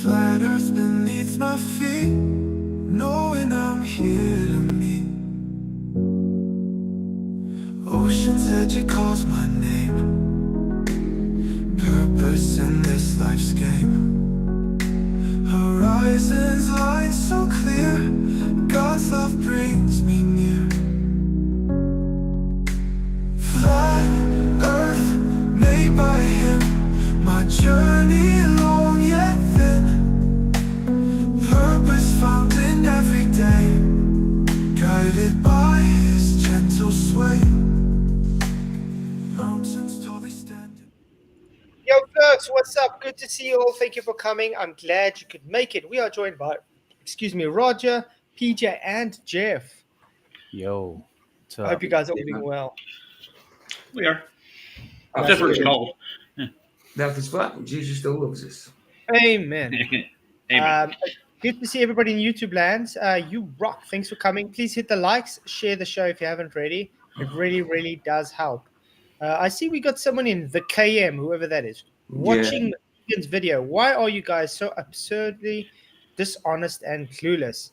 Flat earth beneath my feet, knowing I'm here to meet. Ocean's edge, it calls my name. Purpose in this life's game. Horizons line so clear, God's love brings me near. Flat earth made by him, my journey long yet thin. Purpose found in every day, guided by his gentle sway. Mountains tallly standing. Yo, folks, what's up? Good to see you all. Thank you for coming. I'm glad you could make it. We are joined by, Roger, PJ, and Jeff. Yo. I hope you guys are all doing well. We are. Except for it's cold. That is flat. Jesus still loves us. Amen. Amen. Good to see everybody in YouTube lands. You rock. Thanks for coming. Please hit the likes, share the show if you haven't already. It really, really does help. I see we got someone in the KM, whoever that is, watching Keegan's video. Why are you guys so absurdly dishonest and clueless?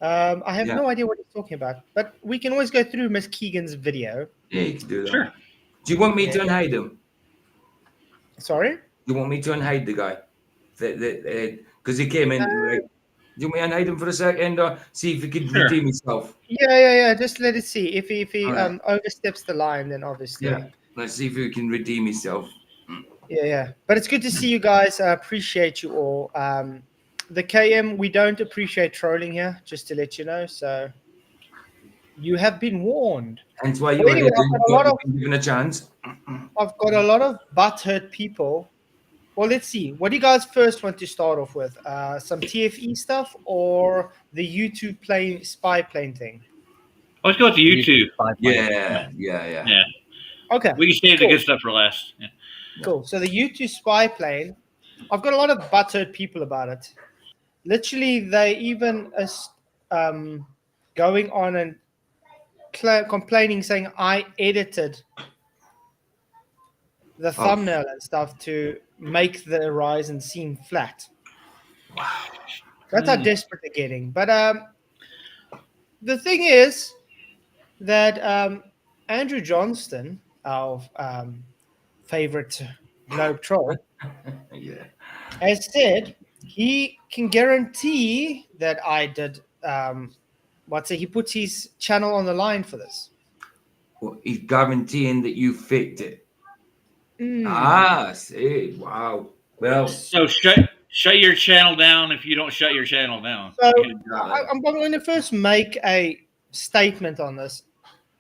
I have no idea what he's talking about, but we can always go through Miss Keegan's video. Yeah, you can do that. Sure. Do you want me to unhide him? Sorry? You want me to unhide the guy? Because he came in. Right? Do you want me to unhide him for a second or see if he can redeem himself? Yeah. Just let it see. If he Right. oversteps the line, then obviously. Yeah. Let's see if he can redeem himself. Yeah. But it's good to see you guys. I appreciate you all. The KM, we don't appreciate trolling here, just to let you know. So you have been warned. Hence why Well, anyway, been given a chance. I've got a lot of butthurt people. Well, let's see. What do you guys first want to start off with? Some TFE stuff or the YouTube spy plane thing? Let's go with the YouTube. Yeah. Okay. We can save the good stuff for last. Yeah. Cool. So the YouTube spy plane, I've got a lot of butthurt people about it. Literally, they even going on and complaining, saying I edited the thumbnail and stuff to make the horizon seem flat. Wow. That's how desperate they're getting. But the thing is that Andrew Johnston, our favorite globe troll, has said he can guarantee that I did. He puts his channel on the line for this. Well, he's guaranteeing that you faked it. See, wow. Well, So shut your channel down if you don't shut your channel down. So I'm going to first make a statement on this.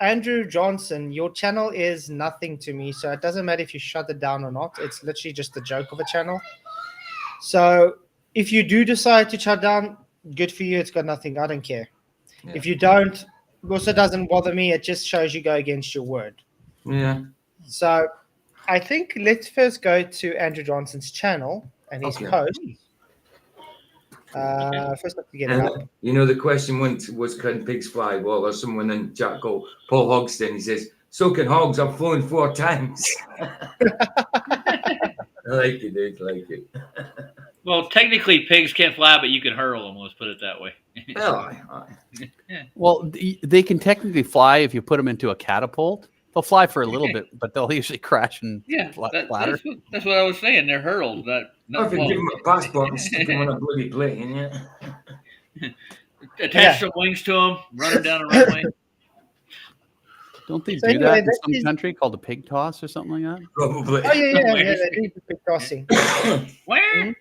Andrew Johnson, your channel is nothing to me, so it doesn't matter if you shut it down or not. It's literally just a joke of a channel. So if you do decide to shut down, good for you. It's got nothing. I don't care. Yeah. If you don't, it also doesn't bother me. It just shows you go against your word. Yeah. So I think let's first go to Andrew Johnson's channel and his post. First, have to get it up. You know, the question once was, can pigs fly? Well, there's someone in chat called Paul Hogston. He says, so can hogs. I've flown 4 times. I like it, dude. I like it. Well, technically, pigs can't fly, but you can hurl them. Let's put it that way. Well, they can technically fly if you put them into a catapult. They'll fly for a little bit, but they'll usually crash and flatter. That's what I was saying. They're hurled. If you give them a passport and stick them on a bloody plane, yeah. Attach some wings to them, run them down a runway. Don't they do that in some country called a pig toss or something like that? Probably. Oh, yeah, they do the pig tossing. Where?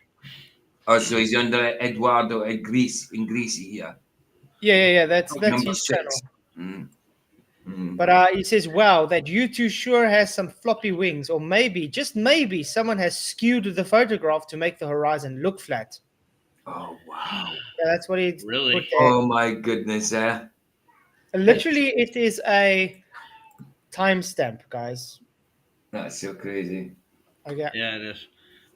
Oh, so he's under Eduardo in Greece here. Yeah. That's his channel. But he says, wow, that U2 sure has some floppy wings, or maybe, just maybe, someone has skewed the photograph to make the horizon look flat. Oh, wow. Yeah, that's what he really put there. Oh, my goodness. Literally, it is a timestamp, guys. That's so crazy. Okay. Yeah, it is.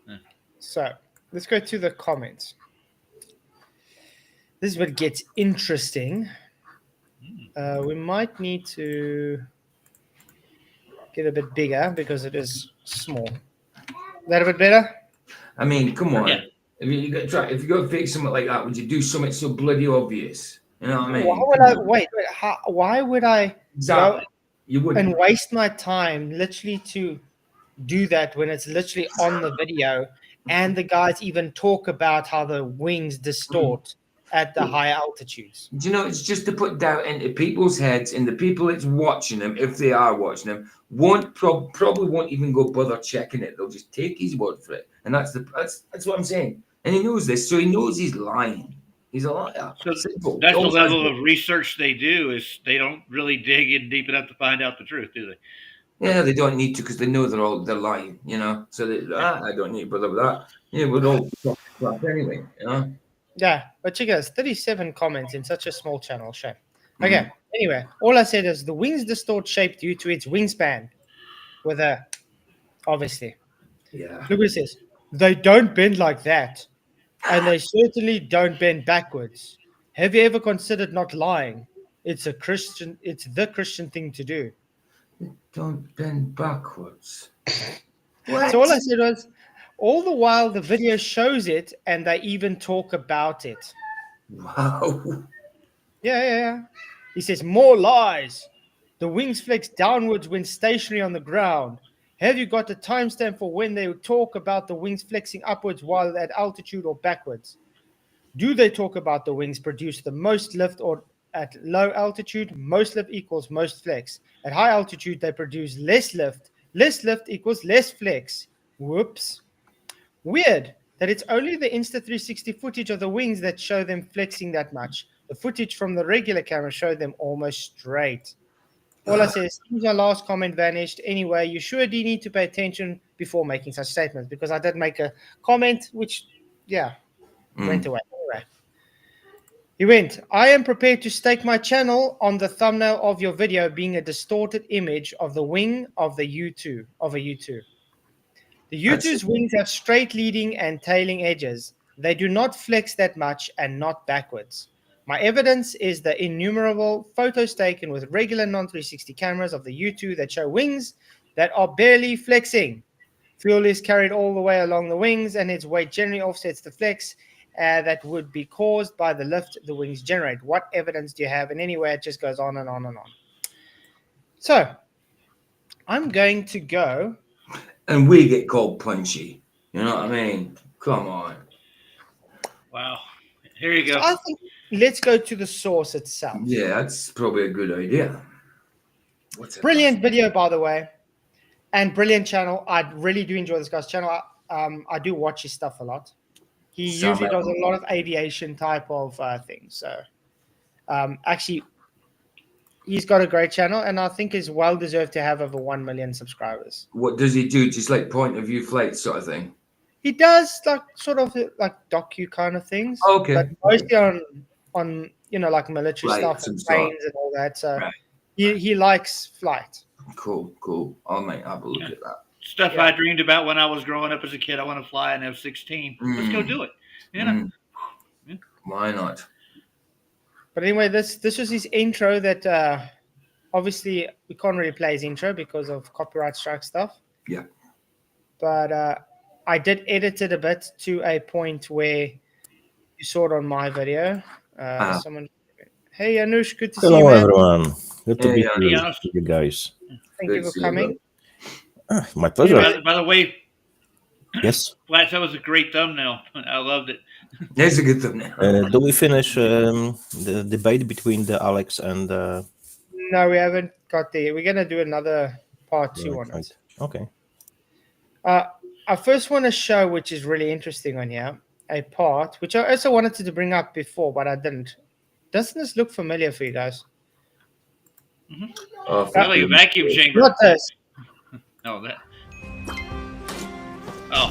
Yeah. So, let's go to the comments. This is what gets interesting. We might need to get a bit bigger because it is small. Is that a bit better? I mean, come on. Yeah. If you got to fake something like that, would you do something so bloody obvious? You know what I mean? Why would I wait? Why would I Exactly. go You wouldn't. and waste my time literally to do that when it's literally on the video, and the guys even talk about how the wings distort at the high altitudes? Do you know, it's just to put doubt into people's heads, and the people that's watching them, if they are watching them, probably won't even go bother checking it. They'll just take his word for it, and that's what I'm saying. And he knows this, so he knows he's lying. He's a liar. So Simple. that's the Always level has been. of research they do. Is they don't really dig in deep enough to find out the truth, do they? Yeah, they don't need to because they know they're lying. You know, so I don't need to bother with that. Yeah, we're all crap anyway. You know. Yeah, but you guys, 37 comments in such a small channel. Shame. Okay. Anyway, all I said is the wings distort shape due to its wingspan. With a, obviously. Yeah. Look what it says. They don't bend like that. And they certainly don't bend backwards. Have you ever considered not lying? It's the Christian thing to do. Don't bend backwards. So all I said was, all the while the video shows it and they even talk about it. Wow. Yeah. He says, more lies. The wings flex downwards when stationary on the ground. Have you got a timestamp for when they talk about the wings flexing upwards while at altitude or backwards? Do they talk about the wings produce the most lift, or at low altitude, most lift equals most flex? At high altitude, they produce less lift. Less lift equals less flex. Whoops. Weird that it's only the Insta360 footage of the wings that show them flexing that much. The footage from the regular camera showed them almost straight. All I say is, since our last comment vanished. Anyway, you sure do need to pay attention before making such statements, because I did make a comment which, went away. Anyway, he went, I am prepared to stake my channel on the thumbnail of your video being a distorted image of the wing of the U2, of a U2. The U2's wings have straight leading and tailing edges. They do not flex that much and not backwards. My evidence is the innumerable photos taken with regular non-360 cameras of the U2 that show wings that are barely flexing. Fuel is carried all the way along the wings, and its weight generally offsets the flex that would be caused by the lift the wings generate. What evidence do you have? And anyway, it just goes on and on and on. So, I'm going to go. And we get called punchy. You know what I mean? Come on. Wow. Here you go. So I think let's go to the source itself. Yeah, that's probably a good idea. Brilliant video, by the way, and brilliant channel. I really do enjoy this guy's channel. I do watch his stuff a lot. He usually does a lot of aviation type of things. So, actually, he's got a great channel, and I think is well deserved to have over 1 million subscribers. What does he do? Just like point of view flights sort of thing? He does like sort of like docu kind of things. Okay. But mostly on like military Flights stuff and and stuff. planes and all that. So Right. he likes flight. Cool. I might have a look at that. Stuff I dreamed about when I was growing up as a kid. I want to fly an F-16. Let's go do it. You know? Why not? But anyway, this was his intro that obviously we can't really play his intro because of copyright strike stuff. Yeah. But I did edit it a bit to a point where you saw it on my video. Someone, hey Anush, good to see you. Hello, Man. everyone. Good to Hey, be yeah. here with you guys. Thank you for coming. My pleasure. By the way, Yes. Flats, that was a great thumbnail. I loved it. There's a good thumbnail. Do we finish the debate between the Alex and? No, we haven't got there. We're gonna do another part 2 on it. Okay. I first want to show, which is really interesting on here, a part which I also wanted to bring up before, but I didn't. Doesn't this look familiar for you guys? Like a vacuum chamber. Not this. Oh, that. Oh.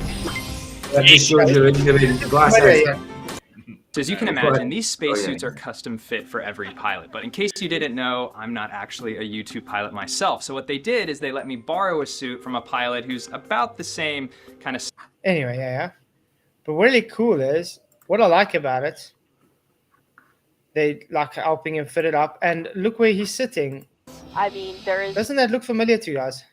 That just shows you the glass house. So as you can imagine, these spacesuits are custom fit for every pilot. But in case you didn't know, I'm not actually a U2 pilot myself. So what they did is they let me borrow a suit from a pilot who's about the same kind of... Anyway, yeah. But what really cool is, what I like about it, they like helping him fit it up. And look where he's sitting. I mean, there is... Doesn't that look familiar to you guys?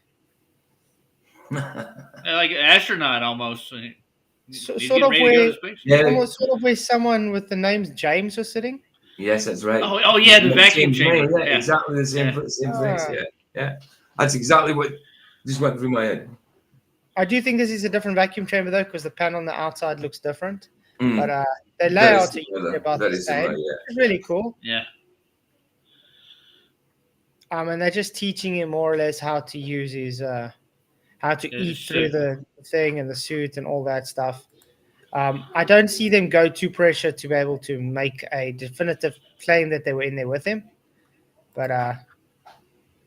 Like an astronaut almost. He's Sort getting of ready to go where, to space. Yeah. almost sort of where someone with the names James was sitting. Yes, that's right. Oh yeah, the vacuum Same thing, chamber. yeah, Yeah. exactly the same, Yeah. same place. Yeah. That's exactly what just went through my head. I do think this is a different vacuum chamber though, because the panel on the outside looks different. Mm. But the Very layouts are similar, usually about very the similar, same. yeah. It's really cool. Yeah. And they're just teaching him more or less how to use his how to His eat through suit. the thing and the suit and all that stuff. I don't see them go to pressure to be able to make a definitive claim that they were in there with him. But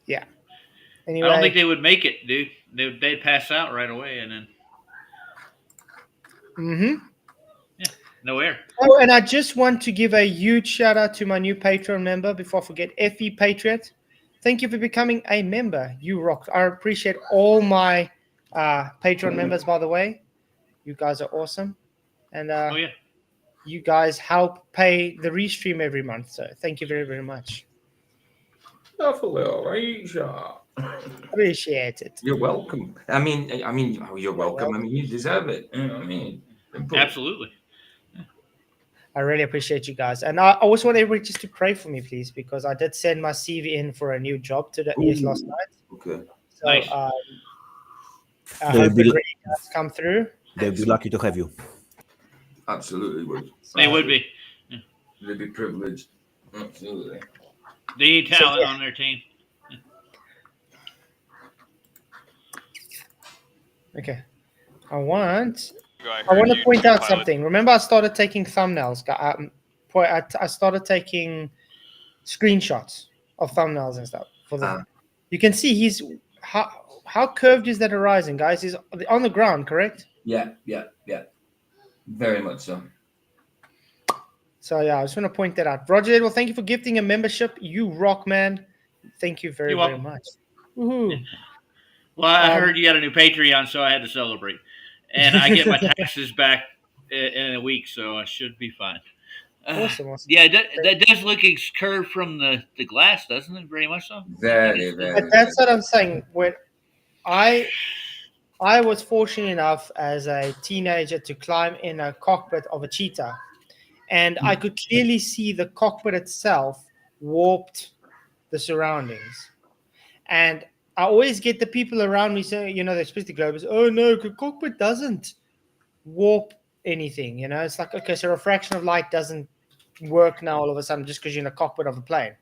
yeah. Anyway, I don't think they would make it, dude. They'd pass out right away, and then no air. Oh, and I just want to give a huge shout out to my new Patreon member before I forget, FE Patriot. Thank you for becoming a member. You rock. I appreciate all my Patreon members, by the way. You guys are awesome. And Oh yeah. you guys help pay the restream every month. So thank you very, very much. Appreciate it. You're welcome. I mean, you're welcome. I mean, you deserve it. You know what I mean? Simple. Absolutely. I really appreciate you guys. And I also want everybody just to pray for me, please, because I did send my CV in for a new job today, last night. Okay. So Nice. I They will hope be- it really does come through. They'll be lucky to have you. Absolutely would. They would be. They'd be privileged. Absolutely. They need talent yeah. on their team. Okay. I want to point out something. Remember, I started taking thumbnails. I started taking screenshots of thumbnails and stuff. You can see he's how curved is that horizon, guys? He's on the ground, correct? Yeah. Very much so. So yeah, I just want to point that out. Roger, well, thank you for gifting a membership. You rock, man. Thank you very, You're very welcome. much. Woohoo. Well, I heard you got a new Patreon, so I had to celebrate. And I get my taxes back in a week, so I should be fine. Awesome. Yeah, that does look curved from the glass, doesn't it? Very much so. Very. But that's what I'm saying. When I was fortunate enough as a teenager to climb in a cockpit of a cheetah, and I could clearly see the cockpit itself warped the surroundings. And I always get the people around me saying, the Space Globers, oh no, the cockpit doesn't warp anything. It's like, okay, so refraction of light doesn't work now all of a sudden just because you're in a cockpit of a plane.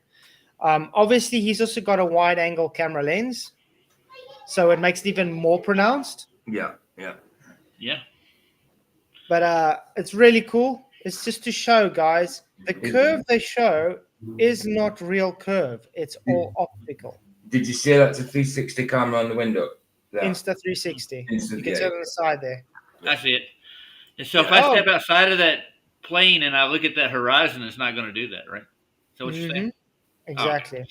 Obviously, he's also got a wide angle camera lens, so it makes it even more pronounced. Yeah. But it's really cool. It's just to show, guys, the curve they show is not real curve. It's all optical. Did you see that's a 360 camera on the window? Yeah. Insta360. You can see it yeah. on the side there. I see it. And so if I step outside of that plane and I look at that horizon, it's not going to do that, right? So what you're saying? Exactly.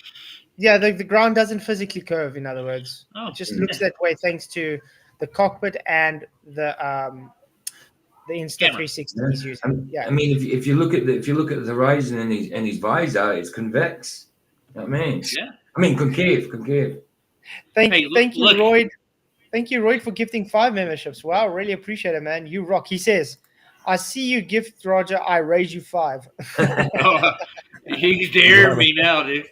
Yeah, the ground doesn't physically curve, in other words. Oh. It just looks that way thanks to the cockpit and the Insta360 he's using. I mean, if you look at the horizon in his visor, it's convex. You know what I mean? Yeah. I mean concave. Thank you, Royd. Thank you, Royd, for gifting 5 memberships. Wow, really appreciate it, man. You rock. He says, I see you gift, Roger. I raise you 5. He's daring me now, dude.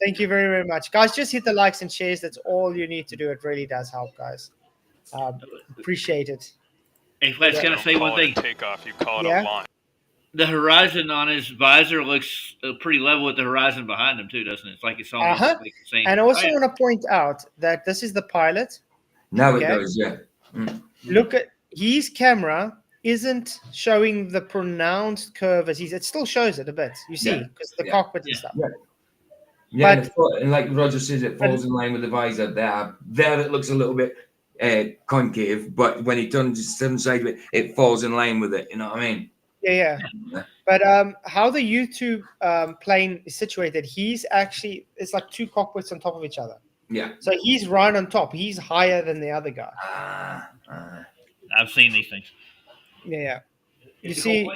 Thank you very, very much. Guys, just hit the likes and shares. That's all you need to do. It really does help, guys. Appreciate it. Hey, Flet's going to say one thing. Takeoff, you call it a launch. The horizon on his visor looks pretty level with the horizon behind him, too, doesn't it? It's like it's almost like the same. And I also want to point out that this is the pilot. Now it does, yeah. Look at his camera isn't showing the pronounced curve as it still shows it a bit. You see, because the cockpit and stuff. Yeah, and like Roger says, it falls in line with the visor there. There it looks a little bit concave, but when he turns to the side, it falls in line with it. You know what I mean? Yeah. But how the YouTube plane is situated, it's like 2 cockpits on top of each other. Yeah. So he's right on top. He's higher than the other guy. I've seen these things. Yeah. You see,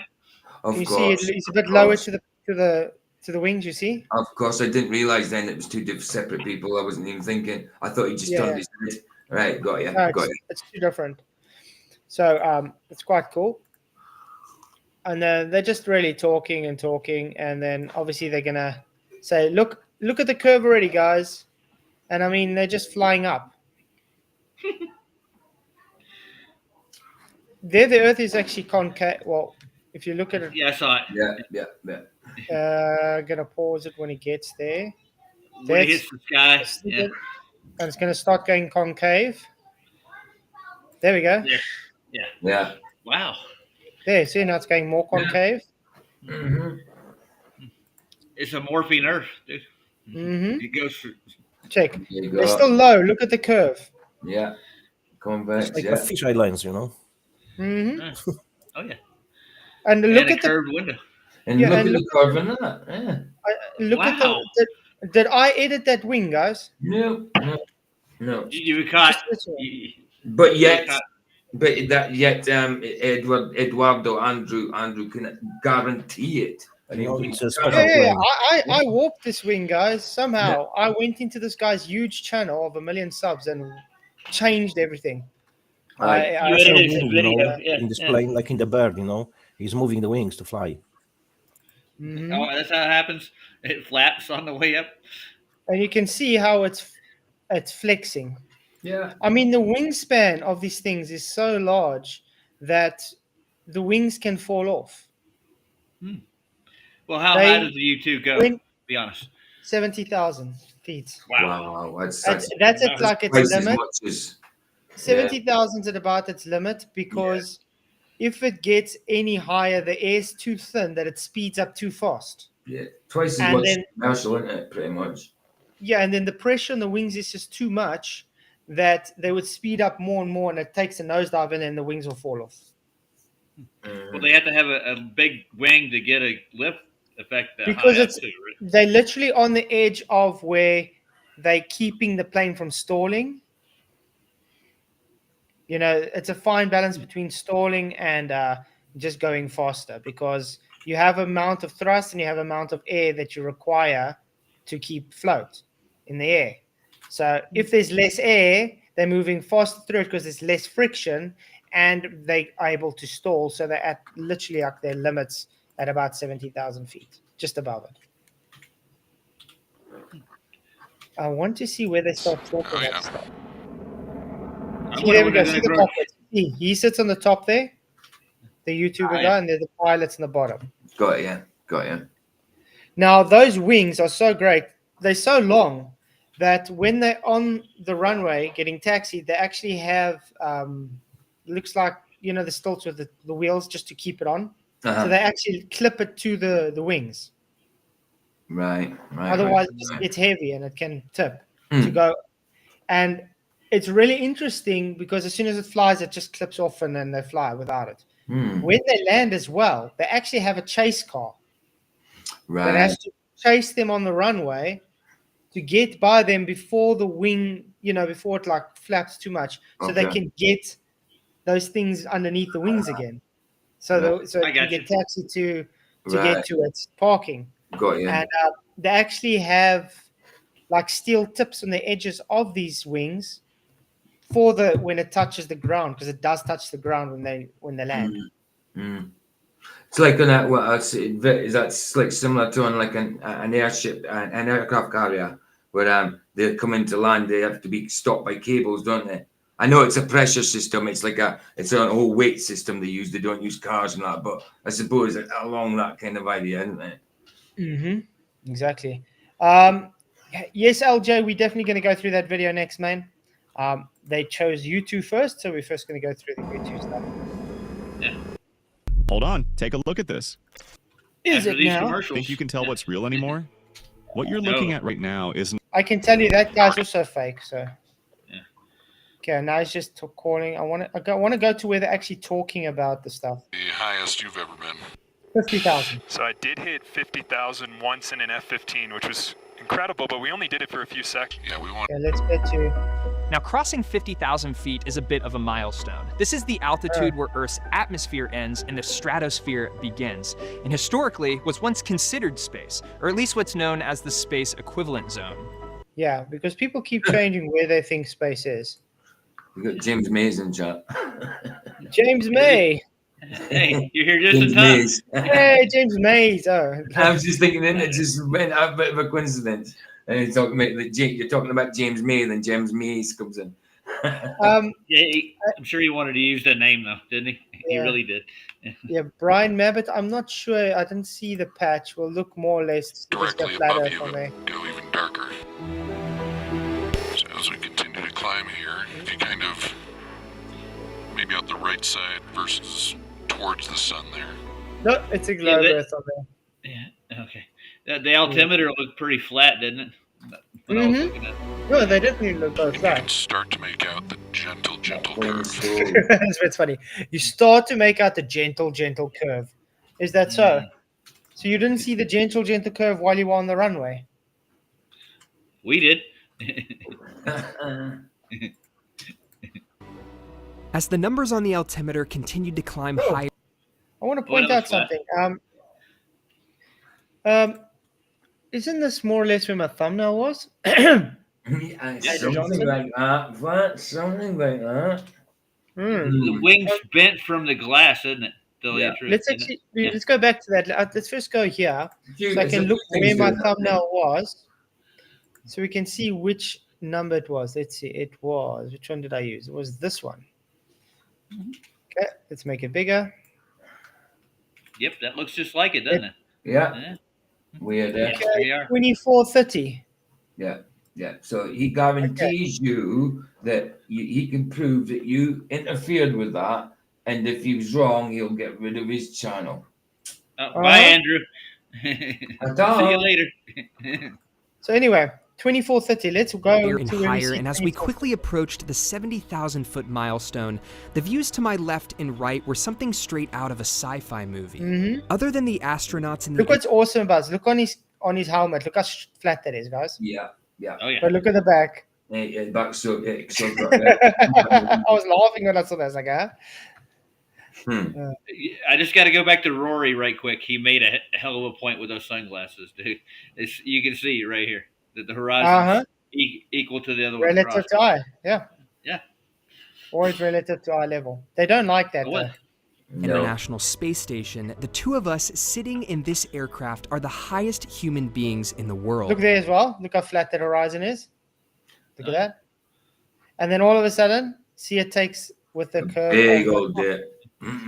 of course. He's a bit lower to the wings. You see. Of course, I didn't realize then it was 2 separate people. I wasn't even thinking. I thought he just turned his head. Right, got you. No, it's 2 different. So it's quite cool. And then they're just really talking, and then obviously they're gonna say, look at the curve already, guys. And I mean, they're just flying up. There, the Earth is actually concave. Well, if you look at it, Yeah, I saw it. Yeah. gonna pause it when it gets there. When it hits the sky. Yeah. And it's gonna start going concave. There we go. There. Yeah. Yeah. Wow. There, see, now it's going more concave. Mm-hmm. It's a morphine Earth, dude. Mm-hmm. It goes through. Check. There you They're go. still low. Look at the curve. Yeah. Convex. Like Yeah. a fisheye lens, you know. Mm-hmm. Oh yeah. And And look a at the curved window. And Yeah, look and at look the curve in that. Yeah. look at Wow. Did I edit that wing, guys? No. You caught. Just this one. But yet, Yeah. Eduardo, Andrew can guarantee it. And No, he- it's a special Yeah. plane. I warped this wing, guys. Somehow I went into this guy's huge channel of 1 million subs and changed everything. Right. I You It's edited so the moving, you video. know, Yeah. in this Yeah. plane, like in the bird, you know, he's moving the wings to fly. Mhm. Oh, that's how it happens. It flaps on the way up. And you can see how it's flexing. Yeah. I mean, the wingspan of these things is so large that the wings can fall off. Well, how They- high does the U2 go? When Be honest. 70,000 feet. Wow. That's That's that's like its twice as limit. much as 70,000 is at about its limit because if it gets any higher, the air's too thin that it speeds up too fast. twice as And much then- commercial, isn't it? Pretty much. Yeah, and then the pressure on the wings is just too much that they would speed up more and more, and it takes a nosedive, and then the wings will fall off. Well, they have to have a big wing to get a lift effect that Because high. it's- They're literally on the edge of where they're keeping the plane from stalling. You know, it's a fine balance between stalling and just going faster because you have amount of thrust and you have amount of air that you require to keep float in the air. So if there's less air, they're moving faster through it because there's less friction and they are able to stall. So they're at literally at their limits at about 70,000 feet, just above it. I want to see where they start talking about stuff. See, there we go. See the cockpit. See, he sits on the top there, the YouTuber guy, and there's the pilots on the bottom. Got you. Now, those wings are so great. They're so long that when they're on the runway getting taxied, they actually have, looks like, you know, the stilts with the wheels just to keep it on. Uh-huh. So they actually clip it to the wings. Right. Otherwise, it's heavy and it can tip to go. And it's really interesting because as soon as it flies, it just clips off and then they fly without it. When they land as well, they actually have a chase car that has to chase them on the runway to get by them before the wing, you know, before it like flaps too much, so they can get those things underneath the wings again. So it can get taxied to get to its parking. Got you. And they actually have like steel tips on the edges of these wings for when it touches the ground, because it does touch the ground when they land. It's like on that. Is that like similar to on like an airship, an aircraft carrier, where they come into land, they have to be stopped by cables, don't they? I know it's a pressure system. It's like it's an whole weight system they use. They don't use cars and that, but I suppose along that kind of idea, isn't it? Mm-hmm. Exactly. Yes, LJ, we're definitely going to go through that video next, man. They chose U2 first, so we're first going to go through the U2 stuff. Yeah. Hold on, take a look at this. Is it now? Think you can tell what's real anymore? What you're looking at right now isn't. I can tell you that guy's also fake. So. Yeah. Okay, now he's just calling. I want to go to where they're actually talking about the stuff. The highest you've ever been. 50,000. So I did hit 50,000 once in an F-15, which was incredible, but we only did it for a few seconds. Yeah, we want. Okay, let's get to. Now, crossing 50,000 feet is a bit of a milestone. This is the altitude where Earth's atmosphere ends and the stratosphere begins, and historically was once considered space, or at least what's known as the space equivalent zone. Yeah, because people keep changing where they think space is. We got James Mason chat. James May. Hey, you're here just in James time. Mays. Hey, James Mays. Oh, I was just thinking, it just went a bit of a coincidence. And you're talking about James May, then James Mays comes in. Yeah, I'm sure he wanted to use that name though, didn't he? He Yeah. really did. Yeah, Brian Mabbott. I'm not sure. I didn't see the patch. We'll look more or less. Directly flat above Earth you on there. and go even darker. So as we continue to climb here, if you kind of maybe out the right side versus towards the sun there. No, it's a globe that- Earth on there. Yeah. Okay. The altimeter looked pretty flat, didn't it? When I was looking at it. No, they definitely look both You flat. can start to make out the gentle curve. That's what's funny. You start to make out the gentle curve. Is that so? So you didn't see the gentle curve while you were on the runway? We did. As the numbers on the altimeter continued to climb higher. I want to point out something. Isn't this more or less where my thumbnail was? Something like that. Something like that. The wings bent from the glass, isn't it? Yeah. Let's go back to that. Let's first go here so I can look where my thumbnail was, so we can see which number it was. Let's see. It was, which one did I use? It was this one. Okay, let's make it bigger. Yep, that looks just like it, doesn't it? Yeah. Weird. Yeah, there you are. 2430. Yeah. So he guarantees you that he can prove that you interfered with that, and if he was wrong, he'll get rid of his channel. Bye, Andrew. See you later. So anyway, 2430. Let's go and higher, and as we quickly approached the 70,000-foot milestone, the views to my left and right were something straight out of a sci-fi movie. Other than the astronauts in the look what's awesome about this. Look on his helmet. Look how flat that is, guys. Yeah. Oh yeah. But look at the back. Yeah, back so I was laughing when I saw that. I was like, I just got to go back to Rory right quick. He made a hell of a point with those sunglasses, dude. You can see right here that the horizon is equal to the other one. Relative to eye, yeah. Yeah. Always relative to eye level. They don't like that, though. International Space Station, the two of us sitting in this aircraft are the highest human beings in the world. Look there as well. Look how flat that horizon is. Look at that. And then all of a sudden, see it takes with the curve. Big old dip.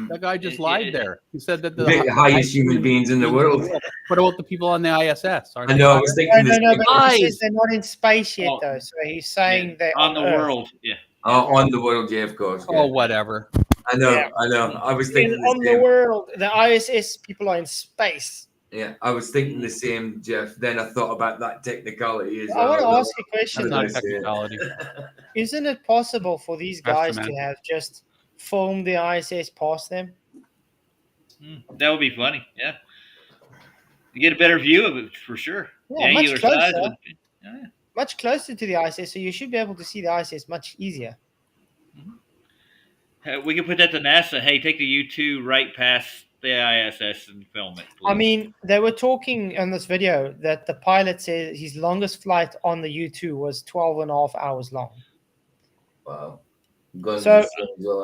That guy just lied there. He said that the highest human beings in the world. What about the people on the ISS? I know. I was thinking No, but he says they're not in space yet, though. So he's saying they're on the Earth. world. Yeah. On the world, yeah, of course. Yeah. Oh, whatever. I know. I was thinking on the world. The ISS people are in space. Yeah, I was thinking the same, Jeff. Then I thought about that technicality as I well. want to ask a question. Not technicality. Isn't it possible for these guys to have just filmed the ISS past them? That would be funny. Yeah. You get a better view of it for sure. Yeah, much closer. Much closer to the ISS, so you should be able to see the ISS much easier. We can put that to NASA. Hey, take the U-2 right past the ISS and film it, please. I mean, they were talking in this video that the pilot said his longest flight on the U-2 was 12 and a half hours long. Wow. So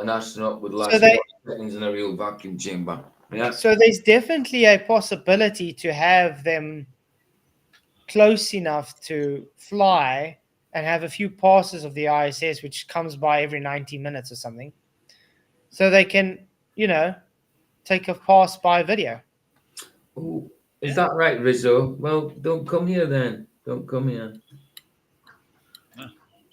an astronaut would last seconds in a real vacuum chamber. Yeah. So there's definitely a possibility to have them close enough to fly and have a few passes of the ISS, which comes by every 90 minutes or something. So they can, take a pass by video. Oh, is that right, Rizzo? Well, don't come here then. Don't come here.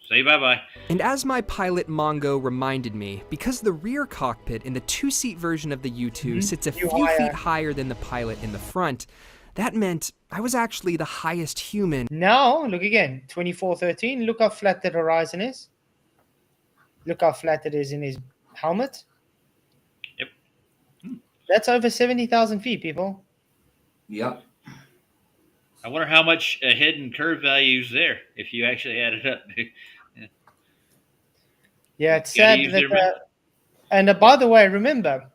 Say bye-bye. And as my pilot Mongo reminded me, because the rear cockpit in the two-seat version of the U-2 sits a few feet higher than the pilot in the front, that meant I was actually the highest human. Now, look again, 2413. Look how flat that horizon is. Look how flat it is in his helmet. Yep. That's over 70,000 feet, people. Yep. I wonder how much a hidden curve value is there if you actually add it up. Yeah, it's sad that. And by the way, remember,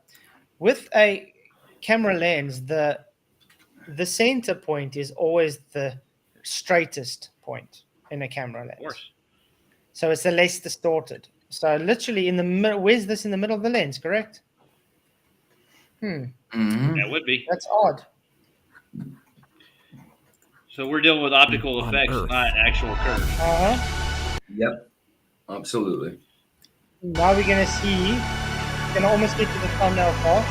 with a camera lens, the center point is always the straightest point in a camera lens. Of course. So it's the less distorted. So literally in the middle. Where's this in the middle of the lens? Correct. That would be. That's odd. So we're dealing with optical On effects, Earth. not actual curves. Yep. Absolutely. Now we're gonna see. Gonna almost get to the thumbnail part.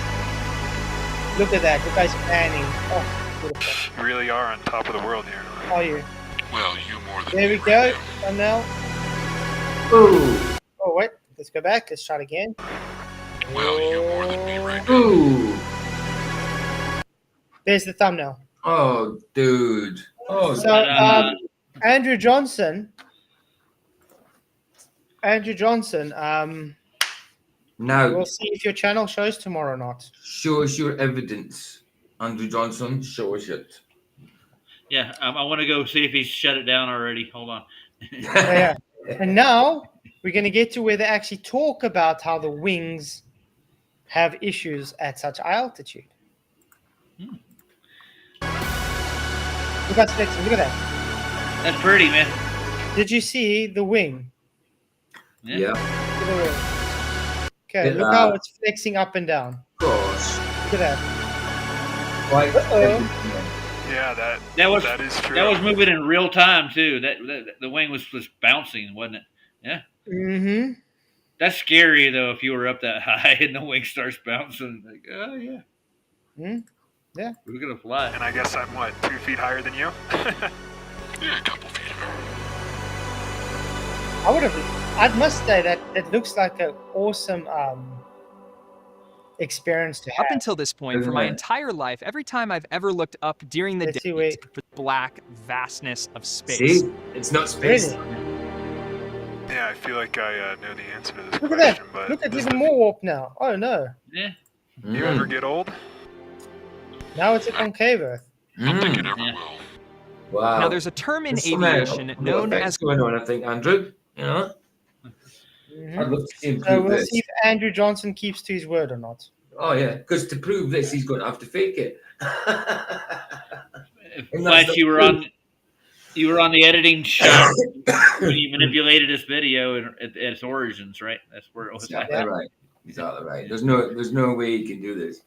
Look at that. You guys panning. Oh, beautiful. You really are on top of the world here. Are you? Well, you more than There me we right go. now. Thumbnail. Ooh. Oh wait. Let's go back. Let's try it again. Well, you more than me right now. Ooh. There's the thumbnail. Oh, dude. Oh, So Andrew Johnson. now We'll see if your channel shows tomorrow or not. show us your evidence, Andrew Johnson. Show us it. Yeah, I want to go see if he's shut it down already. Hold on. Yeah. And now we're going to get to where they actually talk about how the wings have issues at such high altitude. Look at that. Look at that. That's pretty, man. Did you see the wing? Yeah. Look at the wing. Okay, Yeah. look how it's flexing up and down. Of course. Look at that. Quite Yeah, that is true. That was moving in real time too. That the wing was bouncing, wasn't it? Yeah. Mm-hmm. That's scary though. If you were up that high and the wing starts bouncing, like, oh yeah. Yeah. We're gonna fly. And I guess I'm what, 2 feet higher than you? Yeah, a couple feet. I must say that it looks like an awesome experience to have. Up until this point, for my entire life, every time I've ever looked up during the Let's see, day wait. for the black vastness of space. See, it's not space. Really? Yeah, I feel like I know the answer to this Look at question, that. but Look at does even more warp now. Oh no. Yeah. you ever get old? Now it's a concave Earth. I don't think it ever will. Wow. Now, there's a term in There's some, aviation known effects as going on, I think, Andrew. You know? I'd love to see him So prove we'll this. see if Andrew Johnson keeps to his word or not. Oh yeah, because to prove this, he's going to have to fake it. Flash, you were on the editing shop when you manipulated this video at its origins, right? That's where it was. Exactly right. Exactly right. There's no way you can do this.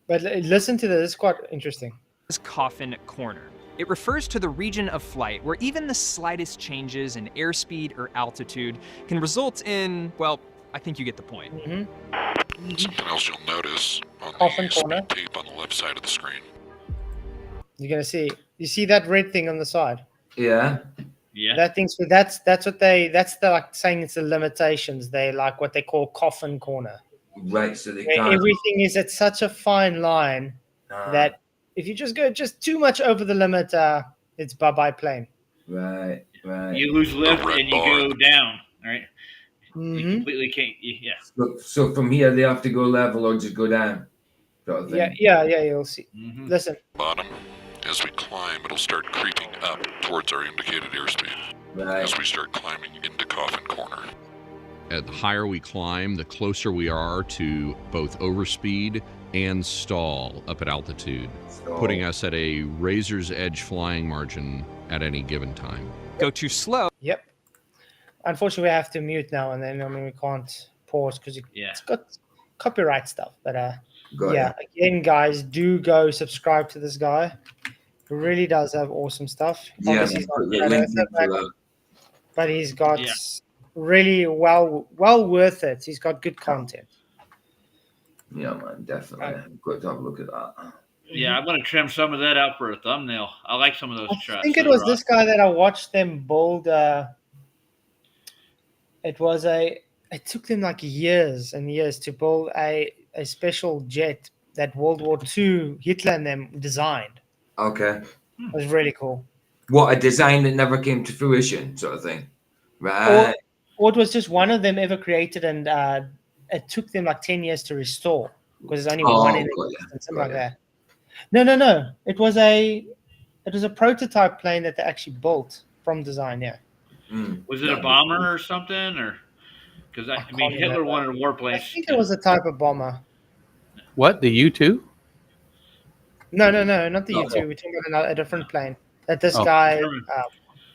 But listen to this. It's quite interesting. coffin corner. It refers to the region of flight where even the slightest changes in airspeed or altitude can result in, well, I think you get the point. Something else you'll notice on Coffin the corner. speed tape on the left side of the screen. You're gonna see. You see that red thing on the side? Yeah. Yeah. That thing's that's the like saying it's the limitations. They like what they call coffin corner. Right. So they Where can't. everything is at such a fine line that if you just go just too much over the limit, it's bye-bye plane. Right. Right. You lose lift and you go down. All right. Mhm. You completely can't. Yeah. So from here they have to go level or just go down. Sort of thing. Yeah. You'll see. Mhm. Listen. Bottom, as we climb, it'll start creeping up towards our indicated airspeed. Right. As we start climbing into Coffin Corner. The higher we climb, the closer we are to both overspeed and stall up at altitude, putting us at a razor's edge flying margin at any given time. Go too slow. Yep. Unfortunately, we have to mute now and then. I mean, we can't pause because it's got copyright stuff. But again, guys, do go subscribe to this guy. He really does have awesome stuff. Yeah. Obviously, he's not but he's got really well worth it. He's got good content. Yeah, man, definitely. I've got to have a look at that. Yeah, I'm gonna trim some of that out for a thumbnail. I like some of those shots. I think it was this guy that I watched them build. It took them like years and years to build a special jet that World War II Hitler and them designed. Okay. It was really cool. What, a design that never came to fruition, sort of thing. Right. Or it was just one of them ever created, and it took them like 10 years to restore because there's only one in existence, something like that. No. It was a prototype plane that they actually built from design. Yeah. Was it a bomber or something, or because I mean Hitler wanted a warplane? I think it was a type of bomber. What, the U-2? No, not the U-2. We're talking about a different plane that this guy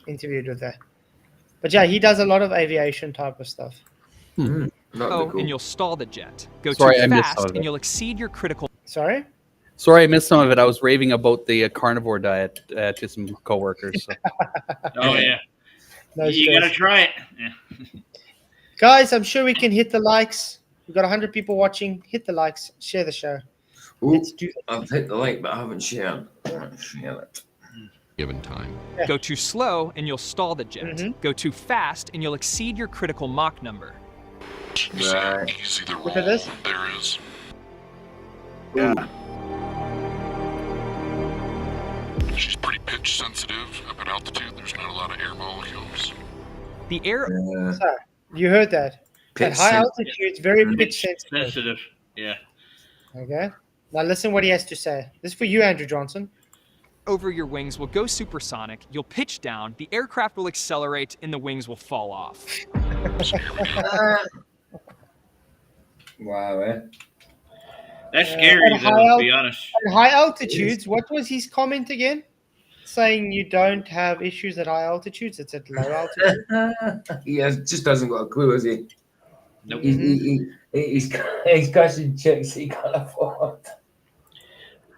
interviewed with there. But yeah, he does a lot of aviation type of stuff. That'd be cool. And you'll stall the jet. Go Sorry, too I missed some fast, of and it. you'll exceed your critical. Sorry? Sorry, I missed some of it. I was raving about the carnivore diet to some coworkers. So. Oh yeah. No You stress. gotta try it. Yeah. Guys, I'm sure we can hit the likes. We've got 100 people watching. Hit the likes. Share the show. Ooh, Let's do that. I've hit the like, but I haven't shared. Share it. Given time. Go too slow, and you'll stall the jet. Go too fast, and you'll exceed your critical Mach number. You see how easy the roll Look at this. there is? Yeah. She's pretty pitch sensitive. Up at altitude, there's not a lot of air molecules. The air. So, you heard that. At high altitude, it's very pitch sensitive. Sensitive. Yeah. Okay. Now listen what he has to say. This is for you, Andrew Johnson. Over your wings will go supersonic. You'll pitch down. The aircraft will accelerate, and the wings will fall off. Wow, eh? That's scary, though, to be honest. At high altitudes, what was his comment again? Saying you don't have issues at high altitudes, it's at low altitude. He just hasn't got a clue, has he? Nope. He's cashing checks he can't afford.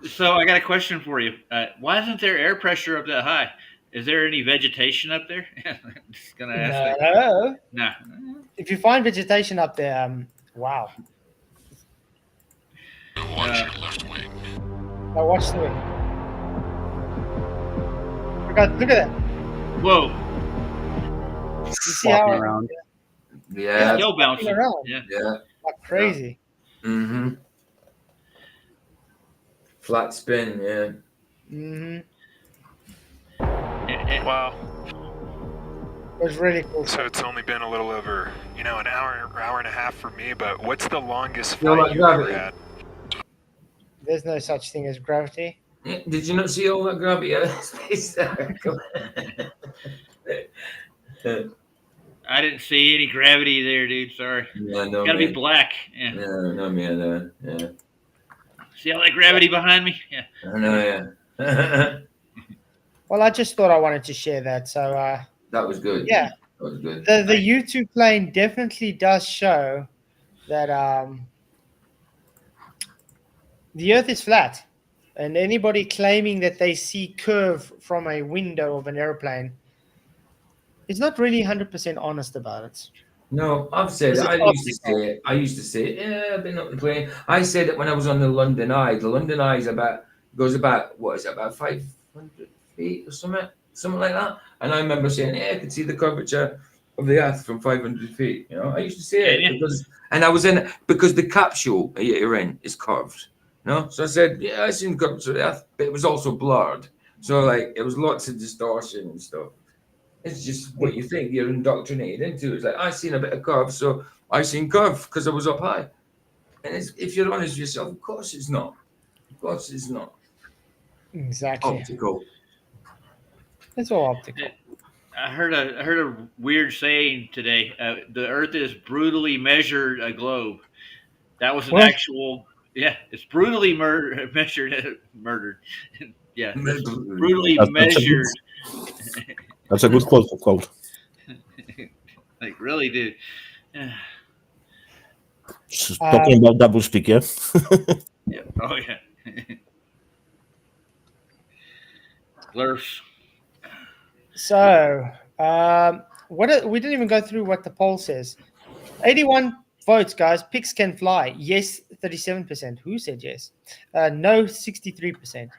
So I got a question for you. Why isn't there air pressure up that high? Is there any vegetation up there? I'm just gonna ask. No. No. If you find vegetation up there, wow. Watch your left wing. Now watch the wing. Look at that. Whoa. You see how around. Yeah. Still bouncing. around. Yeah. Like crazy. Mm-hmm. Flat spin, yeah. Mm-hmm. Wow. It was really cool. So it's only been a little over, an hour and a half for me. But what's the longest Feel flight like you've ever gravity. had? There's no such thing as gravity. Yeah, did you not see all that gravity out of space? I didn't see any gravity there, dude. Sorry. Yeah, no, It's gotta man. be black. Yeah. No, man. Yeah. See all that gravity behind me? Yeah. I know, yeah. Well, I just thought I wanted to share that. So, That was good. yeah. That was good. The YouTube plane definitely does show that the Earth is flat. And anybody claiming that they see curve from a window of an airplane is not really 100% honest about it. No, I've said it. I used to say it. Yeah, I've been up and playing. I said it when I was on the London Eye. The London Eye goes about, what is it, about 500 feet or something like that. And I remember saying, yeah, I could see the curvature of the Earth from 500 feet. I used to say it because the capsule you're in is curved. No, so I said, yeah, I seen the curvature of the Earth, but it was also blurred. So it was lots of distortion and stuff. It's just what you think you're indoctrinated into. It's like, I seen a bit of curve, so I seen curve because I was up high. And if you're honest with yourself, of course it's not. Of course it's not. Exactly. Optical. It's all optical. I heard a weird saying today. The Earth is brutally measured a globe. That was an actual. Yeah, it's brutally murdered. Yeah, brutally measured. That's a good quote. Like, really, dude. Talking about double speak, yeah? Yeah. Oh, yeah. Blurfs. So, we didn't even go through what the poll says. 81 votes, guys. Pigs can fly. Yes, 37%. Who said yes? No, 63%.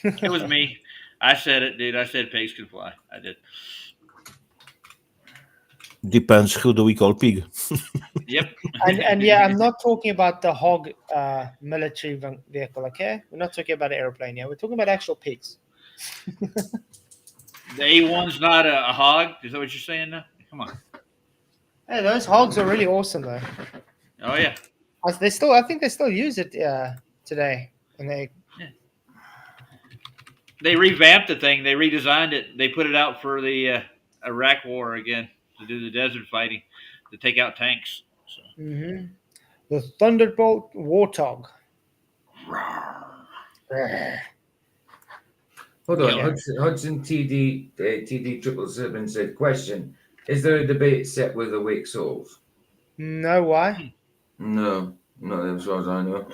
It was me. I said it, dude. I said pigs can fly. I did. Depends who do we call pig. Yep. And yeah, I'm not talking about the hog military vehicle, okay? We're not talking about an airplane here. We're talking about actual pigs. The A1's not a hog? Is that what you're saying now? Come on. Hey, those hogs are really awesome, though. Oh, yeah. I think they still use it today. And they revamped the thing. They redesigned it. They put it out for the Iraq War again to do the desert fighting, to take out tanks. So. The Thunderbolt Warthog. Hold on. Hudson TD 777 said, question. Is there a debate set with awake souls? No, why? No, not as far as I know.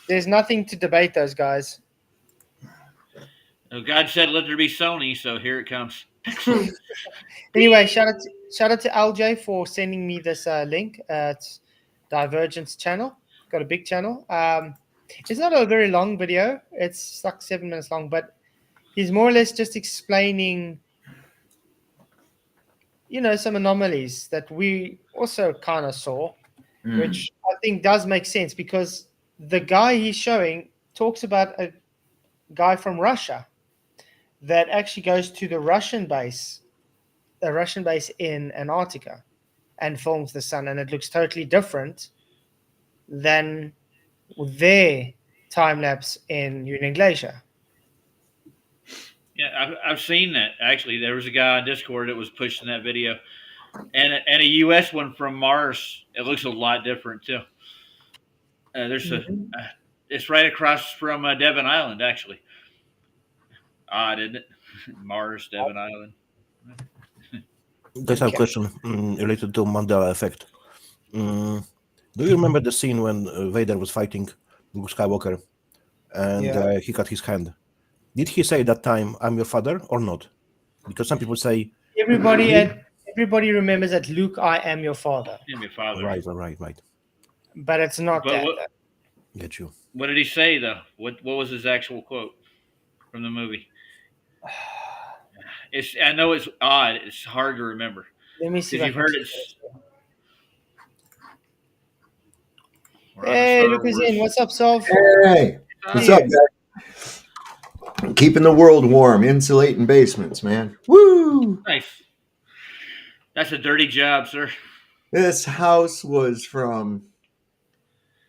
There's nothing to debate those guys. Oh, God said, "Let there be Sony," so here it comes. Anyway, shout out to LJ for sending me this link. It's Divergence channel. Got a big channel. It's not a very long video. It's like 7 minutes long, but he's more or less just explaining, some anomalies that we also kind of saw, which I think does make sense because the guy he's showing talks about a guy from Russia that actually goes to the Russian base in Antarctica and films the sun, and it looks totally different than their time lapse in Union Glacier. Yeah, I've seen that. Actually, there was a guy on Discord that was pushing that video, and a U.S. one from Mars. It looks a lot different too. It's right across from Devon Island, actually. Odd, isn't it? Mars, Devon Island. Guys, I have a question related to Mandela effect. Do you remember the scene when Vader was fighting Luke Skywalker and he cut his hand? Did he say that time, "I'm your father," or not? Because some people say everybody remembers that Luke, I am your father. I'm your father. Right. But it's not that. Get you. What did he say though? What was his actual quote from the movie? I know it's odd. It's hard to remember. Let me see. If you've heard it. Hey, Luke is in. What's up, Solve? Hey, what's up, guys? Keeping the world warm, insulating basements, man. Woo! Nice. That's a dirty job, sir. This house was from,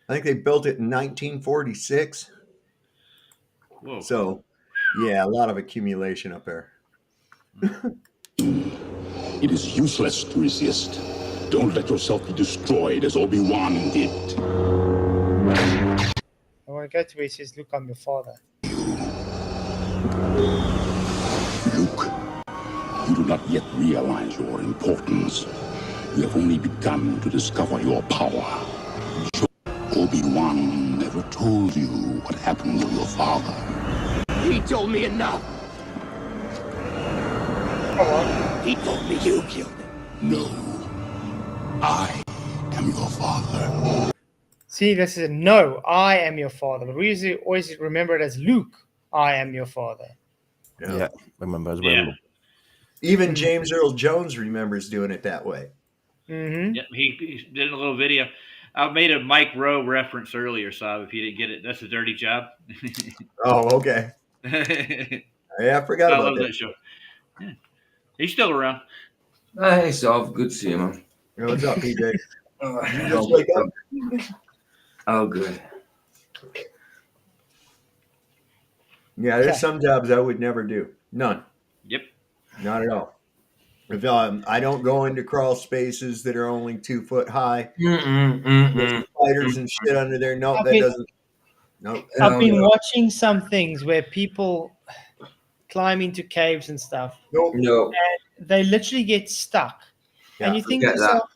I think they built it in 1946. Whoa. So, yeah, a lot of accumulation up there. It is useless to resist. Don't let yourself be destroyed as Obi-Wan did. I want to go to where he says, "Luke, I'm your father." Luke, you do not yet realize your importance. You have only begun to discover your power. Obi-Wan never told you what happened to your father. He told me enough. He told me you killed him. No. I am your father. See, this is no, I am your father. But we usually always remember it as Luke, I am your father. Yeah, remember as well. Yeah. Even James Earl Jones remembers doing it that way. Mm-hmm. Yeah, he did a little video. I made a Mike Rowe reference earlier, so if you didn't get it, that's a dirty job. Oh, okay. Yeah, I forgot about love that show. Yeah. He's still around. Hey, Solve. Good to see you, man. Hey, what's up, PJ? You just wake up? Oh, good. Yeah, there's some jobs I would never do. None. Yep. Not at all. If I don't go into crawl spaces that are only 2 foot high. There's spiders and shit under there. Nope, that doesn't. Nope. I've been watching some things where people climb into caves and stuff. Nope. No. And they literally get stuck. Yeah, and you think to yourself,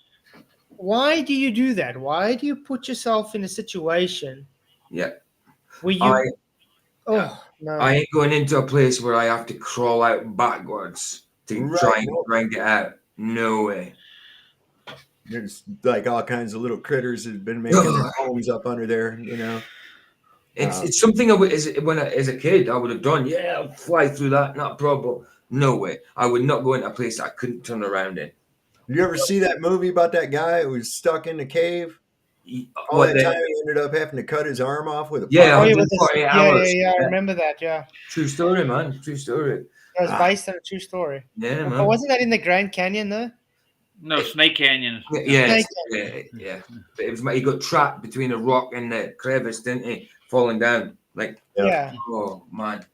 why do you do that? Why do you put yourself in a situation where you... I ain't going into a place where I have to crawl out backwards to try and grind it out. No way. There's like all kinds of little critters that have been making their homes up under there, It's something as a kid I would have done. Yeah, I'll fly through that, not a problem. No way. I would not go into a place I couldn't turn around in. Did you ever see that movie about that guy who was stuck in the cave? All that time he ended up having to cut his arm off with a pipe. I remember that, yeah. True story, man. True story. It was based on a true story. Yeah, man. But wasn't that in the Grand Canyon, though? No, Snake Canyon. Yeah. But it was, he got trapped between a rock and the crevice, didn't he? Falling down. Oh, man.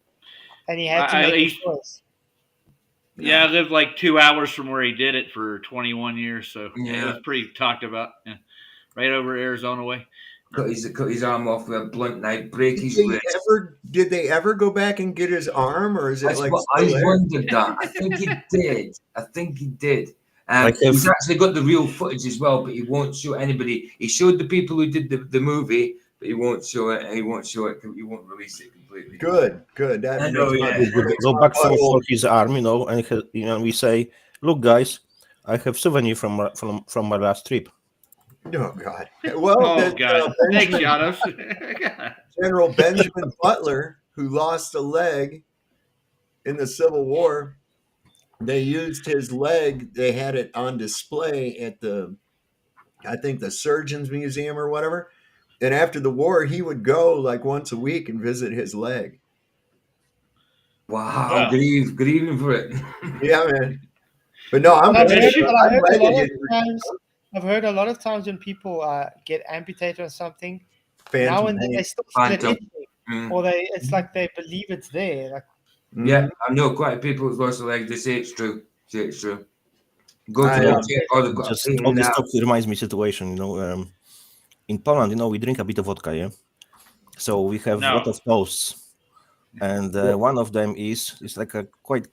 And he had to make a choice. Yeah, I lived like 2 hours from where he did it for 21 years, so it was pretty talked about. Yeah. Right over Arizona way. Cut his arm off with a blunt knife, break his wrist. Did they ever go back and get his arm, or is it I wondered that. I think he did. And he's actually got the real footage as well, but he won't show anybody. He showed the people who did the movie, but he won't show it. He won't show it. He won't release it completely. Good. That Go back for his arm, you know, and we say, "Look, guys, I have souvenir from my last trip." Oh God! Well, Thanks, Janos. General Benjamin Butler, who lost a leg in the Civil War, they used his leg. They had it on display at I think the Surgeons Museum or whatever. And after the war, he would go like once a week and visit his leg. Wow, good evening for it. Yeah, man. But no, I've heard a lot of times when people get amputated or something, now and then they still feel it itching, or it's like they believe it's there. Like, yeah, I know quite a people who've lost a leg. They say it's true. Go to all this stuff reminds me of situation, you know. In Poland, you know, we drink a bit of vodka, yeah. So we have a lot of toasts, and one of them is like a quite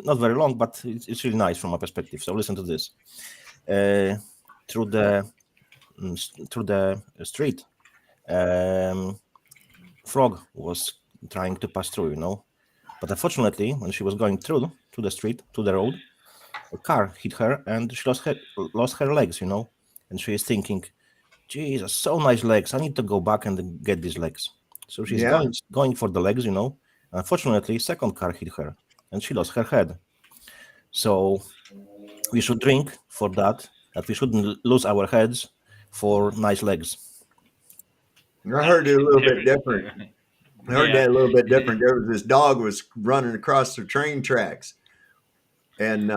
not very long, but it's really nice from my perspective. So listen to this. Through the street, frog was trying to pass through, you know, but unfortunately, when she was going through the street, to the road, a car hit her and she lost her legs, you know, and she is thinking, Jesus, so nice legs, I need to go back and get these legs. So she's going for the legs, you know. Unfortunately, second car hit her and she lost her head. So we should drink for that we shouldn't lose our heads for nice legs. I heard it a little bit different. There was this dog was running across the train tracks, and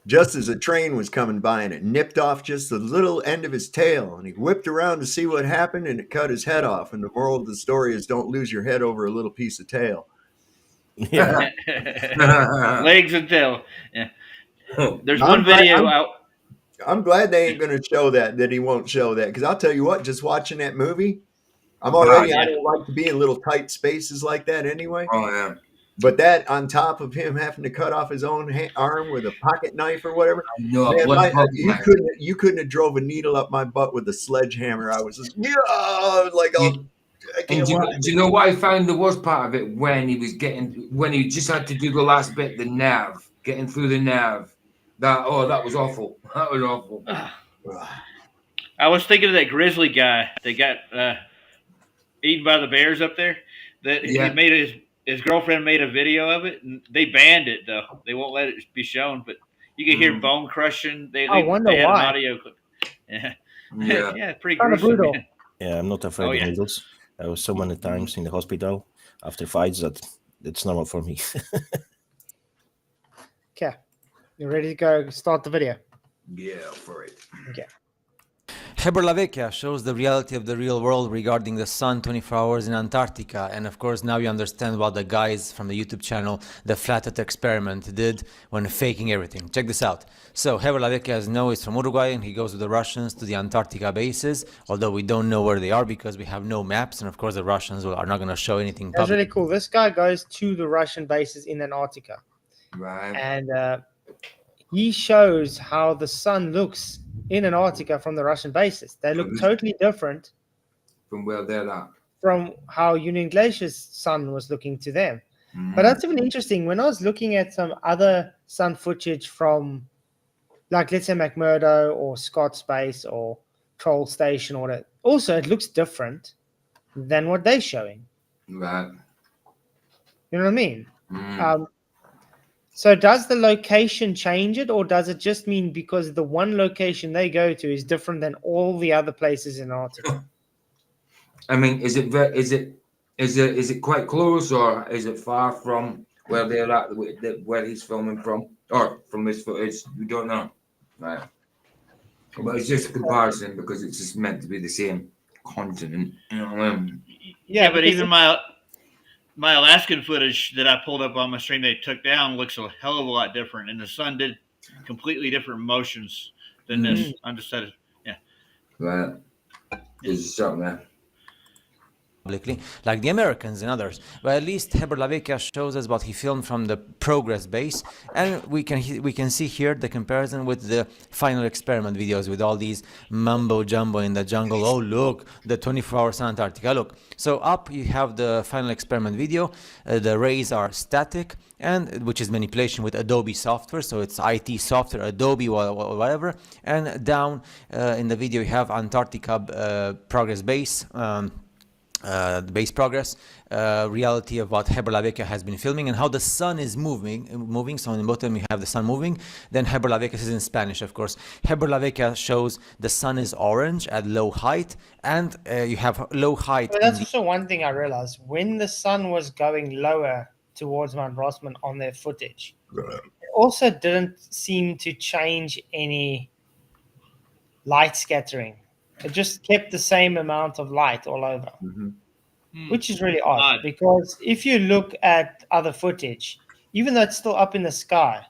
just as a train was coming by, and it nipped off just the little end of his tail, and he whipped around to see what happened, and it cut his head off. And the moral of the story is, don't lose your head over a little piece of tail. Yeah. Legs and tail. Yeah. There's one video out. I'm glad they ain't going to show that he won't show that, because I'll tell you what, just watching that movie, I don't like to be in little tight spaces like that anyway. Oh yeah. But that on top of him having to cut off his own arm with a pocket knife or whatever, no, you couldn't have drove a needle up my butt with a sledgehammer. I was just do you know what I found the worst part of it? When he just had to do the last bit, the nerve, getting through the nerve. That was awful. That was awful. I was thinking of that grizzly guy that got eaten by the bears up there. That he made his girlfriend made a video of it, and they banned it though. They won't let it be shown, but you can hear bone crushing. They had why. An audio clip. Yeah, pretty gruesome. Yeah, I'm not afraid of needles. I was so many times in the hospital after fights that it's normal for me. Okay, you ready to go? Start the video. Yeah, for it. Okay. Parallax shows the reality of the real world regarding the sun 24 hours in Antarctica, and of course now you understand what the guys from the YouTube channel the Flatzoid experiment did when faking everything. Check this out. So Parallax, as you know, is from Uruguay, and he goes with the Russians to the Antarctica bases, although we don't know where they are because we have no maps, and of course the Russians are not going to show anything That's really cool. This guy goes to the Russian bases in Antarctica, right? And he shows how the sun looks in Antarctica from the Russian bases. They look totally different from where they're at. From how Union Glacier's sun was looking to them. But that's even interesting. When I was looking at some other sun footage from, like, let's say McMurdo or Scott's base or Troll Station or that, also it looks different than what they're showing. Right. You know what I mean? So does the location change it, or does it just mean because the one location they go to is different than all the other places in Antarctica? I mean, is it quite close, or is it far from where they're at, where he's filming from, or from this footage? We don't know. Right. But it's just a comparison because it's just meant to be the same continent. You know what I mean? Yeah, but even my Alaskan footage that I pulled up on my stream they took down looks a hell of a lot different, and the sun did completely different motions than this. I'm just said, yeah. Right. There's something there. publicly, like the Americans and others. But at least Heber shows us what he filmed from the progress base, and we can see here the comparison with the final experiment videos with all these mumbo jumbo in the jungle. Oh look, the 24-hour sun Antarctica. Look, so up you have the final experiment video. The rays are static, and which is manipulation with Adobe software, so it's IT software, Adobe, whatever. And down in the video you have Antarctica progress base. The base progress, reality of what Heber has been filming and how the sun is moving. So in bottom you have the sun moving. Then Heber is in Spanish, of course. Heber shows the sun is orange at low height, and you have low height. But that's also one thing I realized. When the sun was going lower towards Mount Rossman on their footage, it also didn't seem to change any light scattering. It just kept the same amount of light all over, which is really odd. Because if you look at other footage, even though it's still up in the sky,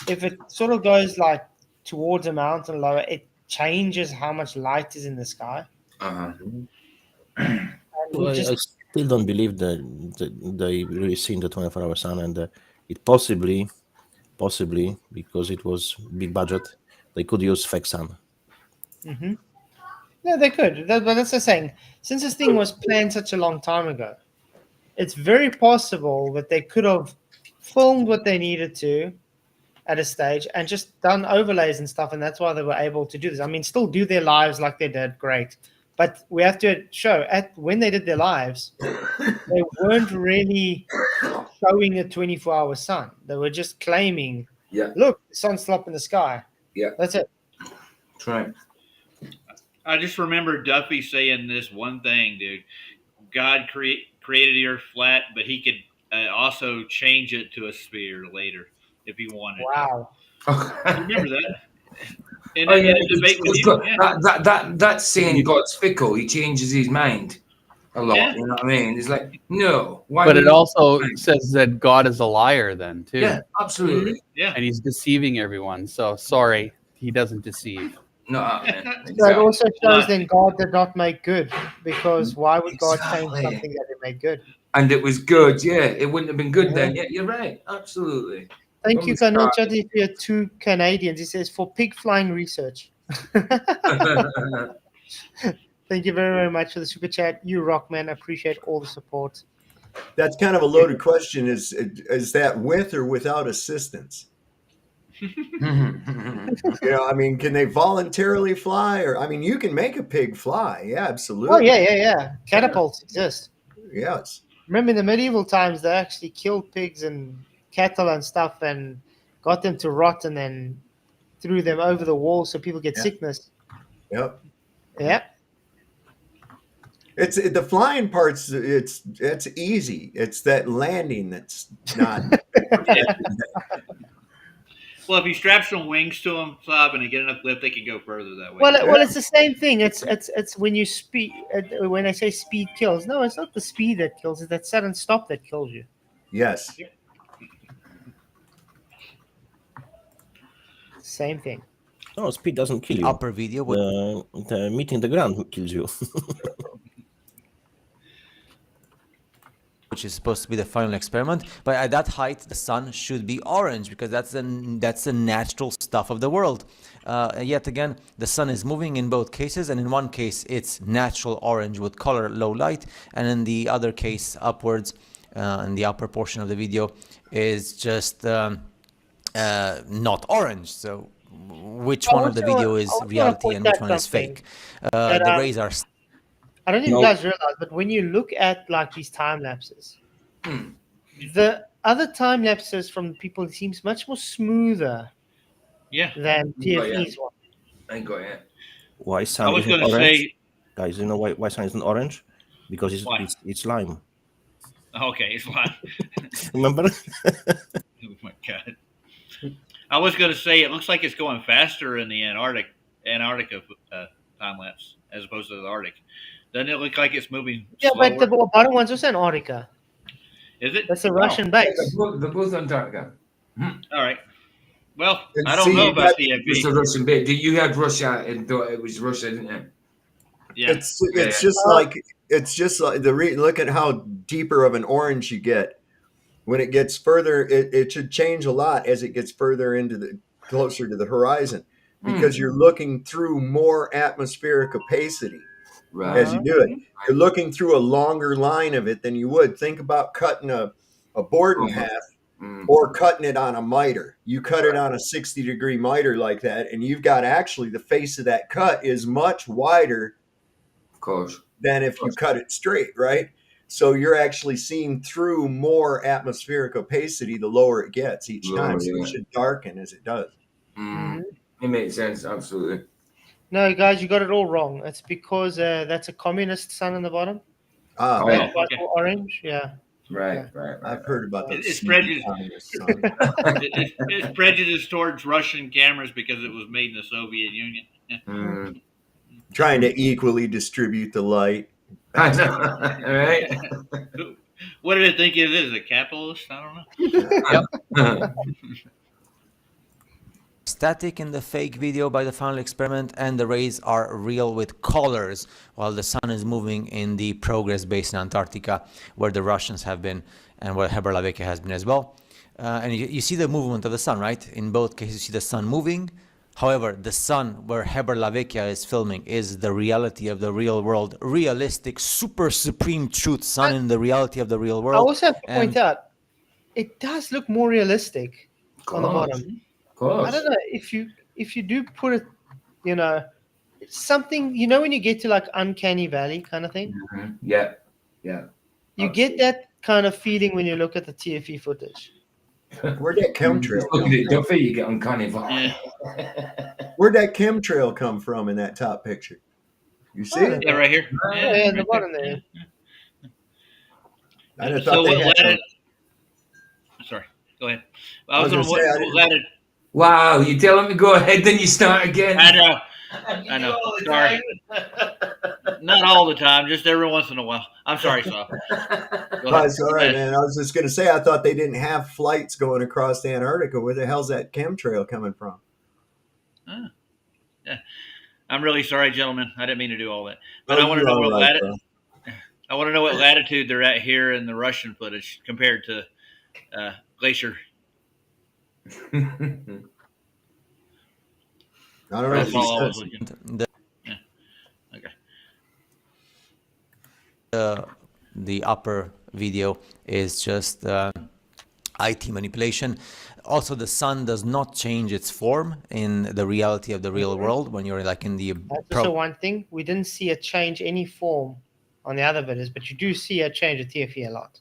if it sort of goes like towards a mountain lower, it changes how much light is in the sky. Well, I still don't believe that they really seen the 24-hour sun, and it possibly because it was big budget, they could use fake sun. Yeah, they could. But that's the thing. Since this thing was planned such a long time ago, it's very possible that they could have filmed what they needed to at a stage and just done overlays and stuff, and that's why they were able to do this. I mean, still do their lives like they did, great. But we have to show when they did their lives, they weren't really showing a 24-hour sun. They were just claiming, look, the sun's still up in the sky. Yeah. That's it. That's right. I just remember Duffy saying this one thing, dude. God created the Earth flat, but he could also change it to a sphere later if he wanted. Wow. Remember that? In a debate with you? That's saying God's fickle. He changes his mind a lot. Yeah. You know what I mean? It's like, no. Why? But it also says that God is a liar then, too. Yeah, absolutely. Yeah. And he's deceiving everyone. So, sorry, he doesn't deceive. No, man. So it also shows then God did not make good, because why would God change something that he made good? And it was good, yeah. It wouldn't have been good then. Yeah, you're right. Absolutely. Thank you, Kanochati, for your 2 Canadians. He says, for pig flying research. Thank you very, very much for the super chat. You rock, man. I appreciate all the support. That's kind of a loaded question. Is that with or without assistance? I mean, can they voluntarily fly? Or, I mean, you can make a pig fly. Yeah, absolutely. Oh, yeah. Catapults exist. Yes. Remember in the medieval times, they actually killed pigs and cattle and stuff and got them to rot and then threw them over the wall so people get sickness. Yep. Yeah. It's the flying parts. It's easy. It's that landing that's not. Well, if you strap some wings to them, and they get enough lift, they can go further that way. Well, it's the same thing. It's when you speed. When I say speed kills, no, it's not the speed that kills. It's that sudden stop that kills you. Yes. Same thing. No, speed doesn't kill you. Upper video. The meeting the ground kills you. Which is supposed to be the final experiment, but at that height the sun should be orange because that's the natural stuff of the world. Yet again, the sun is moving in both cases, and in one case it's natural orange with color low light, and in the other case upwards in the upper portion of the video is just not orange. So which one of the video is reality and which one is fake? The rays are... I don't think you guys realize, but when you look at like these time lapses, the other time lapses from people seems much more smoother than TFE's one. I got it. Why sun isn't orange? Guys, you know why sun isn't orange? Because it's lime. Okay, it's lime. Remember? Oh my god. I was going to say it looks like it's going faster in the Antarctica time lapse as opposed to the Arctic. Doesn't it look like it's moving slower? But the bottom one's also Antarctica. Is it? That's a Russian base. They're both Antarctica. All right. Well, I don't know about TFE. It's a Russian base. You had Russia and thought it was Russia, didn't you? Yeah. It's just like it's just like look at how deeper of an orange you get. When it gets further, it should change a lot as it gets further into the closer to the horizon, because you're looking through more atmospheric opacity as you do it. You're looking through a longer line of it than you would. Think about cutting a board in half or cutting it on a miter. You cut it on a 60-degree miter like that, and you've got actually the face of that cut is much wider, of course, than if you cut it straight, right? So you're actually seeing through more atmospheric opacity the lower it gets each time. So it should darken as it does. It makes sense, absolutely. No, guys, you got it all wrong. It's because that's a communist sun on the bottom. Okay. Orange, yeah. Right. I've heard about that. It's prejudice. It's prejudice towards Russian cameras because it was made in the Soviet Union. Trying to equally distribute the light. I know, right? What did it think it is? A capitalist? I don't know. Static in the fake video by the final experiment, and the rays are real with colors, while the sun is moving in the progress base in Antarctica, where the Russians have been and where Heber-Lavecchia has been as well. And you see the movement of the sun, right? In both cases, you see the sun moving. However, the sun where Heber-Lavecchia is filming is the reality of the real world, realistic, super supreme truth, sun in the reality of the real world. I also have to point out, it does look more realistic on the bottom. I don't know if you do put it, something, when you get to like uncanny valley kind of thing. Yeah. Oh, You get that kind of feeling when you look at the TFE footage. Where'd that chemtrail come from? You get uncanny valley. Where'd that chemtrail come from in that top picture? You see it? Yeah, right here. Yeah, in the bottom there. I just thought they had Sorry, go ahead. I was going to Wow, you telling me go ahead, then you start again. I know. Sorry. Not all the time, just every once in a while. I'm sorry, Saul. That's all right, man. I was just going to say, I thought they didn't have flights going across Antarctica. Where the hell's that chemtrail coming from? Yeah. I'm really sorry, gentlemen. I didn't mean to do all that. But I want to know what latitude they're at here in the Russian footage compared to Glacier. I don't know. That's all I was looking. Okay. The upper video is just IT manipulation. Also, the sun does not change its form in the reality of the real world when you're like in the. That's also one thing. We didn't see it change any form on the other videos, but you do see it change at TFE a lot.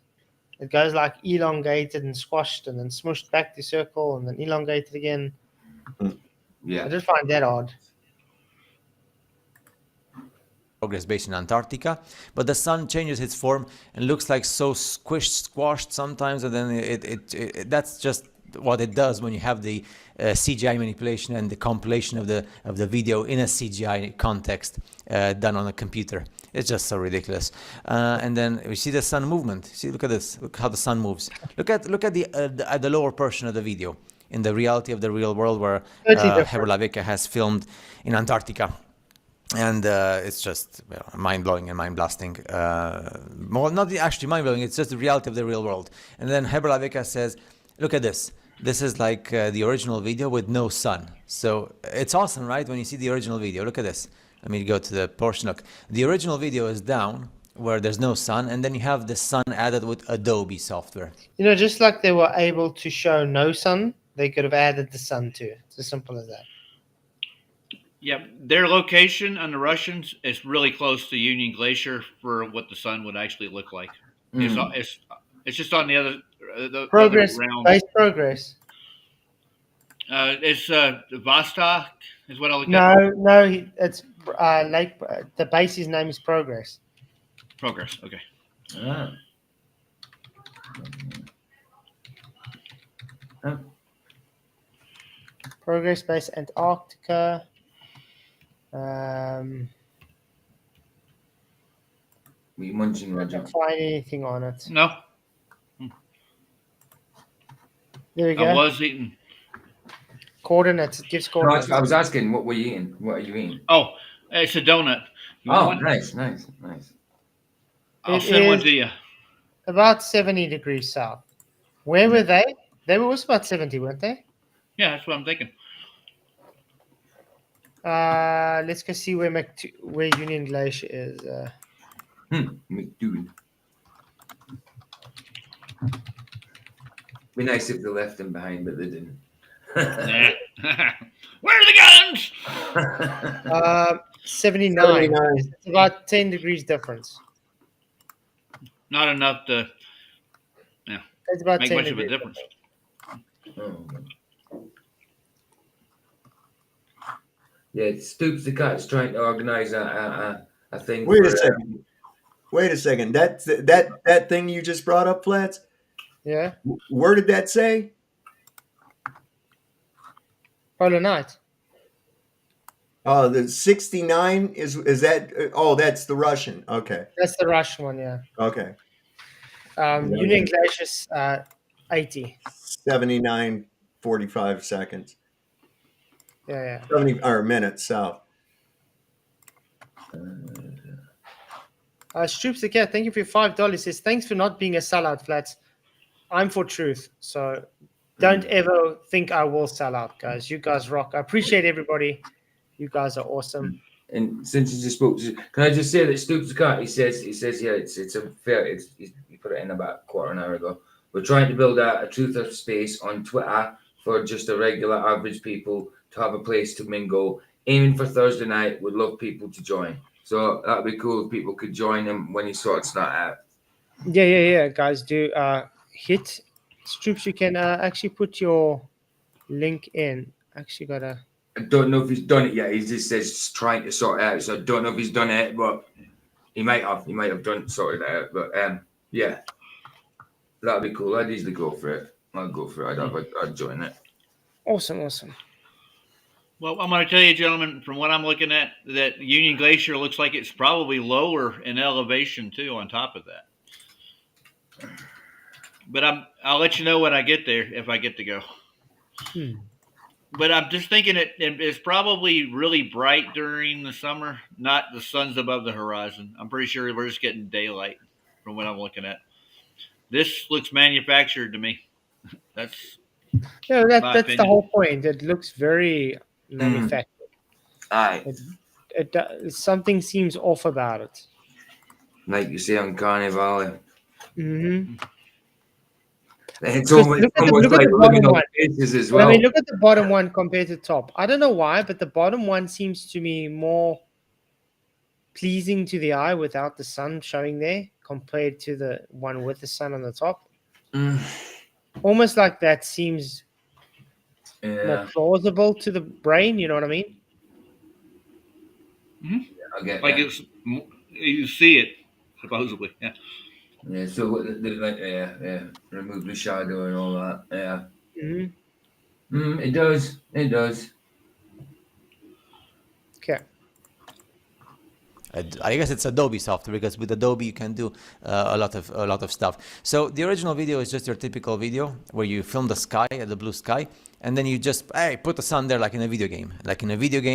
It goes like elongated and squashed and then smushed back to circle and then elongated again. Yeah. I just find that odd. Progress base in Antarctica, but the sun changes its form and looks like so squashed sometimes, and then that's just what it does when you have the CGI manipulation and the compilation of the video in a CGI context done on a computer. It's just so ridiculous. And then we see the sun movement. See, look at this. Look how the sun moves. Look at the lower portion of the video in the reality of the real world where Heber-Lavecchia has filmed in Antarctica. And it's just mind-blowing and mind-blasting. Well, not actually mind-blowing, it's just the reality of the real world. And then Heber-Lavecchia says, look at this. This is like the original video with no sun. So it's awesome, right? When you see the original video, look at this. Let me go to the portion. Look, the original video is down where there's no sun, and then you have the sun added with Adobe software. Just like they were able to show no sun, they could have added the sun too. It's as simple as that. Yeah, their location on the Russians is really close to Union Glacier for what the sun would actually look like. It's just on the other progress, realm. base progress. It's Vostok is what I look at. No, it's Lake. The base's name is Progress. Progress, okay. Progress base Antarctica. We munching, Roger. Can't find anything on it. No. There we go. I was eating. Coordinates. It gives coordinates. No, I was asking, what were you eating? What are you eating? Oh, it's a donut. Oh, nice. I'll send one to you. About 70 degrees south. Where were they? They were also about 70, weren't they? Yeah, that's what I'm thinking. Let's go see where Union Glacier is. McDoon. Be nice if they left them behind, but they didn't. Where are the guns? 79. It's about 10 degrees difference. Not enough to It's about make 10 much of a degrees difference. Yeah, Stoops the Cat's trying to organize a thing. Wait a second. Wait a second. That thing you just brought up, Flats? Yeah. Where did that say? Polar night. Oh, the 69 is that? Oh, that's the Russian. Okay. That's the Russian one, yeah. Okay. Union Glacier's 80. 79, 45 seconds. Yeah. 70 or minutes south. Stroops the Cat, thank you for your $5. Says, thanks for not being a sellout, Flats. I'm for truth. So don't ever think I will sell out, guys. You guys rock. I appreciate everybody. You guys are awesome. And since you just spoke, can I just say that Stoops the Cat, he says, yeah, it's a fair. He put it in about a quarter an hour ago. We're trying to build a truth of space on Twitter for just a regular average people to have a place to mingle. Aiming for Thursday night. Would love people to join. So that'd be cool if people could join him when he sorts that out. Yeah, guys. Do hit Stroops. You can actually put your link in. Actually, gotta. I don't know if he's done it yet. He just says trying to sort it out. So I don't know if he's done it, but he might have. He might have sorted it out. But yeah, that'd be cool. I'd easily go for it. I'd go for it. I'd join it. Awesome. Well, I'm going to tell you, gentlemen, from what I'm looking at, that Union Glacier looks like it's probably lower in elevation too. On top of that, but I'll let you know when I get there if I get to go. But I'm just thinking it's probably really bright during the summer, not the sun's above the horizon. I'm pretty sure we're just getting daylight from what I'm looking at. This looks manufactured to me. That's that's the whole point. It looks very manufactured. Aye. Something seems off about it. Like you say on Carnival. Mm-hmm. It's almost like living on faces as well. I mean, look at the bottom one compared to the top. I don't know why, but the bottom one seems to me more pleasing to the eye without the sun showing there compared to the one with the sun on the top. Almost like that seems more plausible to the brain. You know what I mean? Mm-hmm. Like it's you see it supposedly. Yeah. Yeah, so what remove the shadow and all that. Yeah. It does. Okay. I guess it's Adobe software because with Adobe you can do a lot of stuff. So the original video is just your typical video where you film the sky, the blue sky, and then you just put the sun there like in a video game,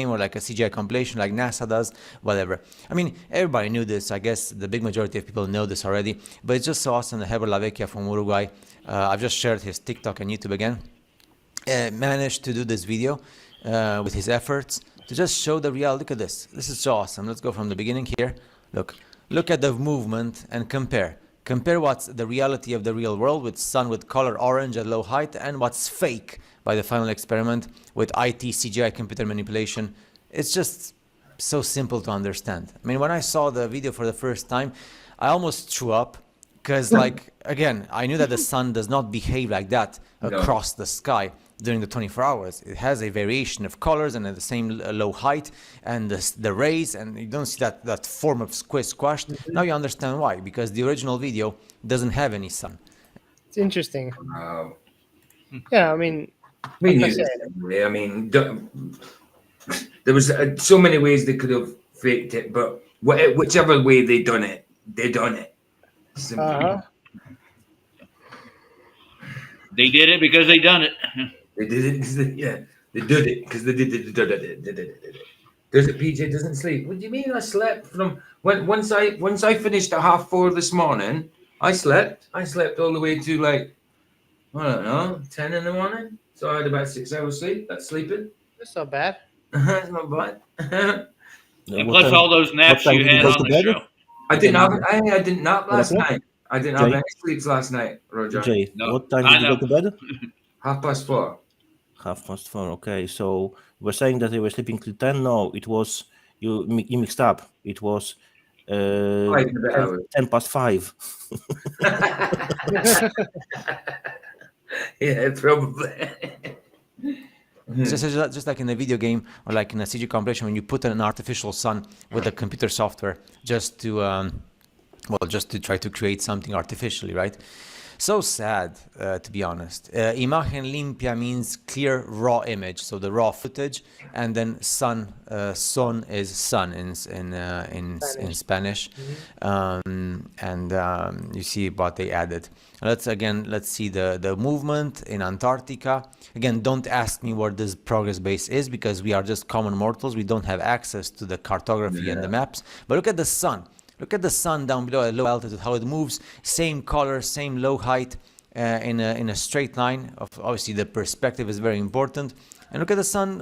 or like a CGI compilation like NASA does, whatever. I mean, everybody knew this. I guess the big majority of people know this already, but it's just so awesome. Heber Lavecchia from Uruguay, I've just shared his TikTok and YouTube again, managed to do this video with his efforts to just show the reality. Look at this. This is so awesome. Let's go from the beginning here. Look at the movement and compare. Compare what's the reality of the real world with sun with color orange at low height and what's fake by the final experiment with IT, CGI, computer manipulation. It's just so simple to understand. I mean, when I saw the video for the first time, I almost threw up because, again, I knew that the sun does not behave like that across the sky during the 24 hours. It has a variation of colors and at the same low height and the rays, and you don't see that form of squashed. Now you understand why, because the original video doesn't have any sun. It's interesting. Yeah, I mean, there was so many ways they could have faked it, but whichever way they done it. They did it because they done it. They did it because they did it. Does it? PJ doesn't sleep. What do you mean? I slept from once I finished at 4:30 this morning. I slept. I slept all the way to like I don't know 10 in the morning. So I had about 6 hours sleep. That's sleeping. That's not bad. That's not bad. And plus all those naps you had on the show. I didn't nap last 4 o'clock? night. I didn't have Jay? any sleeps last night, Roger. Jay, No, what time I did you go know. to bed? 4:30. 4:30. Okay, so you were saying that you were sleeping till 10. No, it was you mixed up. It was 10 past 5. Yeah, probably. Just like in a video game or like in a CG compilation, when you put an artificial sun with the computer software just to just to try to create something artificially, right? So sad, to be honest. Imagen limpia means clear, raw image, so the raw footage, and then son is sun in Spanish. You see what they added. Let's see the movement in Antarctica. Again, don't ask me where this progress base is because we are just common mortals. We don't have access to the cartography and the maps. But look at the sun. Look at the sun down below at low altitude, how it moves, same color, same low height, in a straight line. Obviously, the perspective is very important. And look at the sun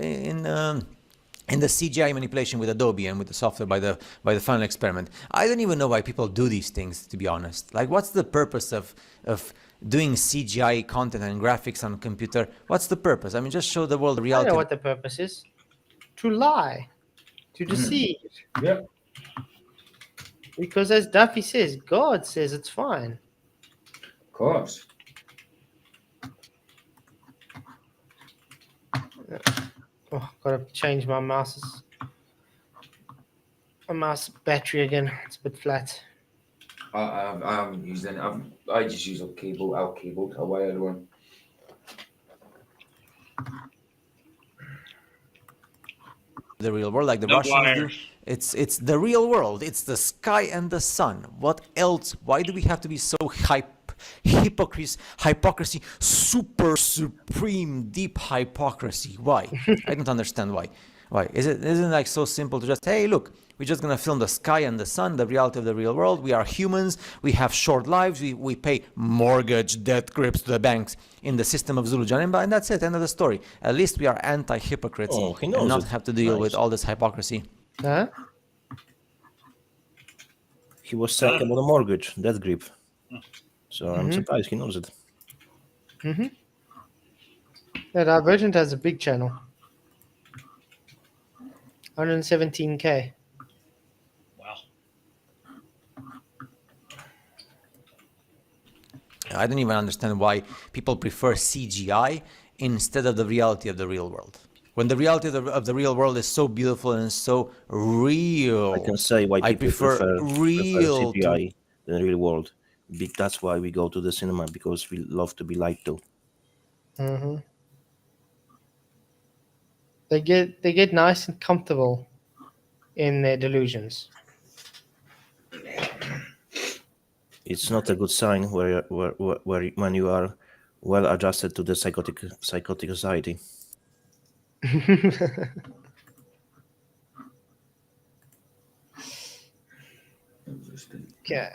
in the CGI manipulation with Adobe and with the software by the final experiment. I don't even know why people do these things, to be honest. Like, what's the purpose of doing CGI content and graphics on a computer? What's the purpose? I mean, just show the world the I reality. know what the purpose is. To lie. To deceive. Yep. Because as Duffy says, God says it's fine. Of course. Oh, gotta change my mouse battery again. It's a bit flat. I haven't used any. I just use a wired one. The real world, like the No Russians wires. do. It's the real world. It's the sky and the sun. What else? Why do we have to be so hypocrisy, supreme, deep hypocrisy? Why? I don't understand why. Why? Isn't it like so simple to just, hey, look, we're just gonna film the sky and the sun, the reality of the real world. We are humans. We have short lives. We pay mortgage debt grips to the banks in the system of Zulu Janimba, and that's it. End of the story. At least we are anti-hypocrites and not have to deal with all this hypocrisy. Huh? He was saying about a mortgage, debt grip. So I'm surprised he knows it. Mm-hmm. Yeah, Divergent has a big channel. 117K. Wow. I don't even understand why people prefer CGI instead of the reality of the real world. When the reality of the real world is so beautiful and so real. I can say why people prefer CGI than real world. That's why we go to the cinema, because we love to be lied to. Mm-hmm. They get nice and comfortable in their delusions. It's not a good sign where when you are well adjusted to the psychotic society. Okay.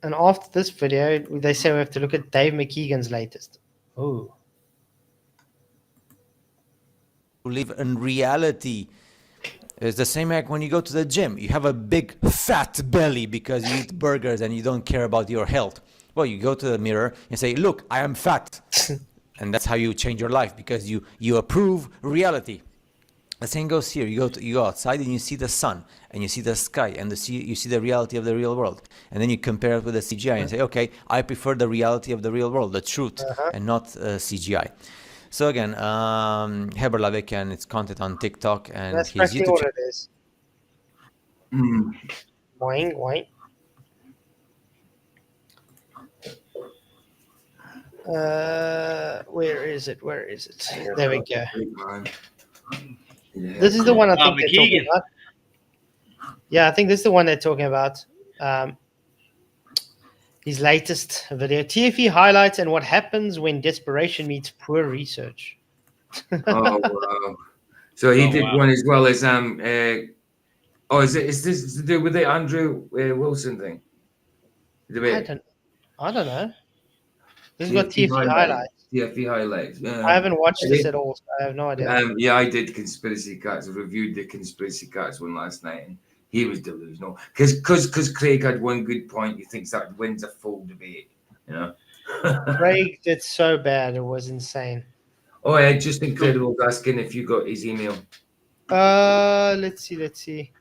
And after this video, they say we have to look at Dave McKeegan's latest. Oh. Live in reality. It's the same like when you go to the gym. You have a big fat belly because you eat burgers and you don't care about your health. Well, you go to the mirror and say, look, I am fat. And that's how you change your life, because you approve reality. The same goes here. You go outside and you see the sun and you see the sky and you see the reality of the real world. And then you compare it with the CGI and say, okay, I prefer the reality of the real world, the truth, and not CGI. So again, Heber Lavek and its content on TikTok and That's his practically YouTube what it is. Boing, boing. Where is it? Where is it? There we go. This is the one I think they're talking about. Yeah, I think this is the one they're talking about. His latest video. TFE highlights and what happens when desperation meets poor research. Oh, wow. So he did one as well as is this to do with the Andrew Wilson thing? I don't know. This has TFE got TFE highlights. TFE highlights. I haven't watched this at all, so I have no idea. Yeah, I did conspiracy cards. I reviewed the conspiracy cards one last night, and he was delusional because Craig had one good point. He thinks that wins a full debate. You know, Craig did so bad; it was insane. Oh, yeah, just incredible. Asking if you got his email. Let's see.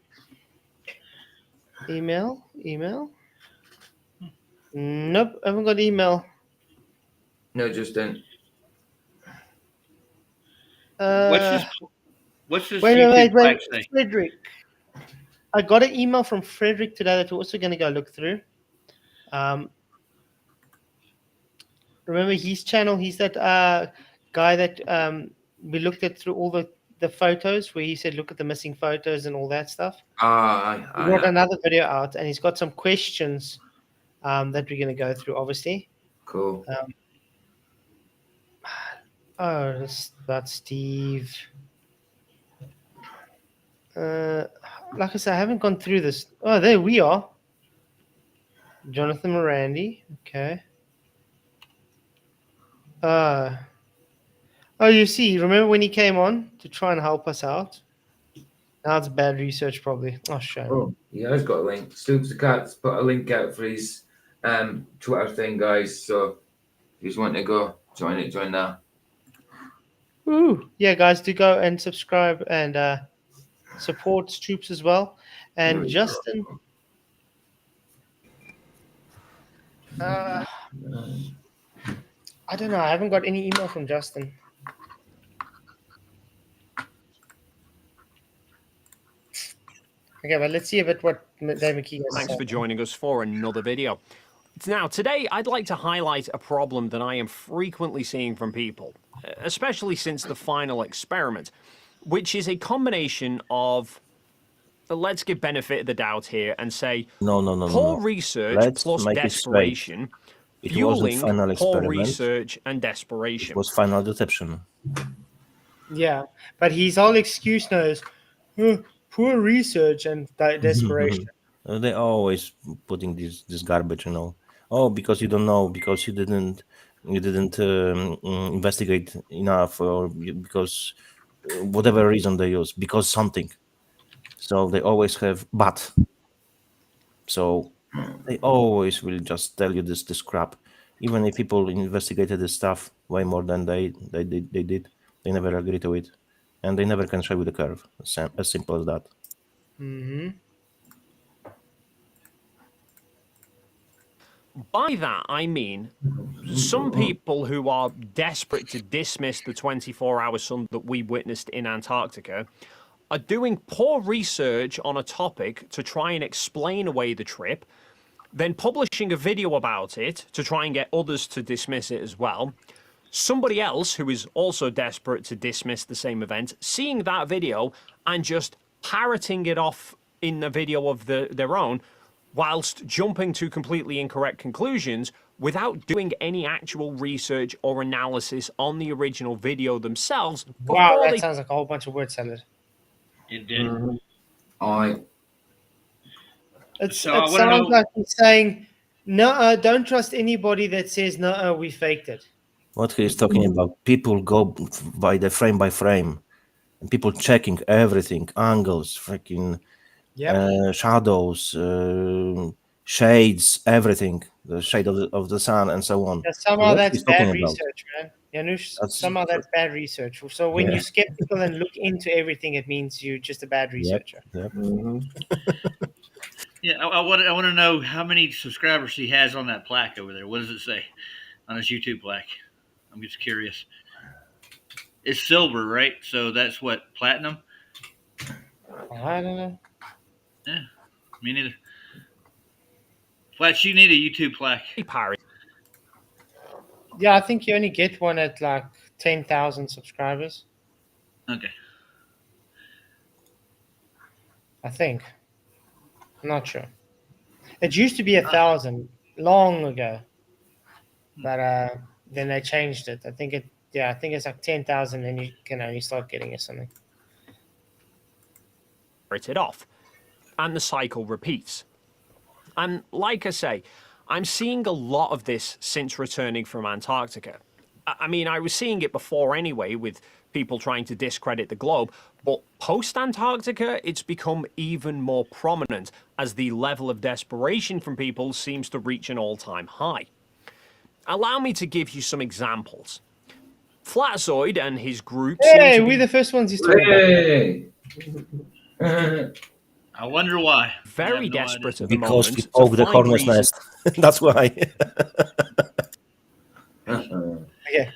Email. Nope, I haven't got email. No, just then. What's this? Wait, Frederick. I got an email from Frederick today that we're also going to go look through. Remember his channel? He's that guy that we looked at through all the photos where he said, look at the missing photos and all that stuff. He brought another video out, and he's got some questions that we're going to go through, obviously. Cool. That's Steve. Like I said, I haven't gone through this. Oh, there we are. Jonathan Morandi. Okay. You see, remember when he came on to try and help us out? Now it's bad research, probably. Oh, shame. Oh, yeah, I've got a link. Stoops the Cat's put a link out for his Twitter thing, guys. So if you just want to go, join now. Ooh, yeah, guys, do go and subscribe and support Stoops as well. And Justin. I don't know. I haven't got any email from Justin. Okay, but let's see a bit what Dave McKee has. Thanks for joining us for another video. Now, today I'd like to highlight a problem that I am frequently seeing from people, especially since the final experiment, which is a combination of, let's give benefit of the doubt here and say, poor research plus desperation, fueling poor research and desperation. It was final deception. Yeah, but his whole excuse now is poor research and desperation. They always putting this garbage, Oh, because you don't know, because you didn't investigate enough, or because whatever reason they use, because something. So they always have but. So they always will just tell you this crap. Even if people investigated this stuff way more than they did, they never agree to it, and they never can show you the curve. As simple as that. Mm-hmm. By that, I mean some people who are desperate to dismiss the 24-hour sun that we witnessed in Antarctica are doing poor research on a topic to try and explain away the trip, then publishing a video about it to try and get others to dismiss it as well. Somebody else who is also desperate to dismiss the same event, seeing that video and just parroting it off in the video of their own, whilst jumping to completely incorrect conclusions without doing any actual research or analysis on the original video themselves. Wow, that sounds like a whole bunch of word salad. It did. It sounds like he's saying, no, don't trust anybody that says, no, we faked it. What he's talking about, people go by the frame by frame, and people checking everything, angles, freaking shadows, shades, everything, the shade of the sun, and so on. Yeah, somehow that's bad research, man. Janusz, somehow that's bad research. So when you're skeptical and look into everything, it means you're just a bad researcher. Yep. Yeah, I want to know how many subscribers he has on that plaque over there. What does it say on his YouTube plaque? I'm just curious. It's silver, right? So that's what, platinum? I don't know. Yeah, me neither. Flats, you need a YouTube plaque. Yeah, I think you only get one at like 10,000 subscribers. Okay. I think. I'm not sure. It used to be 1,000 long ago, but then they changed it. I think it's like 10,000, and you can only start getting it something. it off. And the cycle repeats. And like I say, I'm seeing a lot of this since returning from Antarctica. I mean, I was seeing it before anyway, with people trying to discredit the globe, but post-Antarctica, it's become even more prominent as the level of desperation from people seems to reach an all-time high. Allow me to give you some examples. Flatzoid and his group Hey, seem to we're be the first ones he's talking about. I wonder why. very desperate at the Because moment we to poke the find hornet's reasons nest. That's why. Yeah.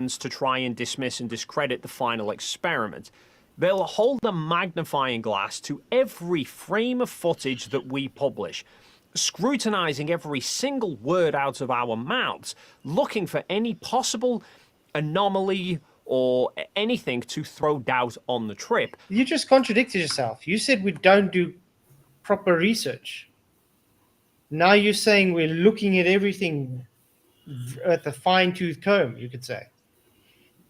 to try and dismiss and discredit the final experiment. They'll hold a magnifying glass to every frame of footage that we publish, scrutinizing every single word out of our mouths, looking for any possible anomaly or anything to throw doubt on the trip. You just contradicted yourself. You said we don't do proper research. Now you're saying we're looking at everything at the fine-tooth comb, you could say.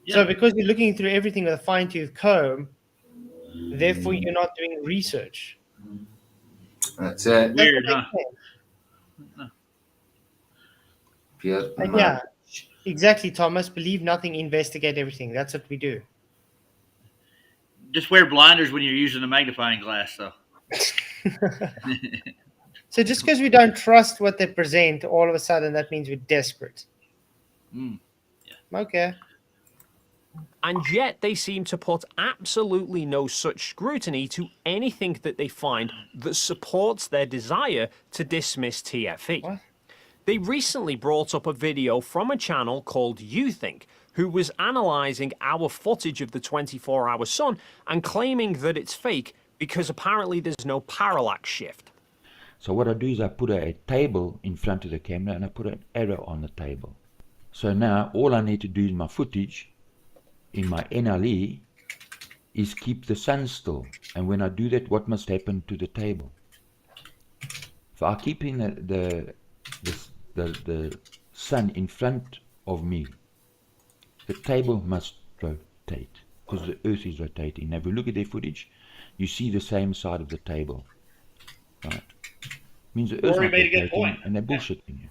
Yeah. So because you're looking through everything with a fine-tooth comb, therefore you're not doing research. That's it. Weird, Doesn't huh? make sense. And yeah, exactly, Thomas. Believe nothing, investigate everything. That's what we do. Just wear blinders when you're using a magnifying glass, though. So just because we don't trust what they present, all of a sudden that means we're desperate. Okay. And yet they seem to put absolutely no such scrutiny to anything that they find that supports their desire to dismiss TFE. What? They recently brought up a video from a channel called You Think, who was analysing our footage of the 24-hour sun and claiming that it's fake because apparently there's no parallax shift. So what I do is I put a table in front of the camera and I put an arrow on the table. So now all I need to do in my footage, in my NLE, is keep the sun still. And when I do that, what must happen to the table? If I keep in the sun in front of me, the table must rotate because the Earth is rotating. Now if you look at their footage, you see the same side of the table. Right? Means the Earth's Rory not made a good rotating, point. and they're bullshitting you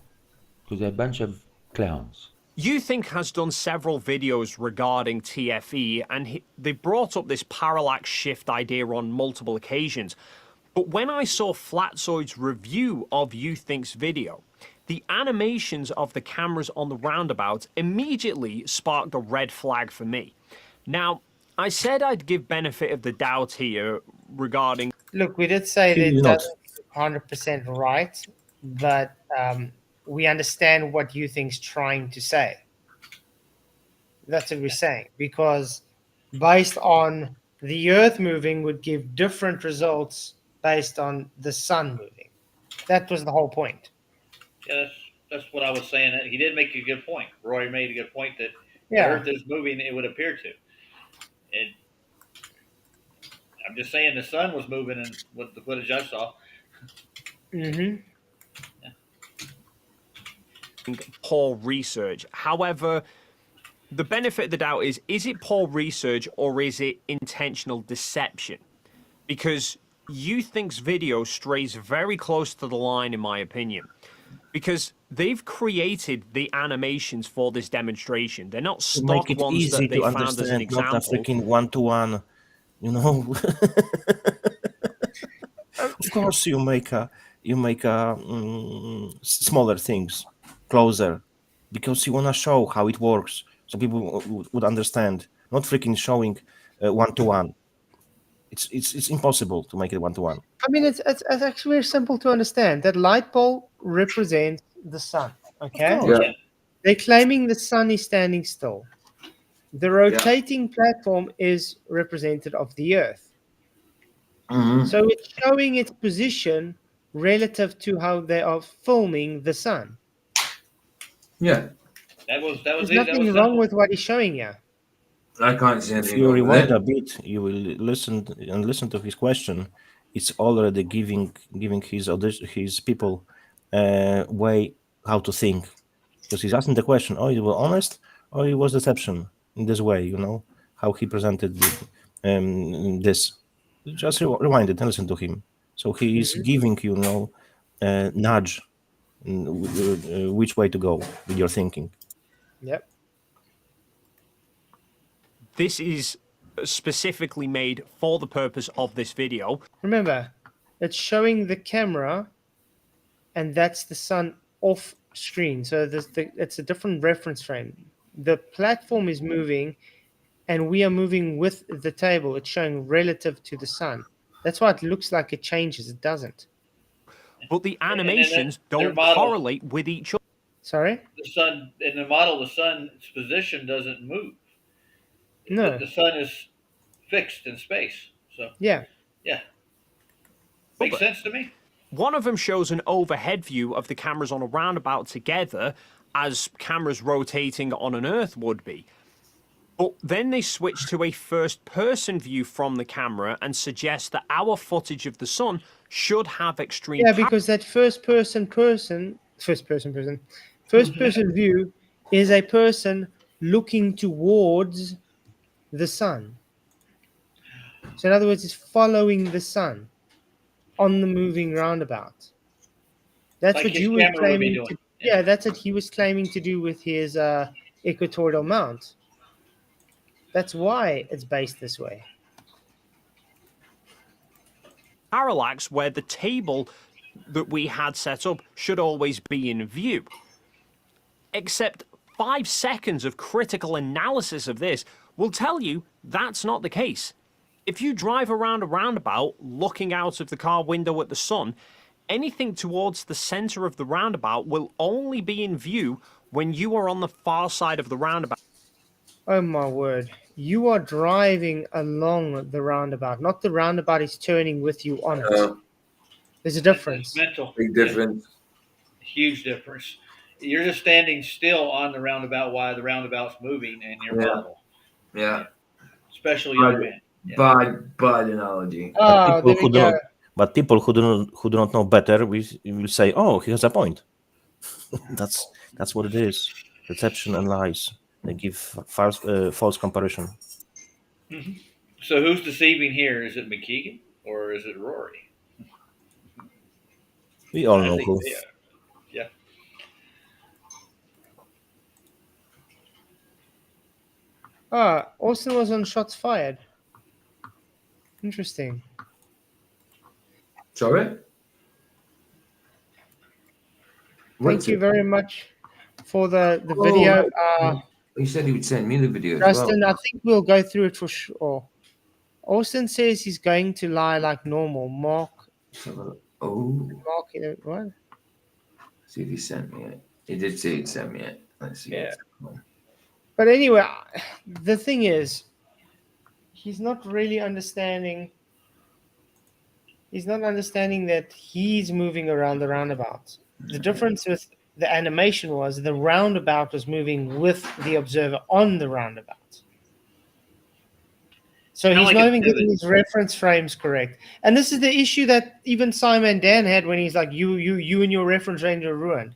because they're a bunch of clowns. You Think has done several videos regarding TFE, and they brought up this parallax shift idea on multiple occasions. But when I saw Flatzoid's review of You Think's video, the animations of the cameras on the roundabout immediately sparked a red flag for me. Now, I said I'd give benefit of the doubt here regarding... Look, we did say that it doesn't 100% right, but we understand what You Think's trying to say. That's what we're saying, because based on the Earth moving would give different results based on the sun moving. That was the whole point. Yeah, that's what I was saying. He did make a good point. Roy made a good point that Yeah. the Earth is moving, it would appear to. And I'm just saying the sun was moving and what the footage I saw. Mm-hmm. Poor research. However, the benefit of the doubt is it poor research or is it intentional deception? Because You Think's video strays very close to the line, in my opinion. Because they've created the animations for this demonstration. They're not To stock make it ones easy that they to found as an understand, example. not a freaking one-to-one, you know. Of course, you make smaller things closer because you want to show how it works, so people would understand. Not freaking showing one-to-one. It's impossible to make it one-to-one. I mean, it's actually very simple to understand. That light bulb represents the sun. Okay. Yeah. They're claiming the sun is standing still. The rotating platform is representative of the Earth. Mhm. So it's showing its position relative to how they are filming the sun. Yeah. That was There's it. That nothing was wrong simple. with what he's showing you. I can't see If anything you wrong with rewind it. a bit, you will listen to his question. It's already giving his people way how to think, because he's asking the question: oh, you were honest, or it was deception? In this way, you know how he presented this. just rewind it and listen to him. So he is giving you, a nudge which way to go with your thinking. Yep. This is specifically made for the purpose of this video. Remember, it's showing the camera, and that's the sun off screen. So it's a different reference frame. The platform is moving, and we are moving with the table. It's showing relative to the sun. That's why it looks like it changes. It doesn't. But the animations don't correlate with each other. Sorry? The sun, in the model, the sun's position doesn't move. No. The sun is fixed in space. So yeah. Makes sense to me. One of them shows an overhead view of the cameras on a roundabout together as cameras rotating on an Earth would be. But then they switch to a first-person view from the camera and suggest that our footage of the sun should have extreme... Yeah, because that first-person view is a person looking towards the sun. So in other words, it's following the sun on the moving roundabout. That's like what you were claiming to. Yeah, that's what he was claiming to do with his equatorial mount. That's why it's based this way. Parallax, where the table that we had set up should always be in view. Except 5 seconds of critical analysis of this will tell you that's not the case. If you drive around a roundabout looking out of the car window at the sun, anything towards the center of the roundabout will only be in view when you are on the far side of the roundabout. Oh my word. You are driving along the roundabout, not the roundabout is turning with you on it. There's a difference. Mental. Big difference. Huge difference. You're just standing still on the roundabout while the roundabout's moving and you're visible. Yeah. Especially young man. Bad analogy. But people who do not know better will say, "Oh, he has a point." that's what it is. Deception and lies. They give false comparison. Mm-hmm. So who's deceiving here? Is it McKeegan or is it Rory? We all know who. Yeah. Austin was on shots fired. Interesting. Sorry? Thank you very much for the video. He said he would send me the video. Justin, as well. I think we'll go through it for sure. Austin says he's going to lie like normal. Mark, what? See if he sent me it. He did say he'd send me it. Let's see. Yeah. But anyway, the thing is, he's not really understanding. He's not understanding that he's moving around the roundabout. The difference with the animation was the roundabout was moving with the observer on the roundabout. So he's not even getting his reference frames correct. And this is the issue that even Simon Dan had when he's like, you and your reference range are ruined.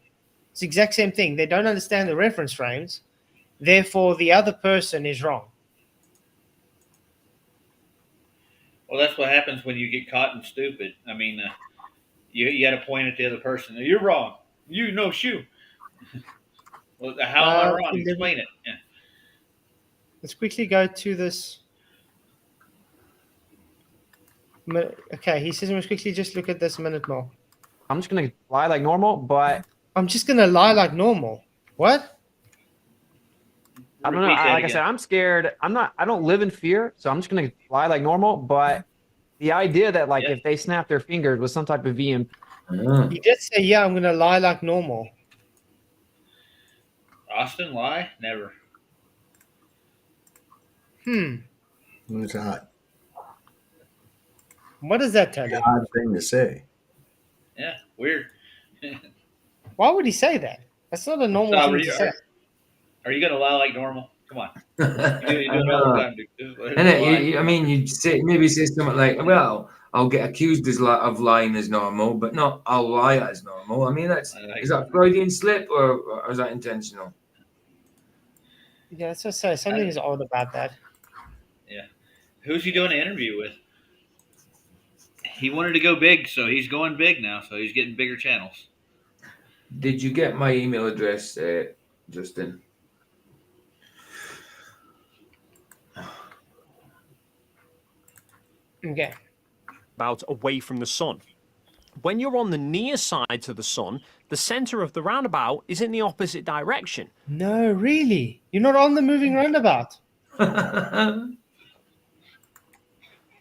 It's the exact same thing. They don't understand the reference frames. Therefore, the other person is wrong. Well, that's what happens when you get caught and stupid. I mean, you got to point at the other person. You're wrong. You no shoe. Well, how am I wrong? Explain it. Yeah. Let's quickly go to this. Okay, he says, let's quickly just look at this minute more. I'm just going to lie like normal, but... I'm just going to lie like normal. What? I don't know. Like I said, I'm scared. I don't live in fear, so I'm just going to lie like normal, but the idea that, like, if they snap their fingers with some type of VM... He did say, yeah, I'm going to lie like normal. Austin, lie? Never. Who's that? What does that tell you? Odd thing to say. Yeah, weird. Why would he say that? That's not a normal thing to say. Are you going to lie like normal? Come on. You do it all the time, dude. I mean, you'd say something like, well, I'll get accused of lying as normal, but not I'll lie as normal. I mean, is that Freudian slip or is that intentional? Yeah, that's what I say. Something is odd about that. Yeah. Who's he doing an interview with? he wanted to go big, so he's going big now. So he's getting bigger channels. Did you get my email address, Justin? Okay. About away from the sun. When you're on the near side to the sun, the center of the roundabout is in the opposite direction. No, really? You're not on the moving roundabout?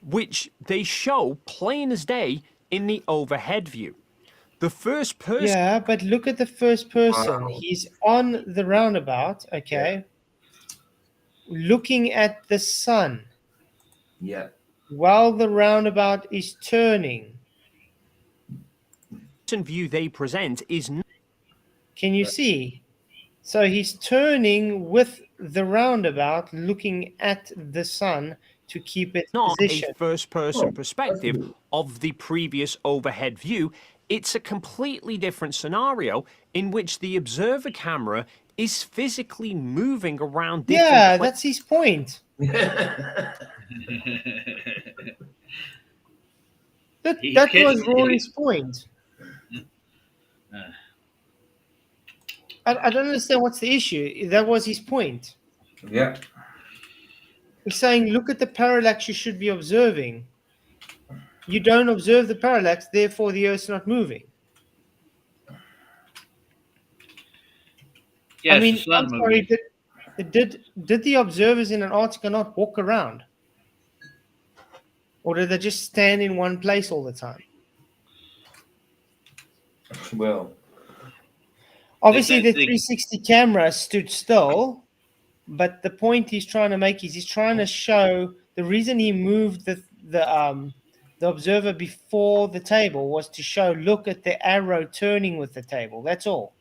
Which they show plain as day in the overhead view. The first person... Yeah, but look at the first person. Wow. He's on the roundabout, okay, looking at the sun. Yeah. While the roundabout is turning. View they present is... Can you see? So he's turning with the roundabout, looking at the sun to keep its not position. a first-person perspective of the previous overhead view. It's a completely different scenario in which the observer camera is physically moving around different Yeah, that's his point. That was Rory's point. I don't understand what's the issue. That was his point. Yeah. He's saying, look at the parallax you should be observing. You don't observe the parallax, therefore the Earth's not moving. Yes, I mean, the sun I'm sorry, moving. did the observers in Antarctica not walk around? Or did they just stand in one place all the time? Well, obviously the 360 camera stood still, but the point he's trying to make is he's trying to show the reason he moved the observer before the table was to show, look at the arrow turning with the table. That's all.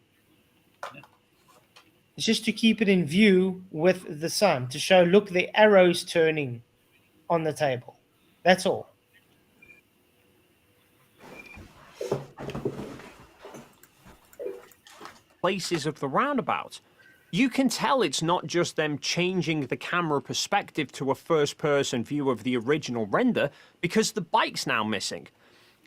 It's just to keep it in view with the sun, to show, look, the arrow's turning on the table. That's all. Places of the roundabout. You can tell it's not just them changing the camera perspective to a first-person view of the original render, because the bike's now missing.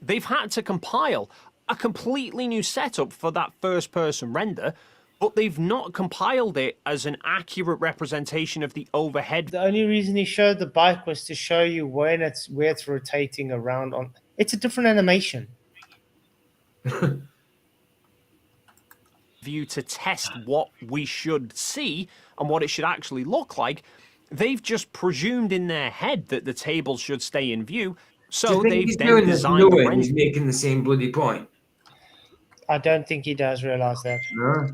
They've had to compile a completely new setup for that first-person render, but they've not compiled it as an accurate representation of the overhead. The only reason he showed the bike was to show you where it's rotating around on. It's a different animation. View to test what we should see and what it should actually look like. They've just presumed in their head that the table should stay in view, so they've then designed the render. He's making the same bloody point. I don't think he does realize that. No.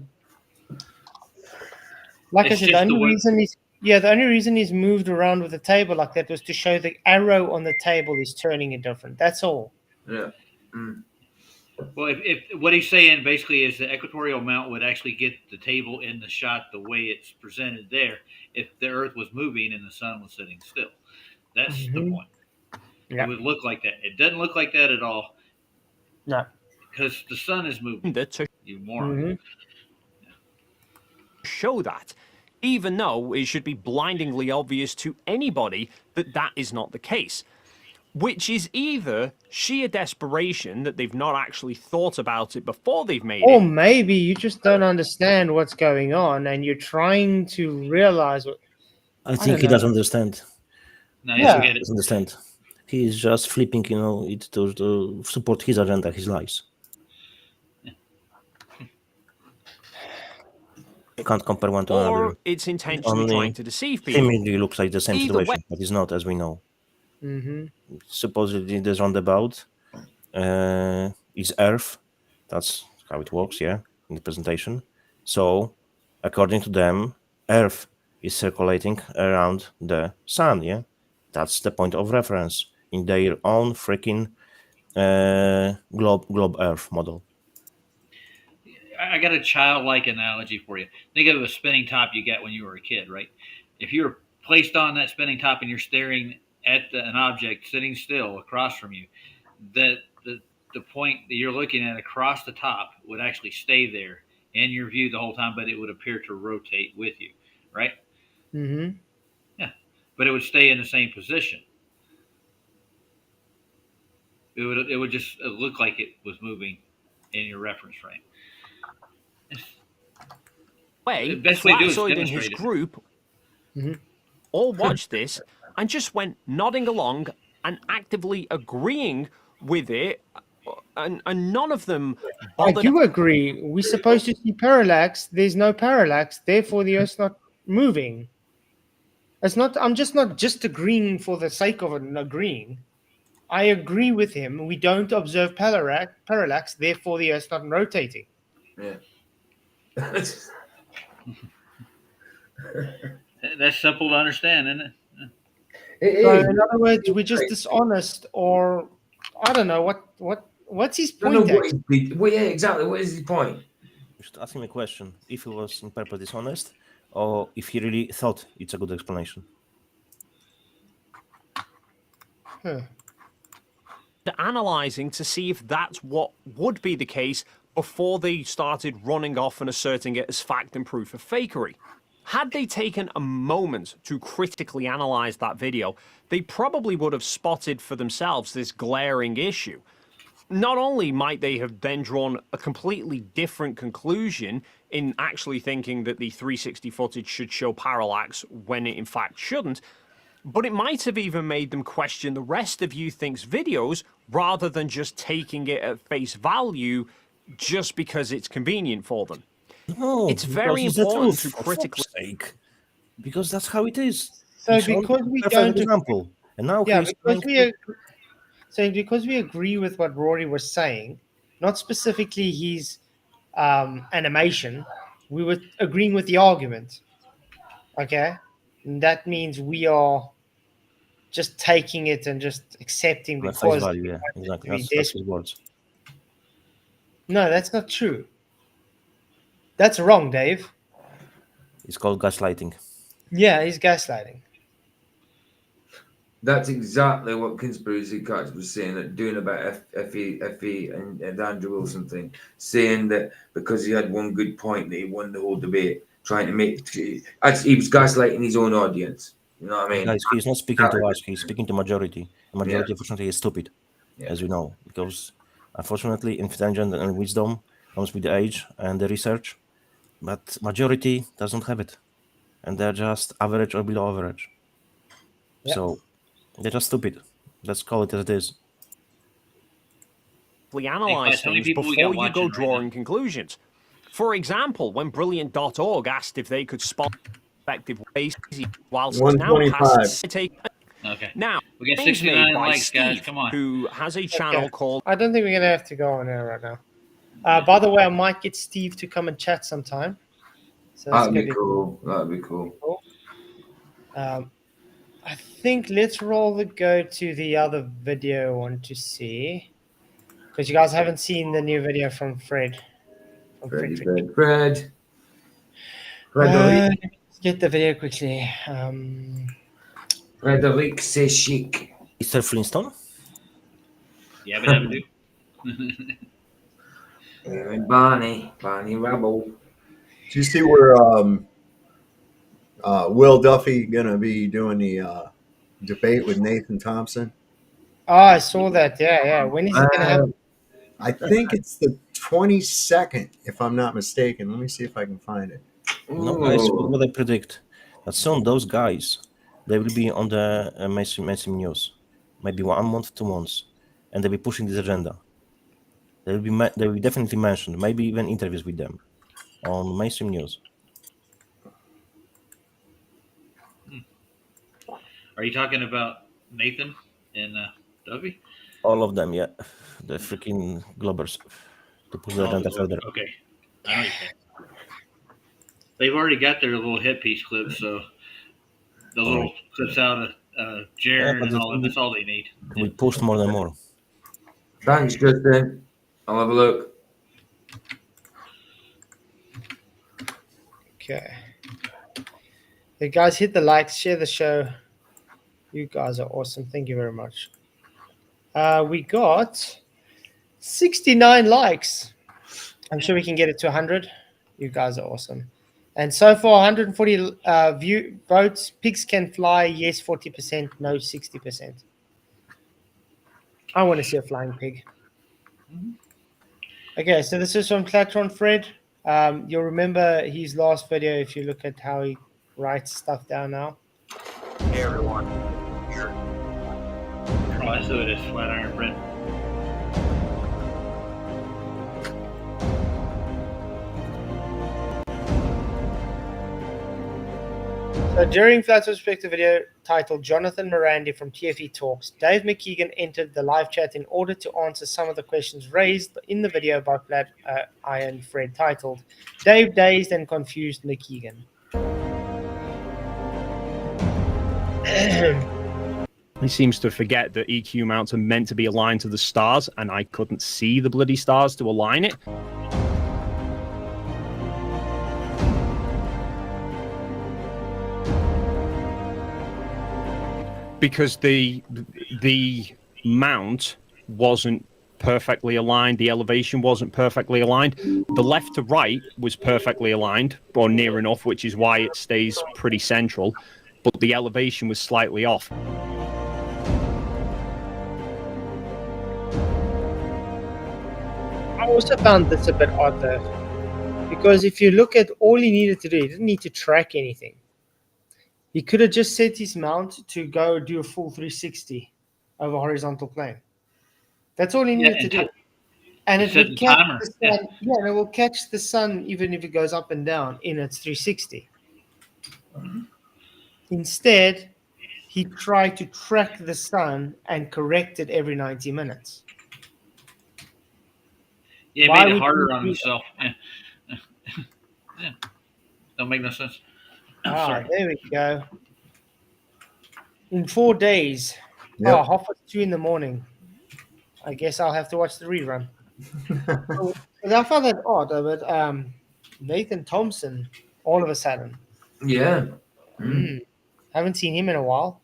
Like I said, the only reason he's moved around with the table like that was to show the arrow on the table is turning it different. That's all. Yeah. Mm. Well, if what he's saying basically is the equatorial mount would actually get the table in the shot the way it's presented there if the Earth was moving and the sun was sitting still. That's the point. Yeah. It would look like that. It doesn't look like that at all. No. Because the sun is moving. You moron. Show that, even though it should be blindingly obvious to anybody that that is not the case. Which is either sheer desperation that they've not actually thought about it before they've made Or it. maybe you just don't understand what's going on and you're trying to realize what... I think he doesn't understand. No, He doesn't understand. He's just flipping, it to support his agenda, his lies. You can't compare one to another. Or it's intentionally Only trying to deceive people. Immediately looks like the same Either situation, way. but it's not, as we know. Mm-hmm. Supposedly this roundabout is Earth. That's how it works, yeah, in the presentation. So, according to them, Earth is circulating around the sun, yeah? That's the point of reference in their own freaking globe Earth model. I got a childlike analogy for you. Think of a spinning top you got when you were a kid, right? If you were placed on that spinning top and you're staring at an object sitting still across from you, that the point that you're looking at across the top would actually stay there in your view the whole time, but it would appear to rotate with you, right? Mm-hmm. Yeah, but it would stay in the same position. it would just look like it was moving in your reference frame. The best way to do it is Flatzoid and his demonstrate it. group all watched this and just went nodding along and actively agreeing with it, and none of them I bothered. do agree. We're supposed to see parallax. There's no parallax, therefore the Earth's not moving. It's not. I'm just not just agreeing for the sake of agreeing. I agree with him. We don't observe parallax, therefore the Earth's not rotating. Yeah. That's simple to understand, isn't it? So in other words, we're just dishonest, or I don't know what's his point. Well, yeah, exactly. What is his point? You should ask him a question: if he was in purpose dishonest, or if he really thought it's a good explanation. Analyzing to see if that's what would be the case before they started running off and asserting it as fact and proof of fakery. Had they taken a moment to critically analyze that video, they probably would have spotted for themselves this glaring issue. Not only might they have then drawn a completely different conclusion in actually thinking that the 360 footage should show parallax when it in fact shouldn't, but it might have even made them question the rest of YouThink's videos rather than just taking it at face value just because it's convenient for them. No, it's very important to critically sake, because that's how it is. So because we don't example, and now because we agree with what Rory was saying, not specifically his animation, we were agreeing with the argument. Okay, and that means we are just taking it and just accepting That's because face value, yeah, exactly. That's his words. No, that's not true. That's wrong, Dave. It's called gaslighting. Yeah, he's gaslighting. That's exactly what Conspiracy Cats was saying, doing about FE and Andrew Wilson thing, saying that because he had one good point that he won the whole debate, trying to make he was gaslighting his own audience. You know what I mean? Guys, he's not speaking to us. He's speaking to majority. The majority, unfortunately, is stupid, as we know, because unfortunately, intelligence and wisdom comes with the age and the research, but majority doesn't have it, and they're just average or below average. Yep. So they're just stupid. Let's call it as it is. Analyze things before you go drawing conclusions. For example, when Brilliant.org asked if they could spot effective ways whilst now has taken. Okay. Now, we got claims 69 made by likes, Steve, guys. Come on. who has a channel called. I don't think we're gonna have to go on air right now. By the way, I might get Steve to come and chat sometime. So that'd be cool. That'd be cool. I think let's go to the other video I want to see, because you guys haven't seen the new video from Fred. Fred. Let's get the video quickly. Frederick says chic. Mr. Flintstone? Yeah, and Barney Rubble. Do you see where Will Duffy gonna be doing the debate with Nathan Thompson? Oh, I saw that. Yeah. When is it gonna happen? I think it's the 22nd, if I'm not mistaken. Let me see if I can find it. No, guys, what I predict that soon those guys, they will be on the mainstream news, maybe 1 month, 2 months, and they'll be pushing this agenda. They will be definitely mentioned, maybe even interviews with them on mainstream news. Are you talking about Nathan and Duffy? All of them, yeah. The freaking globbers to push the agenda further. Okay. I know what you're saying. They've already got their little headpiece clips, so the little clips out of Jared and all that, that's all they need. We pushed more than more. Thanks, Justin. I'll have a look. Okay. Hey guys, hit the likes, share the show. You guys are awesome. Thank you very much. We got 69 likes. I'm sure we can get it to 100. You guys are awesome. And so far, 140 votes. Pigs can fly. Yes, 40%. No, 60%. I want to see a flying pig. Okay, so this is from Pateron Fred. You'll remember his last video if you look at how he writes stuff down now. Hey everyone. Oh, I saw it as Flatiron Fred. So during Flatzoid's perspective video titled Jonathan Morandi from TFE Talks, Dave McKeegan entered the live chat in order to answer some of the questions raised in the video by Flatiron Fred titled Dave Dazed and Confused McKeegan. He seems to forget that EQ mounts are meant to be aligned to the stars, and I couldn't see the bloody stars to align it. Because the mount wasn't perfectly aligned, the elevation wasn't perfectly aligned. The left to right was perfectly aligned, or near enough, which is why it stays pretty central, but the elevation was slightly off. I also found this a bit odd though, because if you look at all he needed to do, he didn't need to track anything. He could have just set his mount to go do a full 360 over horizontal plane. That's all he needed to do. And it would catch the sun. Yeah, and it will catch the sun even if it goes up and down in its 360. Instead, he tried to track the sun and correct it every 90 minutes. Yeah, he made it harder on himself. Yeah. Yeah. Don't make no sense. Ah, there we go. In 4 days. Yep. Oh, 2:30 in the morning. I guess I'll have to watch the rerun. I found that odd, but Nathan Thompson, all of a sudden. Yeah. Haven't seen him in a while.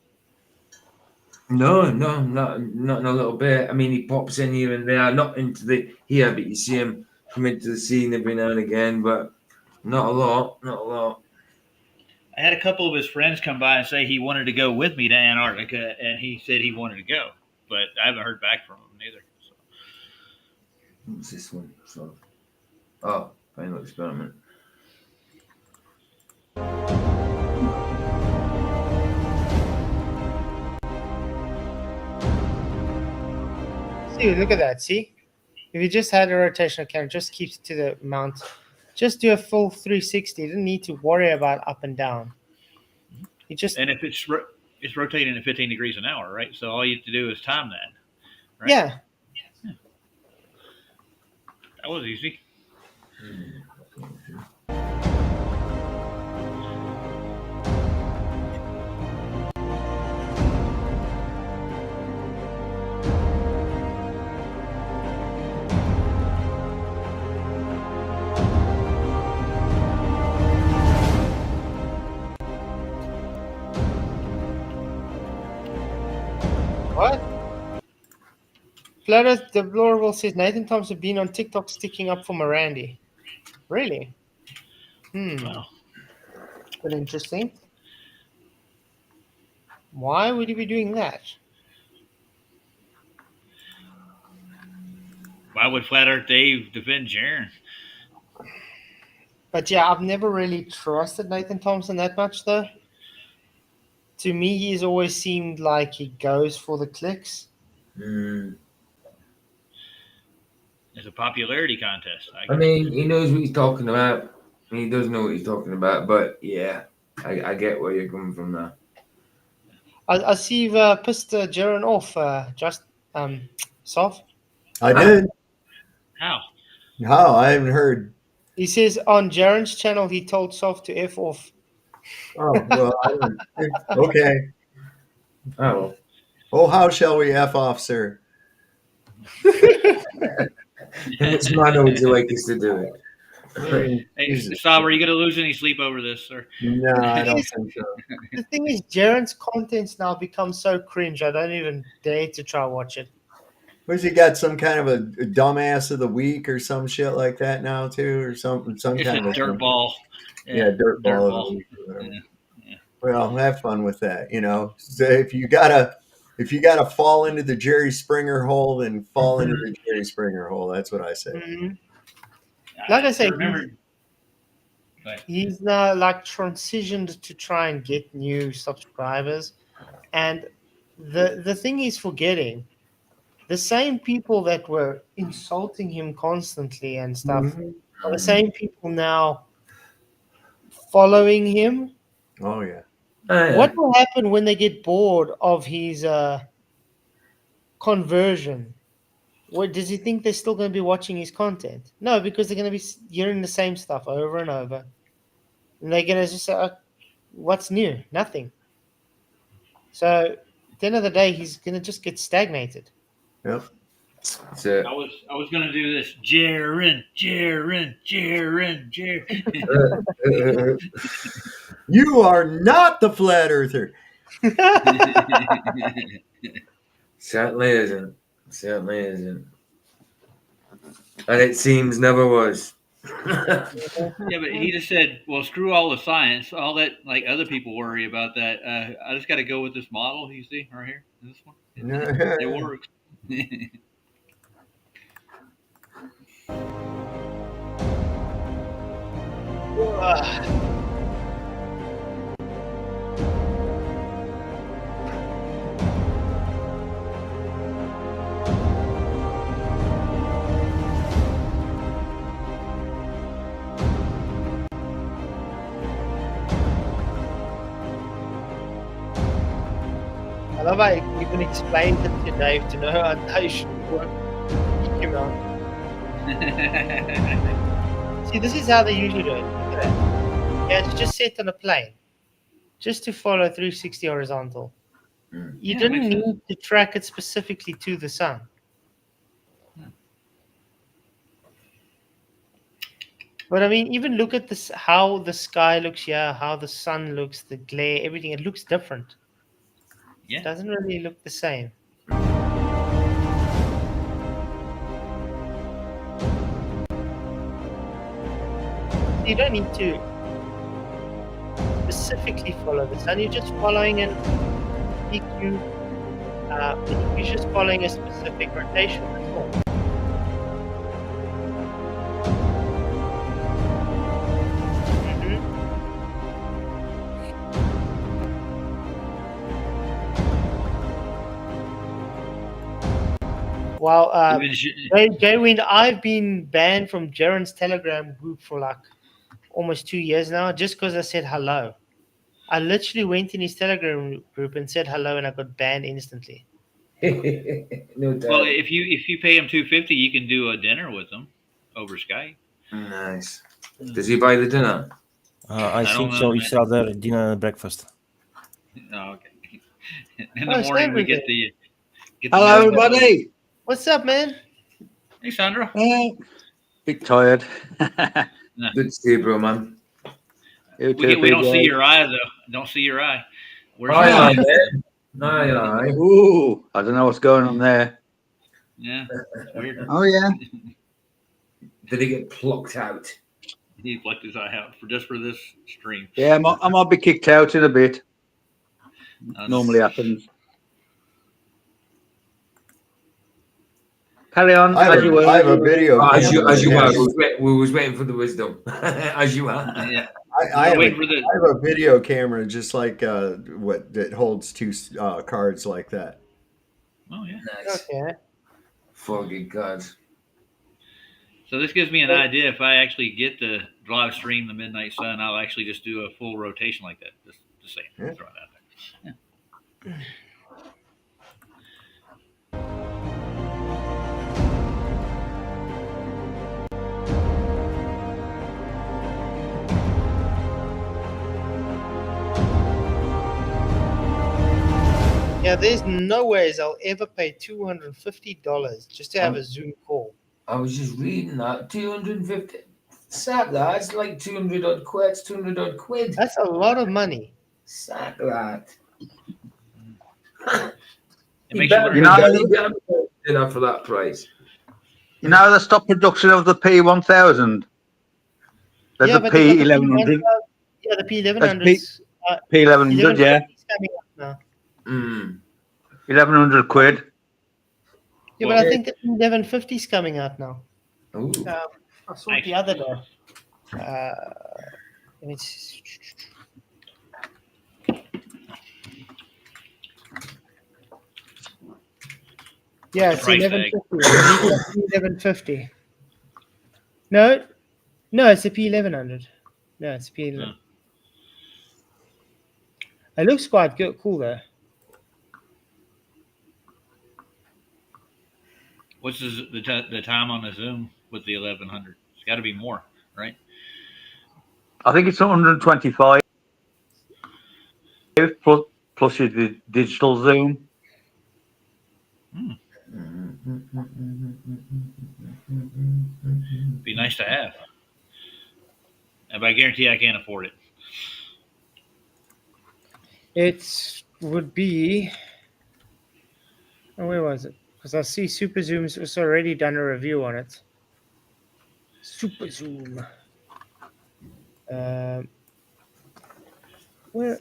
No, not in a little bit. I mean, he pops in here and there, not into the here, but you see him come into the scene every now and again, but not a lot. I had a couple of his friends come by and say he wanted to go with me to Antarctica, and he said he wanted to go, but I haven't heard back from him neither. So. What's this one? Oh, final experiment. See, look at that. See? If you just had a rotational camera, just keeps it to the mount. Just do a full 360. You didn't need to worry about up and down. You just and if it's rotating at 15 degrees an hour, right? So all you have to do is time that. Right? Yeah. That was easy. What? Flatter Deplorable says Nathan Thompson been on TikTok sticking up for Morandi. Really? Wow. But interesting. Why would he be doing that? Why would Flat Earth Dave defend Jaron? But yeah, I've never really trusted Nathan Thompson that much, though. To me, he's always seemed like he goes for the clicks. It's a popularity contest. I mean, he knows what he's talking about. He does know what he's talking about, but yeah, I get where you're coming from now. I see you've pissed Jaron off, Soph. I did. How? How? I haven't heard. He says on Jaron's channel he told Soph to F off. Oh, well, I don't. Okay. Oh. Oh, how shall we F off, sir? How much money would you like us to do it? Hey, Saab, are you going to lose any sleep over this, sir? No, I don't think so. The thing is, Jaron's content's now become so cringe, I don't even dare to try watch it. Where's he got some kind of a dumbass of the week or some shit like that now too, or something? It's kind a of dirt ball. Yeah, dirt ball. Of the week or whatever. Well, have fun with that. You know, so if you gotta If you got to fall into the Jerry Springer hole, then fall into the Jerry Springer hole. That's what I say. Mm-hmm. Like I say, he's now like transitioned to try and get new subscribers, and the thing he's forgetting, the same people that were insulting him constantly and stuff are the same people now following him. Oh yeah. What will happen when they get bored of his conversion? What does he think they're still going to be watching his content? No, because they're going to be hearing the same stuff over and over, and they're going to just say, "What's new? Nothing." So at the end of the day, he's going to just get stagnated. Yep. I was going to do this. Jaren. You are not the flat earther. Certainly isn't. Certainly isn't. And it seems never was. Yeah, but he just said, "Well, screw all the science, all that. Like other people worry about that. I just got to go with this model. You see right here, this one. It works." I love how you even explained it to Dave to know how you should work. Kick him out. See, this is how they usually do it. Look at that. Yeah, it's just set on a plane, just to follow 360 horizontal. You didn't need to track it specifically to the sun. But I mean, even look at this, how the sky looks here, how the sun looks, the glare, everything. It looks different. Yeah. It doesn't really look the same. You don't need to specifically follow the sun. You're just following an EQ. You're just following a specific rotation. That's all. Well, Jaywind, I've been banned from Jaren's Telegram group for like almost 2 years now, just because I said hello. I literally went in his Telegram group and said hello, and I got banned instantly. No doubt. Well, if you pay him $250, you can do a dinner with him over Skype. Nice. Does he buy the dinner? I think so. It's rather dinner and breakfast. Oh, okay. In the morning, we get the. Hello, everybody. What's up, man? Hey, Sandra. Bit tired. Good to see you, bro, man. We don't see your eye, though. Don't see your eye. Where's your Aye, eye? aye. Ooh, I don't know what's going on there. Yeah, weird. Oh, yeah. Did he get plucked out? He plucked his eye out for this stream. Yeah, I might be kicked out in a bit. Normally happens. Carry on. I have a video. As you are. We was waiting for the wisdom. As you are. Yeah. I have a video camera just like what that holds two cards like that. Oh yeah. Nice. Okay. 4 gig cards. So this gives me an idea. If I actually get the live stream the Midnight Sun, I'll actually just do a full rotation like that. Just saying. Throw it out there. Yeah. Yeah, there's no ways I'll ever pay $250 just to have a Zoom call. I was just reading that. 250. Sack that. It's like 200 odd quid. 200 odd quid. That's a lot of money. Sack that. Dinner for that price. You know the stop production of the P1000? There's a P1100. Yeah, the P1100. P1100, yeah. Coming up now. 1,100 quid. Yeah, but I think the 1150 is coming out now. Ooh. I saw it the other day. It's yeah, it's 1150. 1150. No, it's a P1100. No, it's a P11. It looks quite good, cool though. What's the time on the zoom with the 1100? It's got to be more, right? I think it's 125 plus your digital zoom. Be nice to have. But I guarantee I can't afford it. It would be. Oh, where was it? Because I see Super Zoom's has already done a review on it. Super Zoom. Where?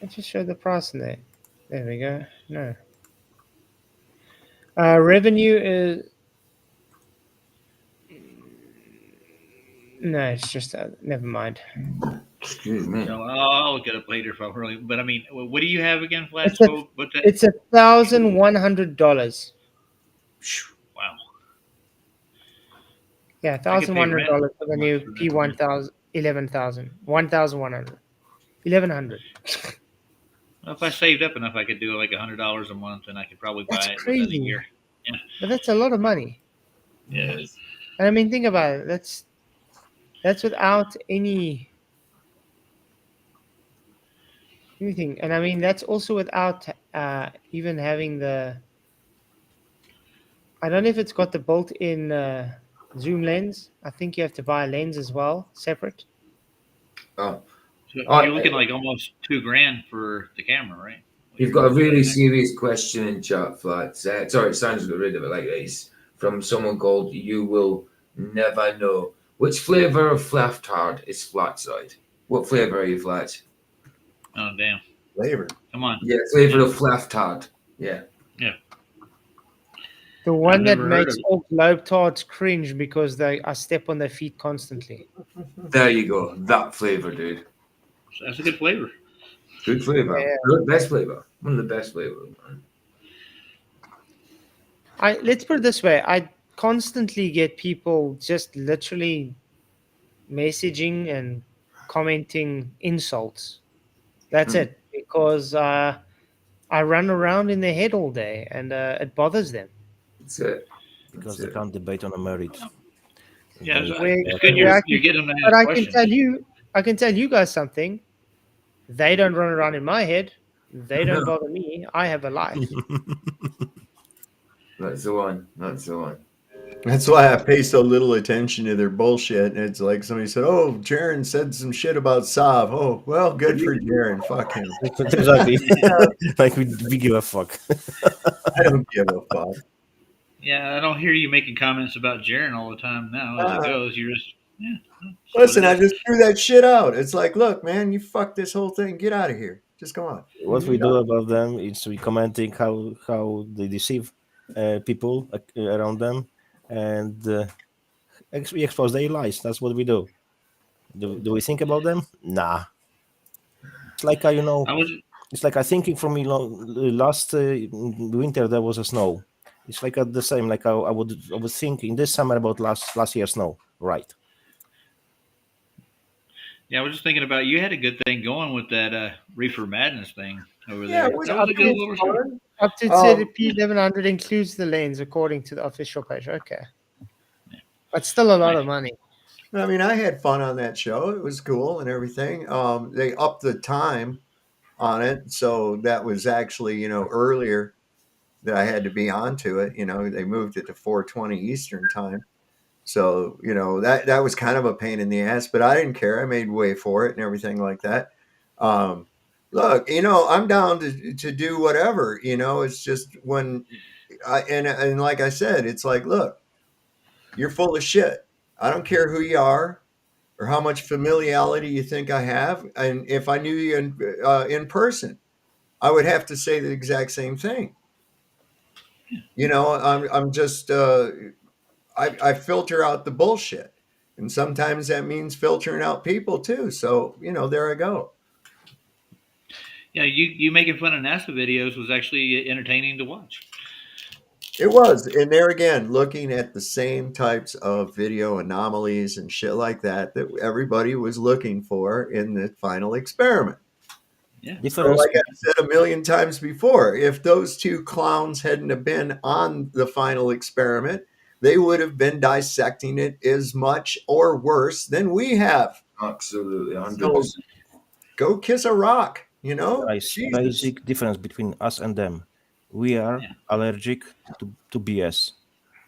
I just showed the price in there. There we go. No. Revenue is. No, it's just never mind. Excuse me. So I'll look it up later if I really. But I mean, what do you have again, Flash? It's $1,100. Wow. Yeah, $1,100 for the new P1000, 11,000, 1,100, 1,100. Well, if I saved up enough, I could do like $100 a month, and I could probably buy it crazy. within a year. Yeah. But that's a lot of money. Yes. And I mean, think about it. That's without anything. And I mean, that's also without even having the. I don't know if it's got the built-in zoom lens. I think you have to buy a lens as well, separate. Oh. So you're looking like almost $2,000 for the camera, right? You've got a really serious question in chat, Flat. Sorry, it sounds got rid of it like this. From someone called You Will Never Know. Which flavor of Flaftard is Flatzoid? What flavor are you, Flat? Oh, damn. Flavor. Come on. Yeah, flavor of Flaftard. Yeah. Yeah. The one that never heard makes of it. all globetards cringe because I step on their feet constantly. There you go. That flavor, dude. That's a good flavor. Good flavor. Yeah. Good, best flavor. One of the best flavors. Let's put it this way. I constantly get people just literally messaging and commenting insults. That's it. Because I run around in their head all day and it bothers them. That's it. Because they can't debate on a merit. Yeah, It's good you're getting them to but ask I can tell you guys something. They don't run around in my head. They don't bother me. I have a life. That's the one. That's the one. That's why I pay so little attention to their bullshit. And it's like somebody said, "Oh, Jaron said some shit about Sav." Oh, well, good for Jaron. Fuck him. Exactly. Like we give a fuck. I don't give a fuck. Yeah, I don't hear you making comments about Jaron all the time now. As it goes, you're just Listen, I just threw that shit out. It's like, look, man, you fucked this whole thing. Get out of here. Just go on. What we do about them is we commenting how they deceive people around them, and we expose their lies. That's what we do. Do we think about them? Nah. It's like it's like I thinking from last winter there was a snow. It's like the same. Like I would think in this summer about last year's snow, right? Yeah, I was just thinking about you had a good thing going with that Reefer Madness thing over Yeah, there. it was That was a good little show. Up to the P1100 includes the lens according to the official page. Okay. But still a lot of money. I mean, I had fun on that show. It was cool and everything. They upped the time on it, so that was actually, earlier that I had to be onto it. They moved it to 4:20 Eastern time. So, that was kind of a pain in the ass, but I didn't care. I made way for it and everything like that. Look, I'm down to do whatever, it's just when and like I said, it's like, look, you're full of shit. I don't care who you are or how much familiarity you think I have. And if I knew you in person, I would have to say the exact same thing. You know, I'm just I filter out the bullshit, and sometimes that means filtering out people too. So you know, there I go. Yeah, you making fun of NASA videos was actually entertaining to watch. It was, and there again, looking at the same types of video anomalies and shit like that that everybody was looking for in the final experiment. Yeah. So like I said a million times before, if those two clowns hadn't have been on the final experiment, they would have been dissecting it as much or worse than we have. Absolutely, 100%. So go kiss a rock, you know? Guys, basic difference between us and them. We are allergic to BS,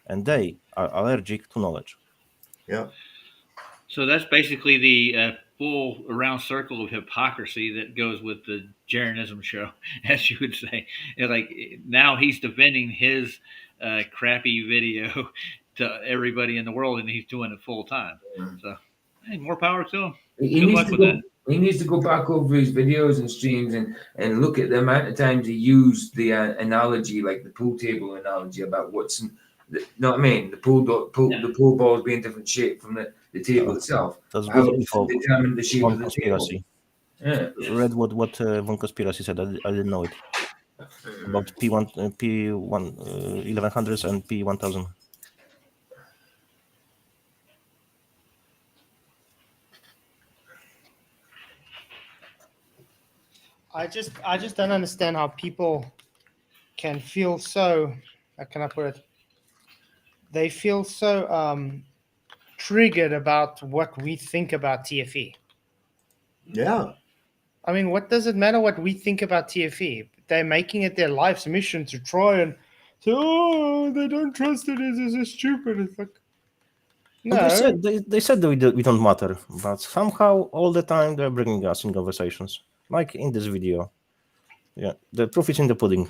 and they are allergic to knowledge. Yeah. So that's basically the full round circle of hypocrisy that goes with the Jeranism show, as you would say. And like now he's defending his crappy video to everybody in the world, and he's doing it full time. So, hey, more power to him. He Good needs luck to with go. that. He needs to go back over his videos and streams and look at the amount of times he used the analogy, like the pool table analogy about what's in, know what I mean? The pool balls being different shape from the table itself. That's How good it's info. determined the shape One of the conspiracy. table. Yeah. Read what one conspiracy said. I didn't know it about P1 1100s and P1000. I just don't understand how people can feel so. How can I put it? They feel so triggered about what we think about TFE. Yeah. I mean, what does it matter what we think about TFE? They're making it their life's mission to try and say, "Oh, they don't trust it. It's stupid." It's like, no. They said that we don't matter, but somehow all the time they're bringing us in conversations, like in this video. Yeah, the proof is in the pudding.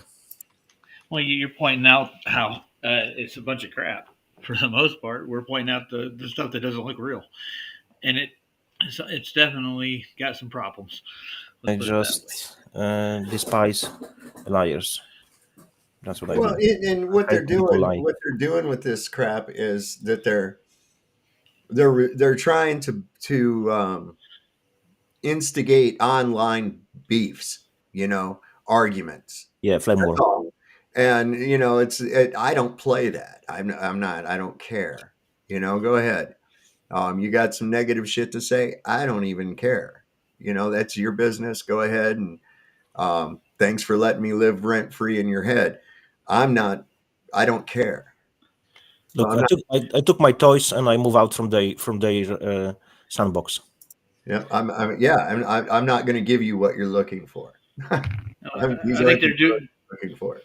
Well, you're pointing out how it's a bunch of crap for the most part. We're pointing out the stuff that doesn't look real, and it's definitely got some problems. I just despise liars. That's what I Well, do. and what they're doing with this crap is that they're trying to instigate online beefs, you know, arguments. Yeah, flame war. And you know, I don't play that. I'm not. I don't care. You know, go ahead. You got some negative shit to say. I don't even care. You know, that's your business. Go ahead, and thanks for letting me live rent free in your head. I don't care. Look, I took my toys and I move out from their sandbox. Yeah, I'm not going to give you what you're looking for. I think they're doing looking for it.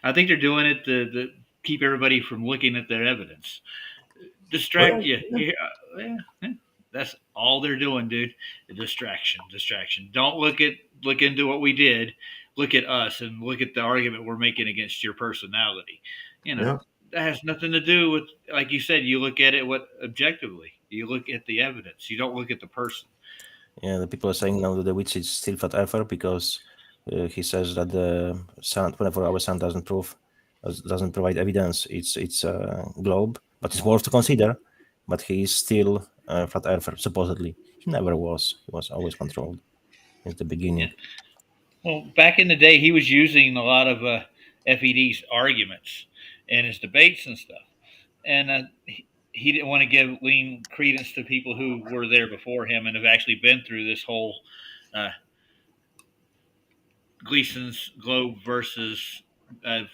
I think they're doing it to keep everybody from looking at their evidence, distract you. Yeah. That's all they're doing, dude. Distraction. Don't look into what we did. Look at us and look at the argument we're making against your personality. You know, that has nothing to do with, like you said, you look at it objectively. You look at the evidence. You don't look at the person. Yeah, the people are saying now that the witch is still flat earther because he says that the sun, 24-hour sun doesn't provide evidence. It's a globe, but it's worth to consider. But he is still flat earther, supposedly. He never was. He was always controlled since the beginning. Yeah. Well, back in the day, he was using a lot of FED's arguments in his debates and stuff, and he didn't want to give lean credence to people who were there before him and have actually been through this whole Gleason's globe versus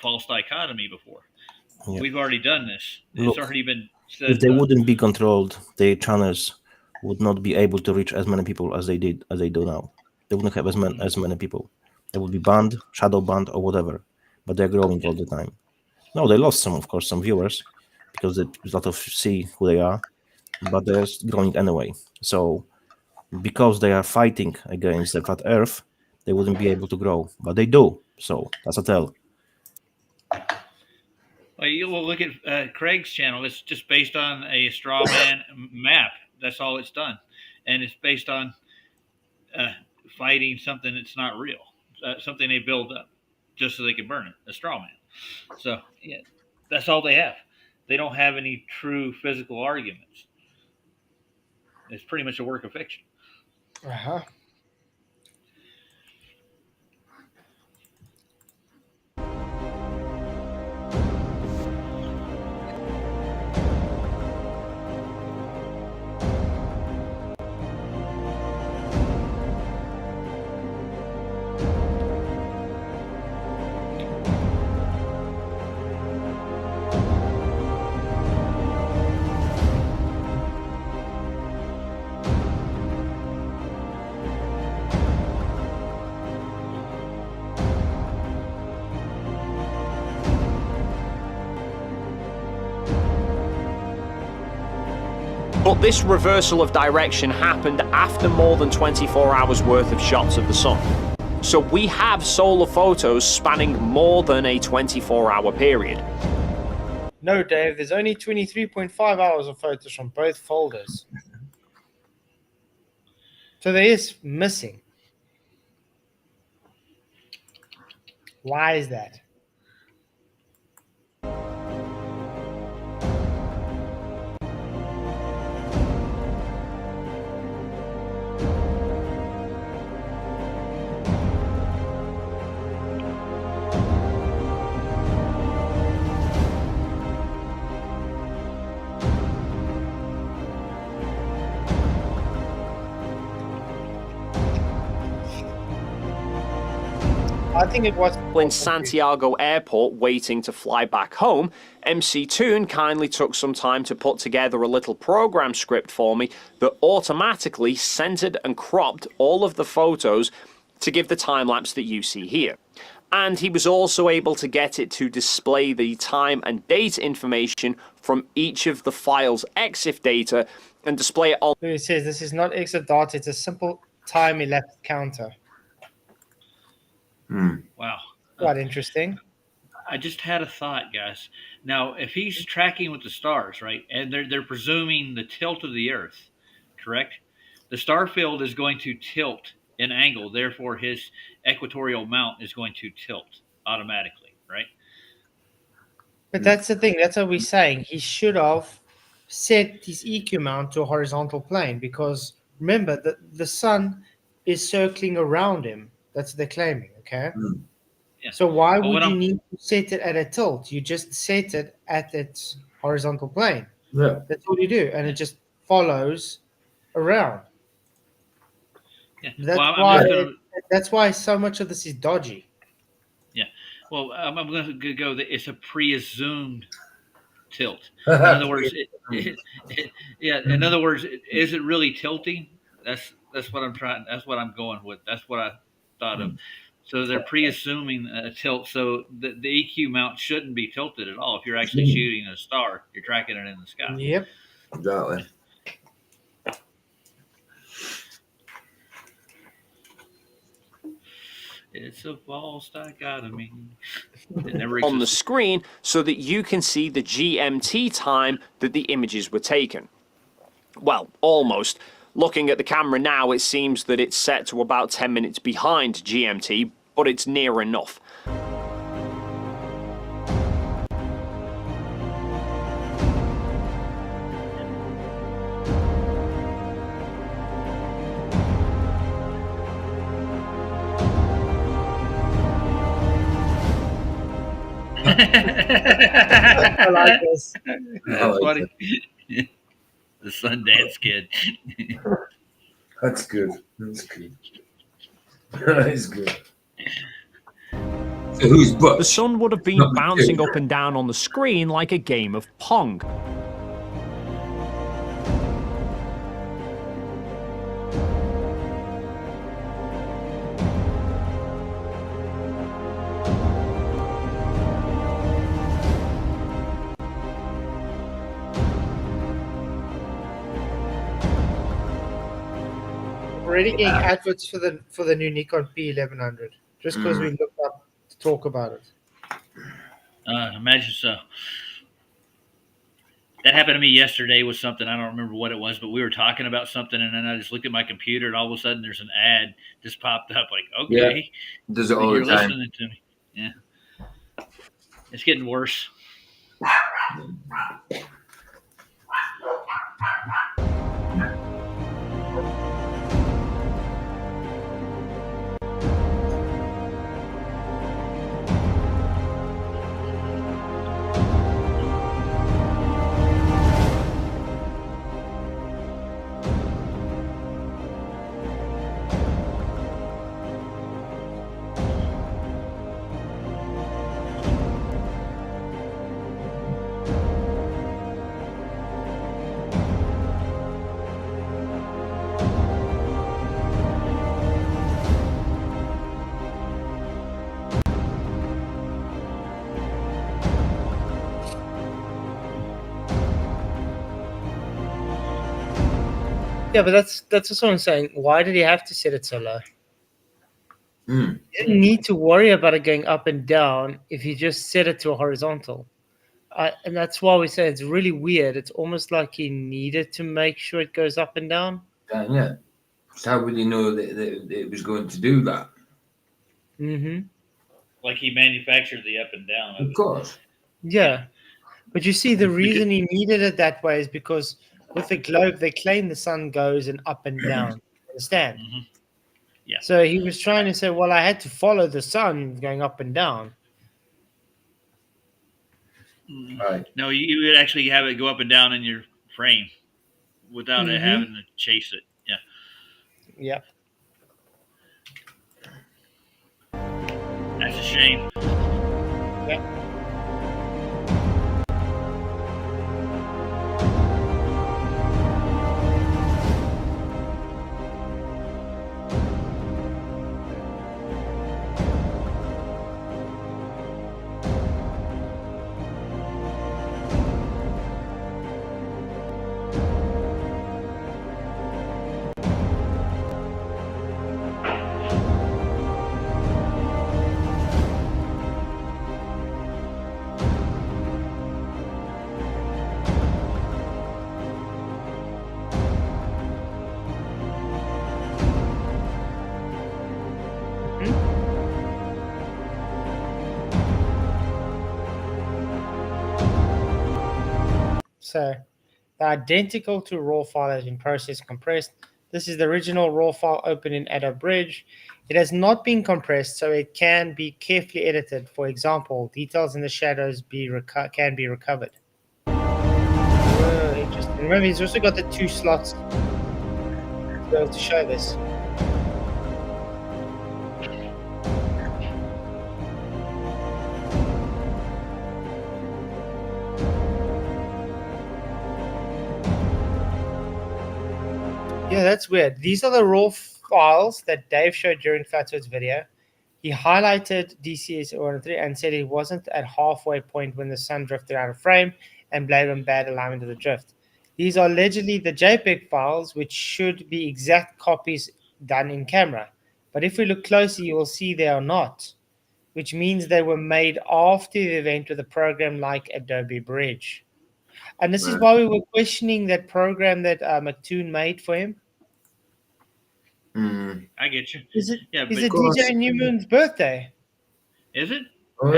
false dichotomy before. Yeah. We've already done this. It's already been said. If they wouldn't be controlled, their channels would not be able to reach as many people as they do now. They wouldn't have as many people. They would be banned, shadow banned, or whatever. But they're growing all the time. No, they lost some viewers because they sort of see who they are, but they're growing anyway. So because they are fighting against the flat Earth, they wouldn't be able to grow, but they do. So that's a tell. Well, you will look at Craig's channel. It's just based on a straw man map. That's all it's done, and it's based on fighting something that's not real. something they build up just so they can burn it, a straw man. So yeah, that's all they have. They don't have any true physical arguments. It's pretty much a work of fiction. Uh-huh. But this reversal of direction happened after more than 24 hours worth of shots of the sun. So we have solar photos spanning more than a 24-hour period. No, Dave, there's only 23.5 hours of photos from both folders. So there is missing. Why is that? I think it was in Santiago Airport waiting to fly back home. MC Toon kindly took some time to put together a little program script for me that automatically centered and cropped all of the photos to give the time lapse that you see here. And he was also able to get it to display the time and date information from each of the files' EXIF data and display it on. It says this is not EXIF data, it's a simple time elapsed counter. Wow. Quite interesting. I just had a thought, guys. Now, if he's tracking with the stars, right, and they're presuming the tilt of the Earth, correct? The star field is going to tilt an angle, therefore his equatorial mount is going to tilt automatically, right? But that's the thing. That's what we're saying. He should have set his EQ mount to a horizontal plane because remember that the sun is circling around him. That's what they're claiming, okay? Yeah. So why would you need to set it at a tilt? You just set it at its horizontal plane. Yeah. That's all you do, and it just follows around. Yeah. That's why so much of this is dodgy. Yeah. Well, I'm going to go that it's a pre-assumed tilt. In other words, in other words, is it really tilting? That's what I'm trying. That's what I'm going with. That's what I thought of. So they're pre-assuming a tilt. So the EQ mount shouldn't be tilted at all. If you're actually shooting a star, you're tracking it in the sky. Yep. Exactly. It's a false dichotomy. On the screen so that you can see the GMT time that the images were taken. Well, almost. Looking at the camera now, it seems that it's set to about 10 minutes behind GMT, but it's near enough. I like this. That's funny. The Sundance Kid. That's good. That's good. That is good. So who's Butch? The sun would have been bouncing up and down on the screen like a game of Pong. Already getting adverts for the new Nikon P1100 just because we looked up to talk about it. Imagine so. That happened to me yesterday with something. I don't remember what it was, but we were talking about something, and then I just looked at my computer, and all of a sudden there's an ad just popped up. Like, okay, does it all you're the time. listening to me. Yeah, it's getting worse. Yeah, but that's also what I'm saying. Why did he have to set it so low? Mm. You didn't need to worry about it going up and down if you just set it to a horizontal. And that's why we say it's really weird. It's almost like he needed to make sure it goes up and down. Yeah. So how would he know that it was going to do that? Mm-hmm. Like he manufactured the up and down. Of course. Yeah. But you see, the reason he needed it that way is because with the globe, they claim the sun goes and up and down. Understand? Mm-hmm. Yeah. So he was trying to say, well, I had to follow the sun going up and down. Right. No, you would actually have it go up and down in your frame without it having to chase it. Yeah. Yep. That's a shame. Yep. So they're identical to raw file that has been processed and compressed. This is the original raw file open in Adobe Bridge. It has not been compressed, so it can be carefully edited. For example, details in the shadows can be recovered. Interesting. Remember, he's also got the 2 slots to be able to show this. Yeah, that's weird. These are the raw files that Dave showed during Flatzoid's video. He highlighted DCS-013 and said he wasn't at halfway point when the sun drifted out of frame and blamed on bad alignment of the drift. These are allegedly the JPEG files, which should be exact copies done in camera. But if we look closely, you will see they are not, which means they were made after the event with a program like Adobe Bridge. And this is why we were questioning that program that McToon made for him. I get you. Is it Yeah, is it DJ Newman's birthday? Is it?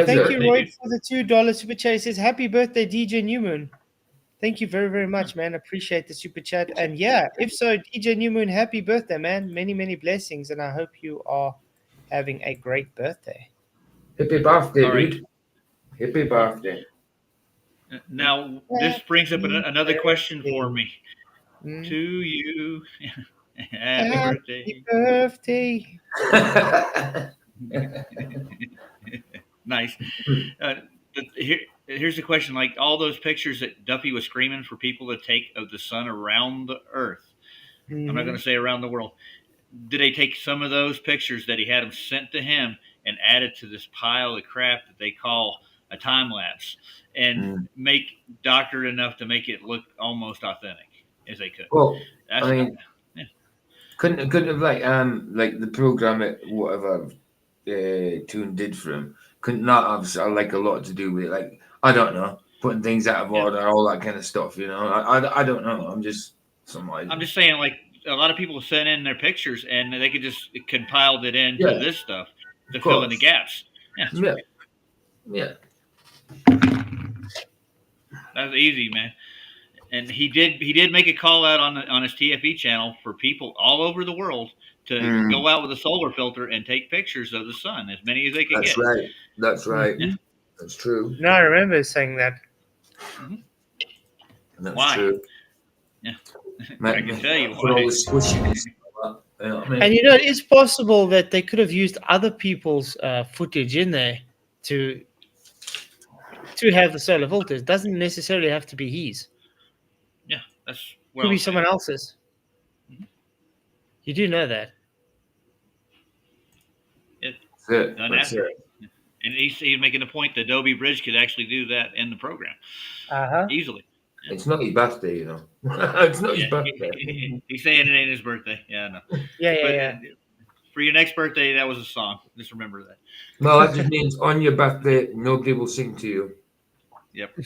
Thank you, Roy, for the $2 super chat. It says, happy birthday, DJ Newman. Thank you very, very much, man. Appreciate the super chat. And yeah, if so, DJ Newman, happy birthday, man. Many, many blessings. And I hope you are having a great birthday. Happy birthday, right. dude. Happy birthday. Now, this brings up another question for me. To you. Happy birthday. Nice. Here's the question. Like all those pictures that Duffy was screaming for people to take of the sun around the earth. I'm not going to say around the world. Did they take some of those pictures that he had them sent to him and add it to this pile of crap that they call a time-lapse and make doctored enough to make it look almost authentic as they could? Well, that's I mean, couldn't have like the program at whatever Toon did for him couldn't not have like a lot to do with it. Like I don't know. putting things out of order, all that kind of stuff. You know, I don't know. I'm just saying, like, a lot of people sent in their pictures and they could just compiled it into Yeah. this stuff to fill in the gaps. Yeah. Yeah. That's easy, man. And he did make a call out on his TFE channel for people all over the world to go out with a solar filter and take pictures of the sun, as many as they could That's get. right. That's right. Yeah. That's true. No, I remember saying that. That's Why? true. Yeah. I can tell you why. All the squishiness. You know what I mean? And you know, it's possible that they could have used other people's footage in there to have the solar filters. It doesn't necessarily have to be his. Yeah, that's Could be someone else's. You do know that. That's it. And he's making the point that Adobe Bridge could actually do that in the program easily. It's not his birthday, you know. It's not his birthday. He's saying it ain't his birthday. Yeah, I know. Yeah. For your next birthday, that was a song. Just remember that. No, that just means on your birthday, nobody will sing to you. Yep.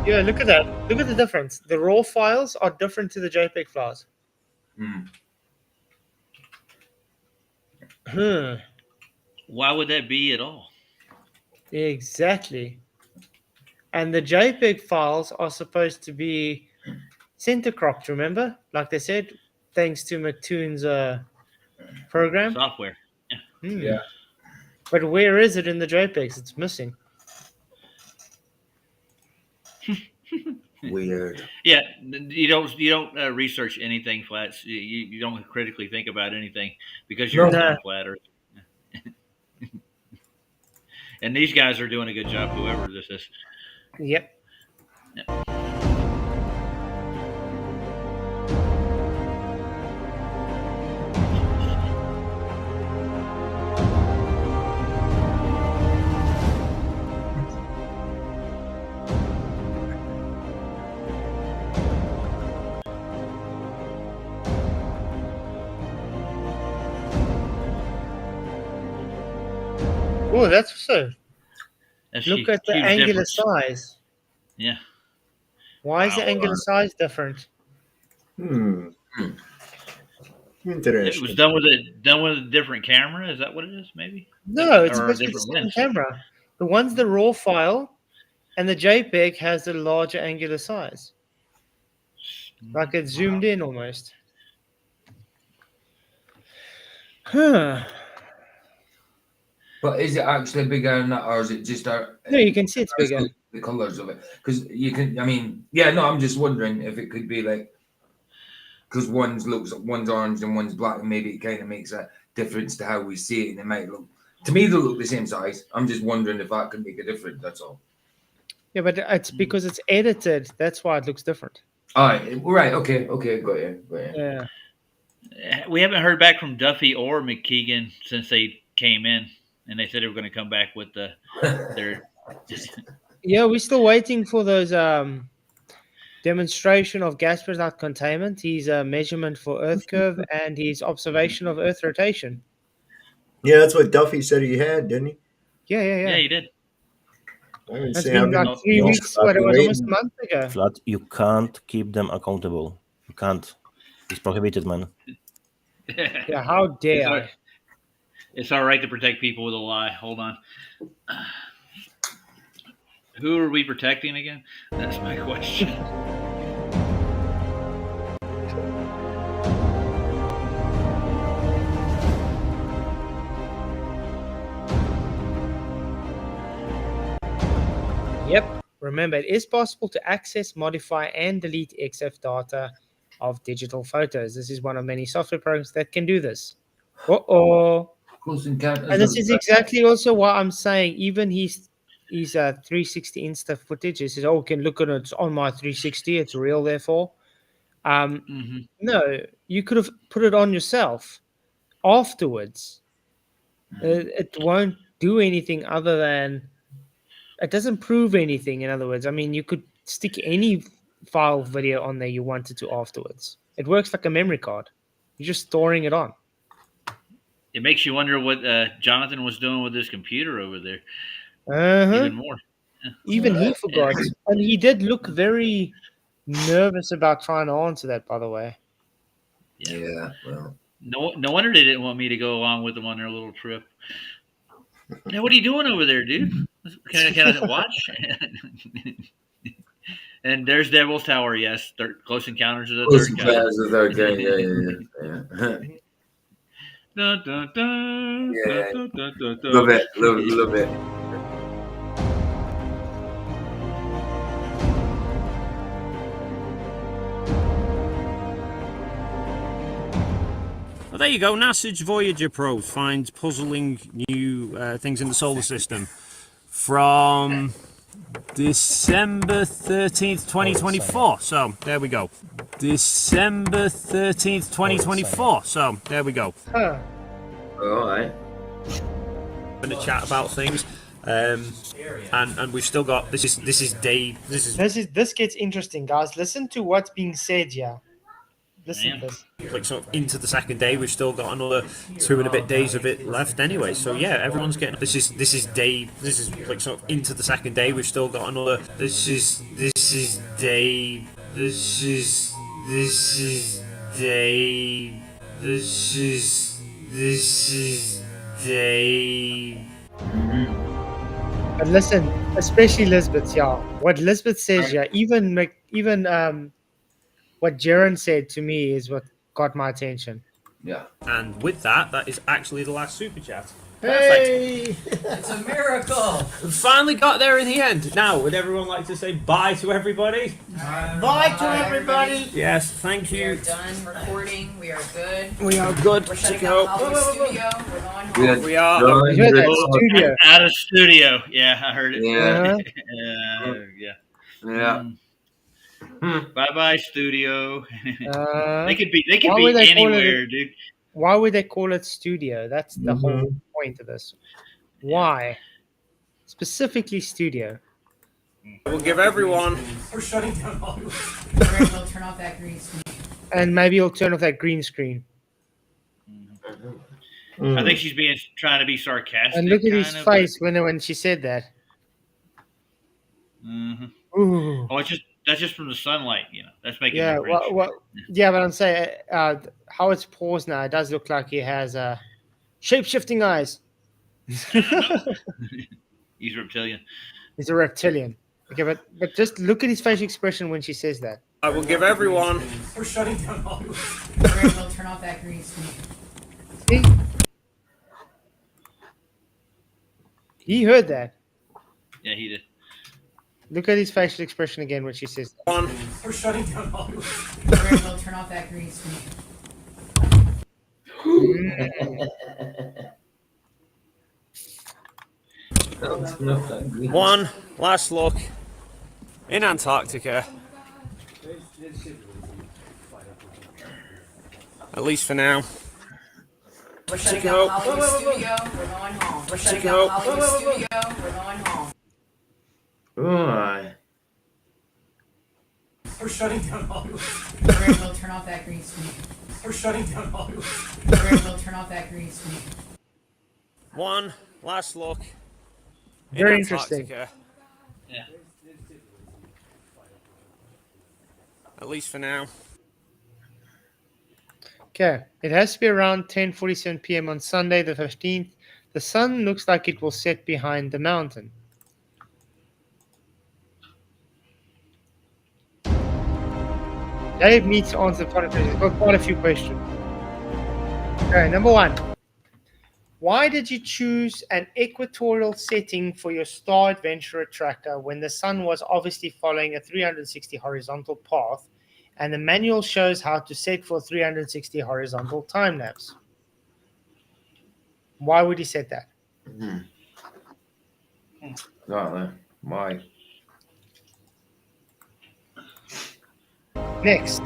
Yeah, look at that. Look at the difference. The raw files are different to the JPEG files. Why would that be at all? Exactly. And the JPEG files are supposed to be center cropped, remember? Like they said, thanks to Mattoon's program. Software. Yeah. But where is it in the JPEGs? It's missing. Weird. Yeah, you don't research anything, Flats. You don't critically think about anything because you're a flat earth. And these guys are doing a good job, whoever this is. Yep. Oh, that's so. Look at the angular size. Yeah. Why is the angular size different? Interesting. It was done with a different camera. Is that what it is? Maybe. No, it's or a supposed to be the different same lens. camera. The one's the raw file, and the JPEG has a larger angular size. Like it's zoomed in almost. But is it actually bigger than that, or is it just our? No, you can see it's bigger. The colors of it, because you can. I mean, yeah, no, I'm just wondering if it could be like, because one's orange and one's black, and maybe it kind of makes a difference to how we see it, and it might look. To me, they'll look the same size. I'm just wondering if that could make a difference. That's all. Yeah, but it's because it's edited. That's why it looks different. All right. Okay. Got you. Yeah. We haven't heard back from Duffy or McKeegan since they came in, and they said they were going to come back with their. Yeah, we're still waiting for those demonstration of gas product containment, his measurement for Earth curve, and his observation of Earth rotation. Yeah, that's what Duffy said he had, didn't he? Yeah. Yeah, he did. That's been like 3 weeks. What, it was almost a month ago. Flat, you can't keep them accountable. You can't. It's prohibited, man. Yeah, how dare I? It's all right to protect people with a lie. Hold on. Who are we protecting again? That's my question. Yep. Remember, it is possible to access, modify, and delete EXIF data of digital photos. This is one of many software programs that can do this. And this is exactly also what I'm saying. Even his 360 Insta footage, he says, "Oh, can look at it. It's on my 360. It's real, therefore." No, you could have put it on yourself afterwards. It won't do anything other than it doesn't prove anything. In other words, I mean, you could stick any file video on there you wanted to afterwards. It works like a memory card. You're just storing it on. It makes you wonder what Jonathan was doing with his computer over there. Even more. Even he forgot. And he did look very nervous about trying to answer that, by the way. Yeah, well. No wonder they didn't want me to go along with them on their little trip. Now, what are you doing over there, dude? Can I watch? And there's Devil's Tower, yes. Close Encounters of the Third Kind. Close Encounters of the Third Kind, yeah. Dun, dun, dun, Yeah. dun, dun, dun, dun. Love it, love it. Well, there you go. NASA's Voyager probe finds puzzling new things in the solar system from December 13th, 2024. So, there we go. December 13th, 2024. So, there we go. Huh. All right. Going to chat about things. And we've still got this is day This gets interesting, guys. Listen to what's being said here. Listen to this. like sort of into the second day. We've still got another 2 and a bit days of it left anyway. So yeah, everyone's getting this is like sort of into the second day. We've still got another this is day this is day day. But listen, especially Lisbeth, yeah. What Lisbeth says, yeah, even what Jaron said to me is what got my attention. Yeah. And with that is actually the last super chat. Hey! It's a miracle! We finally got there in the end. Now, would everyone like to say bye to everybody? Bye to everybody! Yes, thank We are you. done recording. We are good. We are good. We're shutting Check down the out. Hollywood studio. We're going home. We are studio. out of studio. Yeah, I heard it. Yeah. Yeah. Bye bye, studio. They could be why would they call anywhere, dude. Why would they call it studio? That's the whole point of this. Why? Specifically studio. We'll give everyone. We're shutting down Hollywood. We'll turn off that green screen. And maybe you'll turn off that green screen. I think she's trying to be sarcastic. And look at his kind of, face when she said that. Ooh. Oh, that's just from the sunlight, you know. That's making Yeah, it rich. yeah, but I'm saying how it's paused now. It does look like he has shape-shifting eyes. He's reptilian. He's a reptilian. Okay, but just look at his facial expression when she says that. I will give everyone. We're shutting down Hollywood. We'll turn off that green screen. See? He heard that. Yeah, he did. Look at his facial expression again when she says that. We're shutting down Hollywood. We'll turn off that green screen. One last look in Antarctica. At least for now. We're shutting down Hollywood studio. We're going home. We're shutting down Hollywood studio. We're going home. Right. We're shutting down Hollywood. We'll turn off that green screen. We're shutting down Hollywood. We'll turn off that green screen. One last look. Very interesting. Yeah. At least for now. Okay, it has to be around 10:47 p.m. on Sunday the 15th. The sun looks like it will set behind the mountain. Dave needs to answer the following questions. He's got quite a few questions. Okay, number one. Why did you choose an equatorial setting for your Star Adventurer tracker when the sun was obviously following a 360 horizontal path, and the manual shows how to set for 360 horizontal time lapse? Why would he set that? Right, why? Next.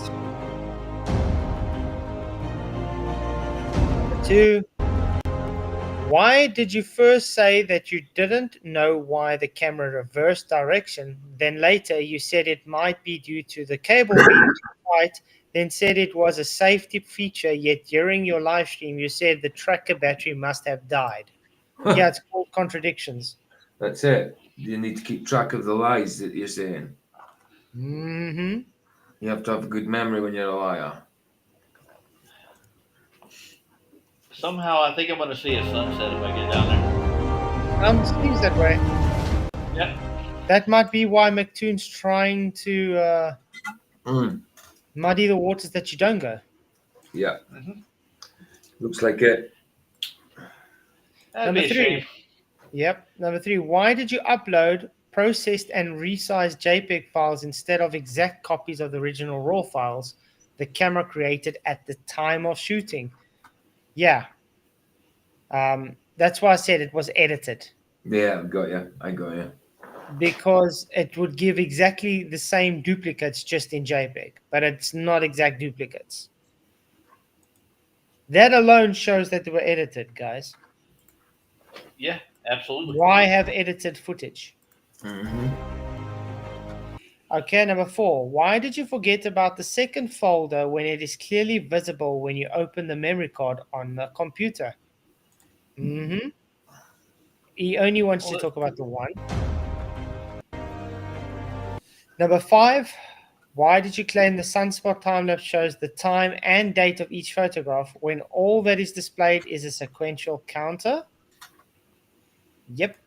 Number two. Why did you first say that you didn't know why the camera reversed direction? Then later you said it might be due to the cable being too tight, then said it was a safety feature, yet during your live stream you said the tracker battery must have died. Yeah, it's called contradictions. That's it. You need to keep track of the lies that you're saying. Mm-hmm. You have to have a good memory when you're a liar. Somehow, I think I'm going to see a sunset if I get down there. Seems that way. Yep. That might be why McToon's trying to muddy the waters that you don't go. Yeah. Looks like it. That'd be a shame. Yep. Number 3. Why did you upload processed and resized JPEG files instead of exact copies of the original RAW files the camera created at the time of shooting? Yeah. That's why I said it was edited. Yeah, I got you. Because it would give exactly the same duplicates just in JPEG, but it's not exact duplicates. That alone shows that they were edited, guys. Yeah, absolutely. Why have edited footage? Mm-hmm. Okay, number 4. Why did you forget about the second folder when it is clearly visible when you open the memory card on the computer? Mm-hmm. He only wants to talk about the one. Number 5. Why did you claim the sunspot time-lapse shows the time and date of each photograph when all that is displayed is a sequential counter? Yep.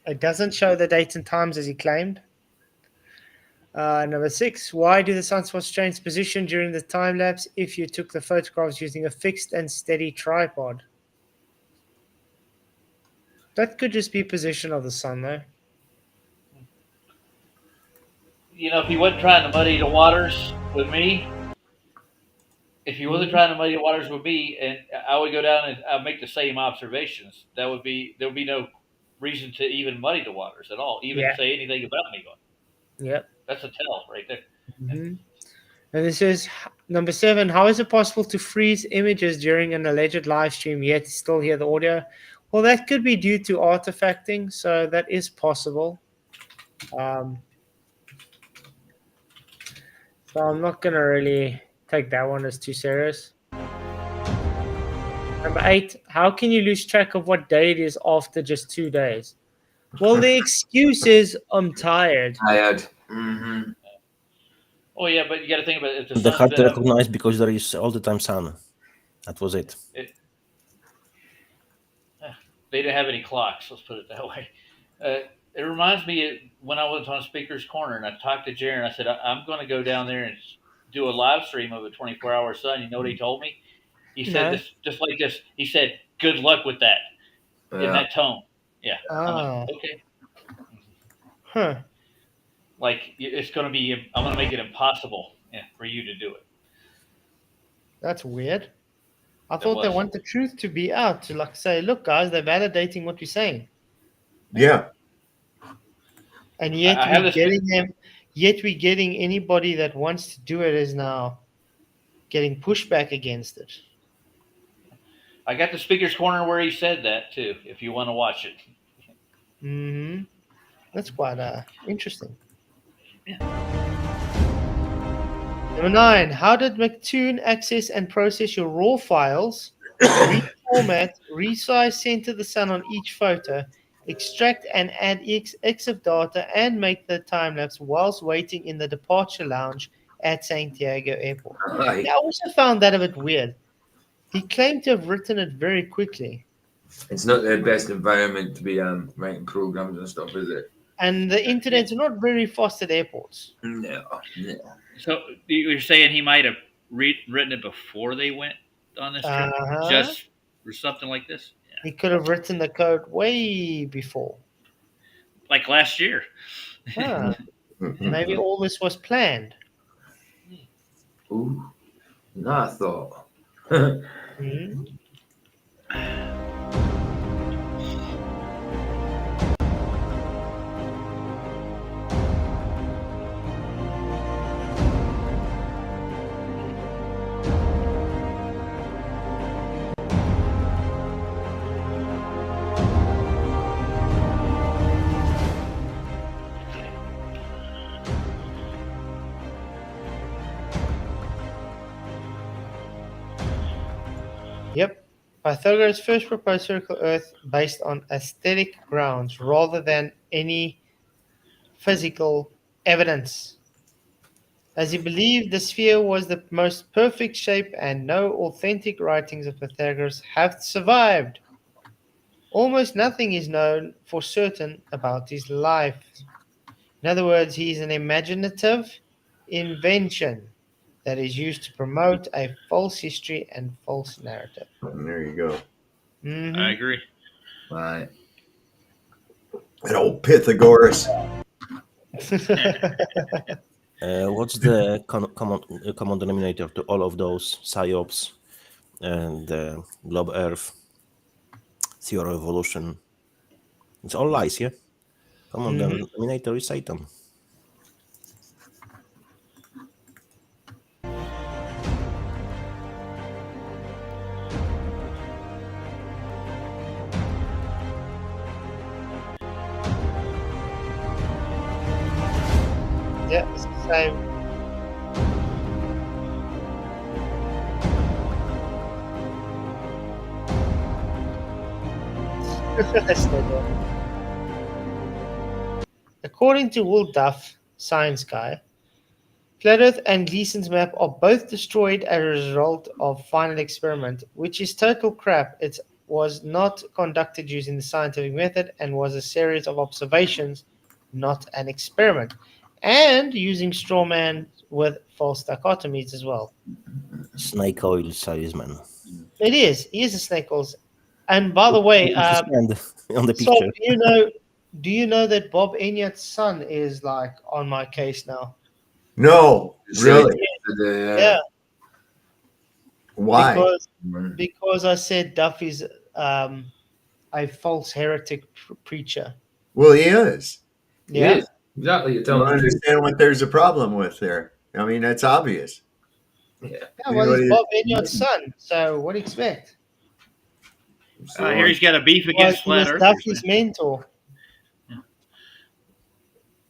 It doesn't show the dates and times as he claimed. Number 6. Why do the sunspots change position during the time-lapse if you took the photographs using a fixed and steady tripod? That could just be position of the sun, though. You know, if he wasn't trying to muddy the waters with me, and I would go down and I'd make the same observations, there would be no reason to even muddy the waters at all, say anything about me going. Yep. That's a tell right there. Mm-hmm. And this is number 7. How is it possible to freeze images during an alleged live stream yet still hear the audio? Well, that could be due to artifacting, so that is possible. So I'm not going to really take that one as too serious. Number 8. How can you lose track of what day it is after just 2 days? Well, the excuse is I'm tired. Mm-hmm. Oh yeah, but you got to think about it. They hard to recognize because there is all the time sun. That was it. They didn't have any clocks. Let's put it that way. It reminds me of when I was on Speaker's Corner and I talked to Jaron. I said I'm going to go down there and do a live stream of a 24-hour sun. You know what he told me? He said this just like this. He said, "Good luck with that." In that tone. Yeah. I'm like, okay. Huh. Like it's going to be. I'm going to make it impossible for you to do it. That's weird. I thought they want the truth to be out to say, look, guys, they're validating what we're saying. Yeah. And yet we're getting anybody that wants to do it is now getting pushback against it. I got the Speaker's Corner where he said that too. If you want to watch it. Mm-hmm. That's quite interesting. Yeah. Number 9. How did McToon access and process your RAW files, reformat, resize, center the sun on each photo, extract and add EXIF data, and make the time-lapse whilst waiting in the departure lounge at Santiago Airport? Right. Yeah, I also found that a bit weird. He claimed to have written it very quickly. It's not the best environment to be writing programs and stuff, is it? And the internet's not very fast at airports. No. So you're saying he might have written it before they went on this trip, just for something like this? Yeah. He could have written the code way before. Like last year. Maybe all this was planned. Ooh, no, I thought. Mm-hmm. Pythagoras first proposed circular Earth based on aesthetic grounds rather than any physical evidence, as he believed the sphere was the most perfect shape and no authentic writings of Pythagoras have survived. Almost nothing is known for certain about his life. In other words, he is an imaginative invention that is used to promote a false history and false narrative. And there you go. Mm-hmm. I agree. Right. And old Pythagoras. What's the common denominator to all of those psyops and globe Earth, theory of evolution? It's all lies, yeah? Common denominator is Satan. Yeah, it's the same. According to Will Duff, Science Guy, Flat Earth and Gleason's map are both destroyed as a result of final experiment, which is total crap. It was not conducted using the scientific method and was a series of observations, not an experiment, and using straw man with false dichotomies as well. Snake oil salesman. It is. He is a snake oil. And by the way, on the so picture. do you know that Bob Enyart's son is like on my case now? No, really? Yeah. Why? Because I said Duff is a false heretic preacher. Well, he is. Yeah. Yes, exactly. You I tell don't me. understand what there's a problem with there. I mean, that's obvious. Yeah. Yeah, well, he's Bob Enyart's son, so what do you expect? Here he's got a beef against He was flat earthers. Duffy's mentor.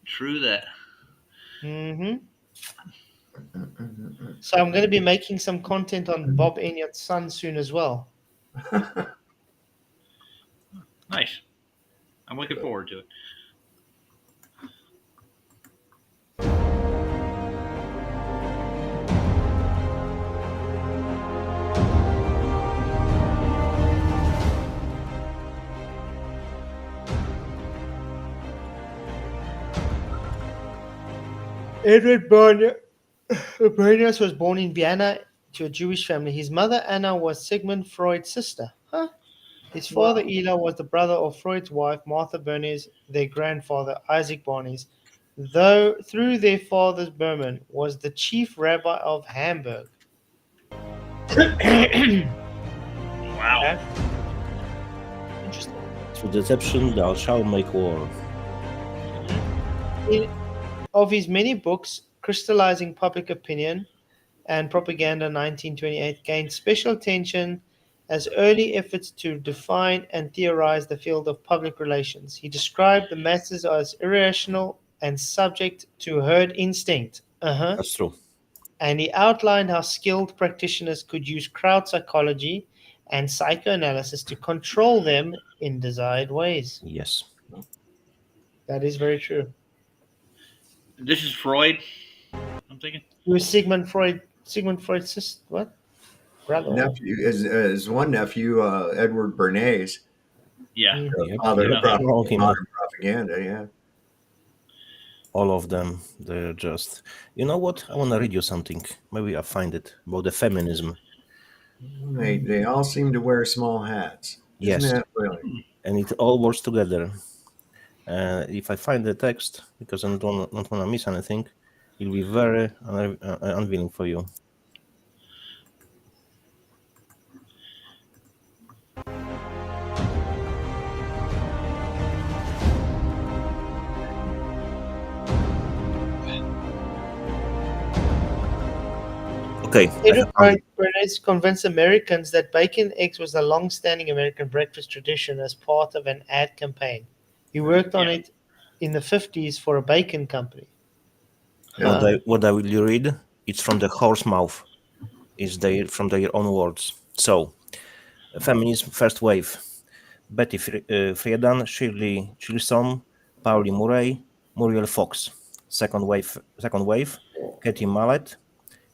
True that. Mm-hmm. So I'm going to be making some content on Bob Enyart's son soon as well. Nice. I'm looking forward to it. Edward Bernius was born in Vienna to a Jewish family. His mother, Anna, was Sigmund Freud's sister. His father, Eli, was the brother of Freud's wife, Martha Bernius, their grandfather, Isaac Bernius, though through their father's Berman, was the chief rabbi of Hamburg. Wow. Interesting. Through deception thou shalt make war. Of his many books, Crystallizing Public Opinion and Propaganda 1928 gained special attention as early efforts to define and theorize the field of public relations. He described the masses as irrational and subject to herd instinct. That's true. And he outlined how skilled practitioners could use crowd psychology and psychoanalysis to control them in desired ways. Yes. That is very true. This is Freud, I'm thinking. He was Sigmund Freud's sister, what? Brother. Nephew, his one nephew, Edward Bernays. Yeah. Father of Yeah. modern propaganda, yeah. All of them, they're just... You know what? I want to read you something. Maybe I find it about the feminism. They all seem to wear small hats. Yes. Isn't that really? And it all works together. If I find the text, because I don't want to miss anything, it'll be very unveiling for you. Okay. Edward Bernays convinced Americans that bacon eggs was a long-standing American breakfast tradition as part of an ad campaign. He worked on it in the 50s for a bacon company. What I will read, it's from the horse mouth. It's from their own words. So, Feminism first wave: Betty Friedan, Shirley Chisholm, Pauli Murray, Muriel Fox. Second wave: Katie Mallet.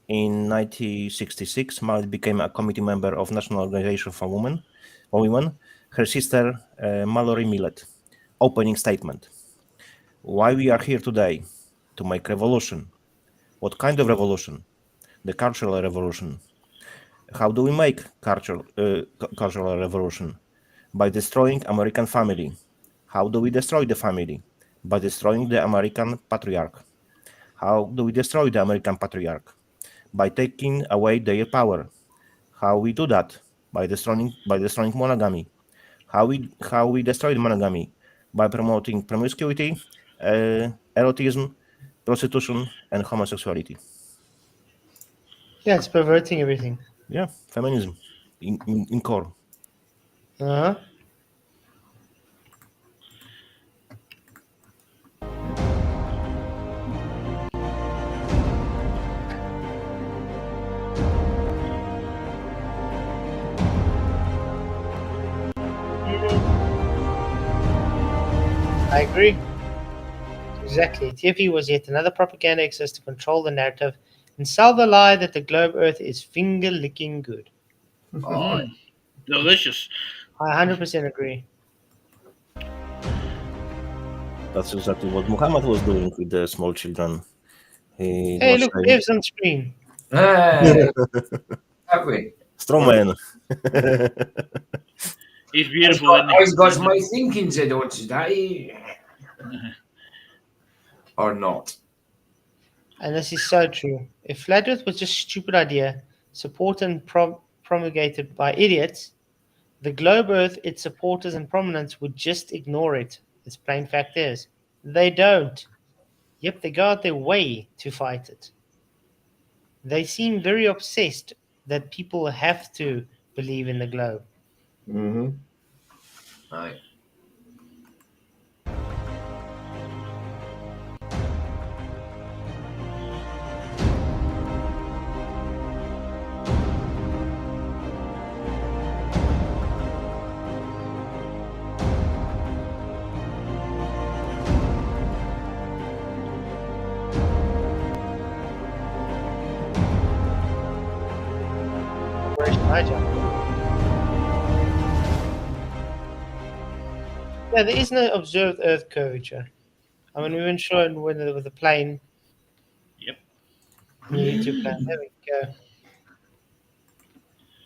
In 1966, Mallet became a committee member of National Organization for Women. Her sister, Mallory Millett. Opening statement: why we are here today? To make revolution. What kind of revolution? The cultural revolution. How do we make cultural revolution? By destroying American family. How do we destroy the family? By destroying the American patriarch. How do we destroy the American patriarch? By taking away their power. How we do that? By destroying monogamy. How we destroy monogamy? By promoting promiscuity, erotism, prostitution, and homosexuality. Yeah, it's perverting everything. Yeah, feminism in core. Uh-huh. I agree. Exactly. TFE was yet another propaganda exercise to control the narrative and sell the lie that the globe Earth is finger-licking good. Delicious. I 100% agree. That's exactly what Muhammad was doing with the small children. He Hey, was look, saying, Dev's on screen. Hey, have we? Strongman. He's beautiful, isn't he? I've got my thinking to today. Or not. And this is so true. If Flat Earth was just a stupid idea, supported and promulgated by idiots, the globe Earth, its supporters and prominents would just ignore it. Its plain fact is, they don't. Yep, they go out their way to fight it. They seem very obsessed that people have to believe in the globe. Mm-hmm. Right. Yeah, there is no observed Earth curvature. I mean, we went showing with the plane. Yep. YouTube plan. There we go.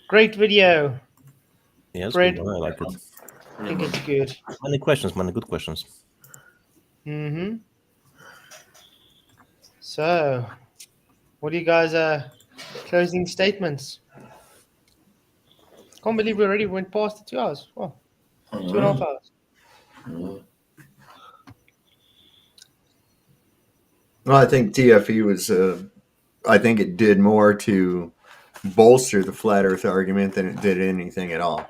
Great video. Yes, Fred. good one. I like it. I think it's good. Many questions, many good questions. Mm-hmm. So, what do you guys closing statements? Can't believe we already went past the 2 hours. Oh, 2.5 hours. Well, I think TFE was. I think it did more to bolster the flat Earth argument than it did anything at all.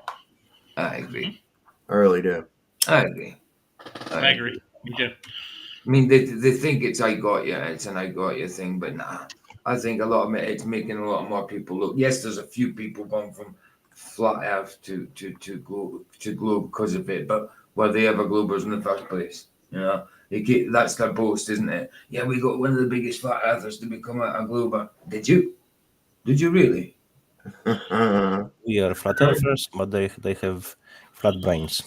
I agree. I really do. I agree. I agree. Me too. I mean, they think it's I got you, it's an I got you thing, but nah. I think a lot of it's making a lot more people look. Yes, there's a few people gone from flat Earth to globe because of it, but were they ever globers in the first place? You know, that's their boast, isn't it? Yeah, we got one of the biggest flat earthers to become a glober. Did you? Did you really? We are flat earthers, but they have flat brains.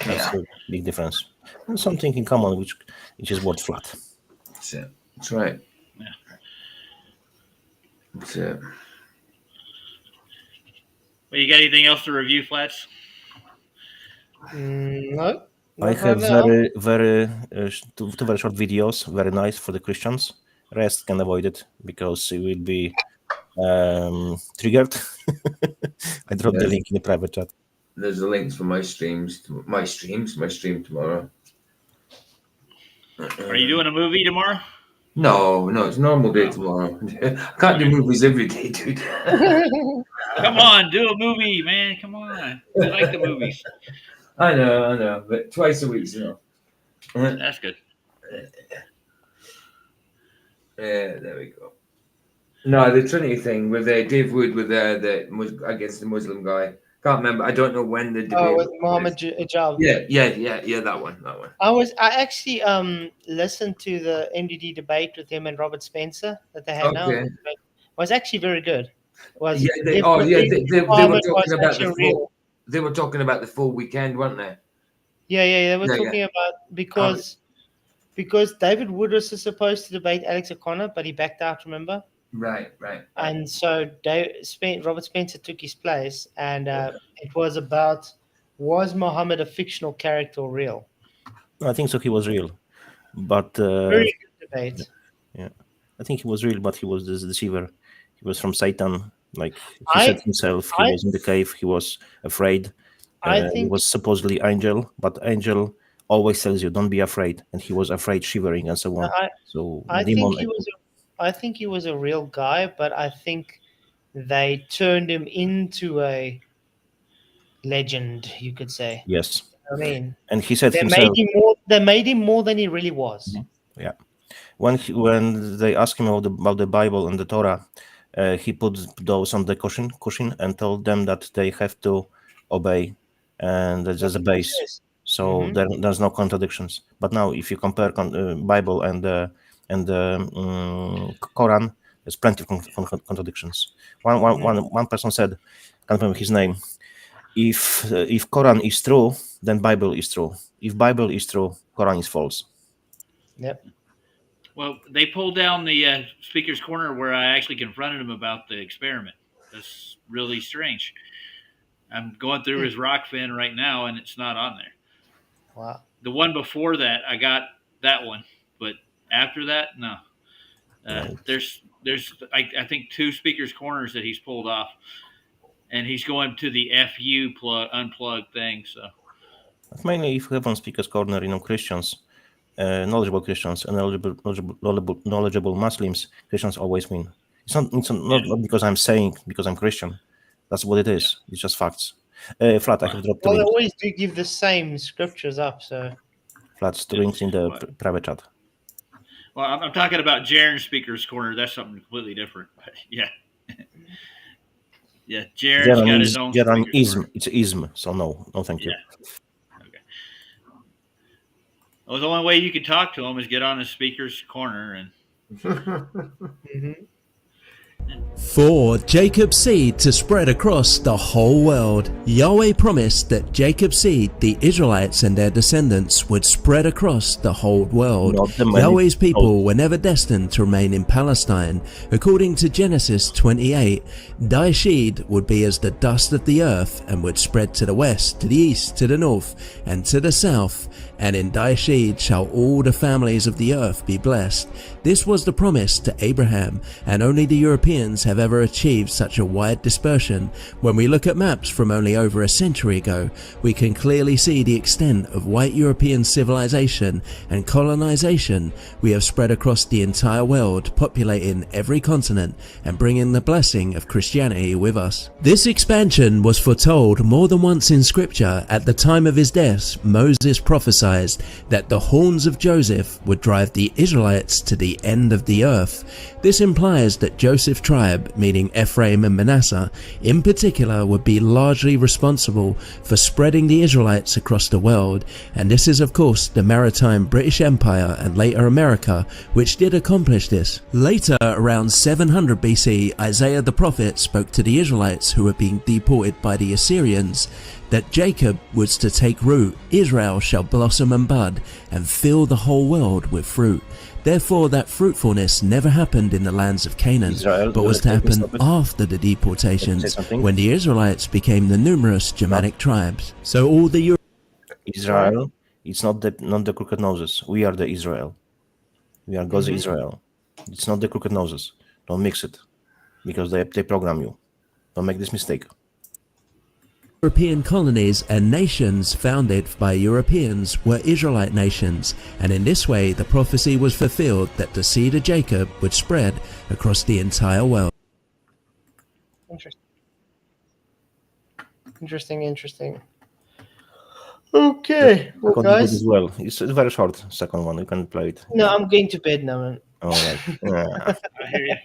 That's a big difference. And something in common, which is word flat. That's it. That's right. Yeah. That's it. Well, you got anything else to review, Flats? No. I have very two very short videos, very nice for the Christians. Rest can avoid it because it will be triggered. I dropped the link in the private chat. There's the links for my stream tomorrow. Are you doing a movie tomorrow? No, it's a normal day tomorrow. I can't do movies every day, dude. Come on, do a movie, man. Come on. We like the movies. I know, but twice a week's enough. That's good. Yeah, there we go. No, the Trinity thing with Dave Wood with against the Muslim guy. Can't remember. I don't know when the debate. Oh, with Mohammed Ajab. Yeah. That one. I actually listened to the MDD debate with him and Robert Spencer that they had now. Okay. It was actually very good. Was They were talking about the full. They were talking about the full weekend, weren't they? Yeah. They were talking about because David Woodruss is supposed to debate Alex O'Connor, but he backed out. Remember? Right. And so Robert Spencer took his place, and it was about, was Muhammad a fictional character or real? I think so. He was real, but very good debate. Yeah, I think he was real, but he was this deceiver. He was from Satan. Like he said himself, he was in the cave. He was afraid. He was supposedly angel, but angel always tells you don't be afraid, and he was afraid, shivering, and so on. I think he was a real guy, but I think they turned him into a legend, you could say. Yes. I mean, and he said they himself, made him more than he really was. Yeah. When they asked him about the Bible and the Torah, he put those on the cushion and told them that they have to obey, and that's just a base. So there's no contradictions. But now, if you compare Bible and the Quran, there's plenty of contradictions. One person said, can't remember his name. If Quran is true, then Bible is true. If Bible is true, Quran is false. Yep. Well, they pulled down the speaker's corner where I actually confronted him about the experiment. That's really strange. I'm going through his rock fin right now, and it's not on there. Wow. The one before that, I got that one, but after that, no. There's I think 2 speakers corners that he's pulled off, and he's going to the FU unplug thing. So mainly, if you have on speakers corner, Christians, knowledgeable Christians, and knowledgeable Muslims, Christians always win. It's not because I'm saying because I'm Christian. That's what it is. It's just facts. Flat, I have dropped the Well, they link. always do give the same scriptures up, so. Flat's the links in the private chat. Well, I'm talking about Jaren's speaker's corner. That's something completely different. But yeah. Yeah, Jaren's got his own. Jaren ism. It's ism. So no, thank you. Okay. Well, the only way you can talk to him is get on his speaker's corner and. For Jacob's seed to spread across the whole world, Yahweh promised that Jacob's seed, the Israelites and their descendants, would spread across the whole world. Yahweh's people were never destined to remain in Palestine. According to Genesis 28, Daeshid would be as the dust of the earth and would spread to the west, to the east, to the north, and to the south. And in Daeshid shall all the families of the earth be blessed. This was the promise to Abraham, and only the Europeans have ever achieved such a wide dispersion. When we look at maps from only over a century ago, we can clearly see the extent of white European civilization and colonization. We have spread across the entire world, populating every continent and bringing the blessing of Christianity with us. This expansion was foretold more than once in scripture. At the time of his death, Moses prophesied that the horns of Joseph would drive the Israelites to the end of the earth. This implies that Joseph's tribe, meaning Ephraim and Manasseh, in particular would be largely responsible for spreading the Israelites across the world, and this is of course the maritime British Empire and later America which did accomplish this. Later, around 700 BC, Isaiah the prophet spoke to the Israelites who were being deported by the Assyrians that Jacob was to take root, Israel shall blossom and bud, and fill the whole world with fruit. Therefore that fruitfulness never happened in the lands of Canaan, but was to happen after the deportations, when the Israelites became the numerous Germanic tribes. So all the Israel, it's not the crooked noses. We are the Israel. We are God's Israel. It's not the crooked noses. Don't mix it, because they program you. Don't make this mistake. European colonies and nations founded by Europeans were Israelite nations, and in this way the prophecy was fulfilled that the seed of Jacob would spread across the entire world. Interesting. Okay, well, guys. As well. It's a very short second one. You can play it. No, I'm going to bed now, man. All right. Yeah. I hear you.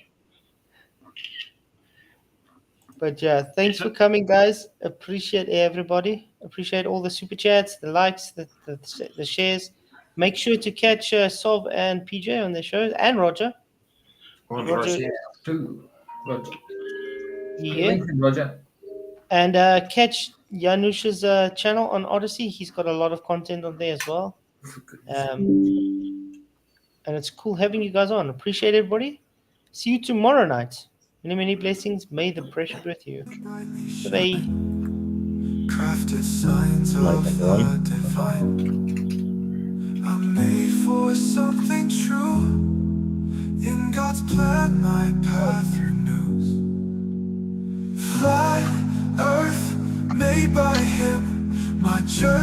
But yeah, thanks for coming, guys. Appreciate everybody. Appreciate all the super chats, the likes, the shares. Make sure to catch Sob and PJ on their shows, and Roger. Roger. Roger. Yeah. Roger. And catch Janusz's channel on Odyssey. He's got a lot of content on there as well. And it's cool having you guys on. Appreciate everybody. See you tomorrow night. Many, many blessings. May the pressure be with you. Bye. Crafted signs of the divine. I'm made for something true. In God's plan, my path renews. Flat Earth made by Him. My journey.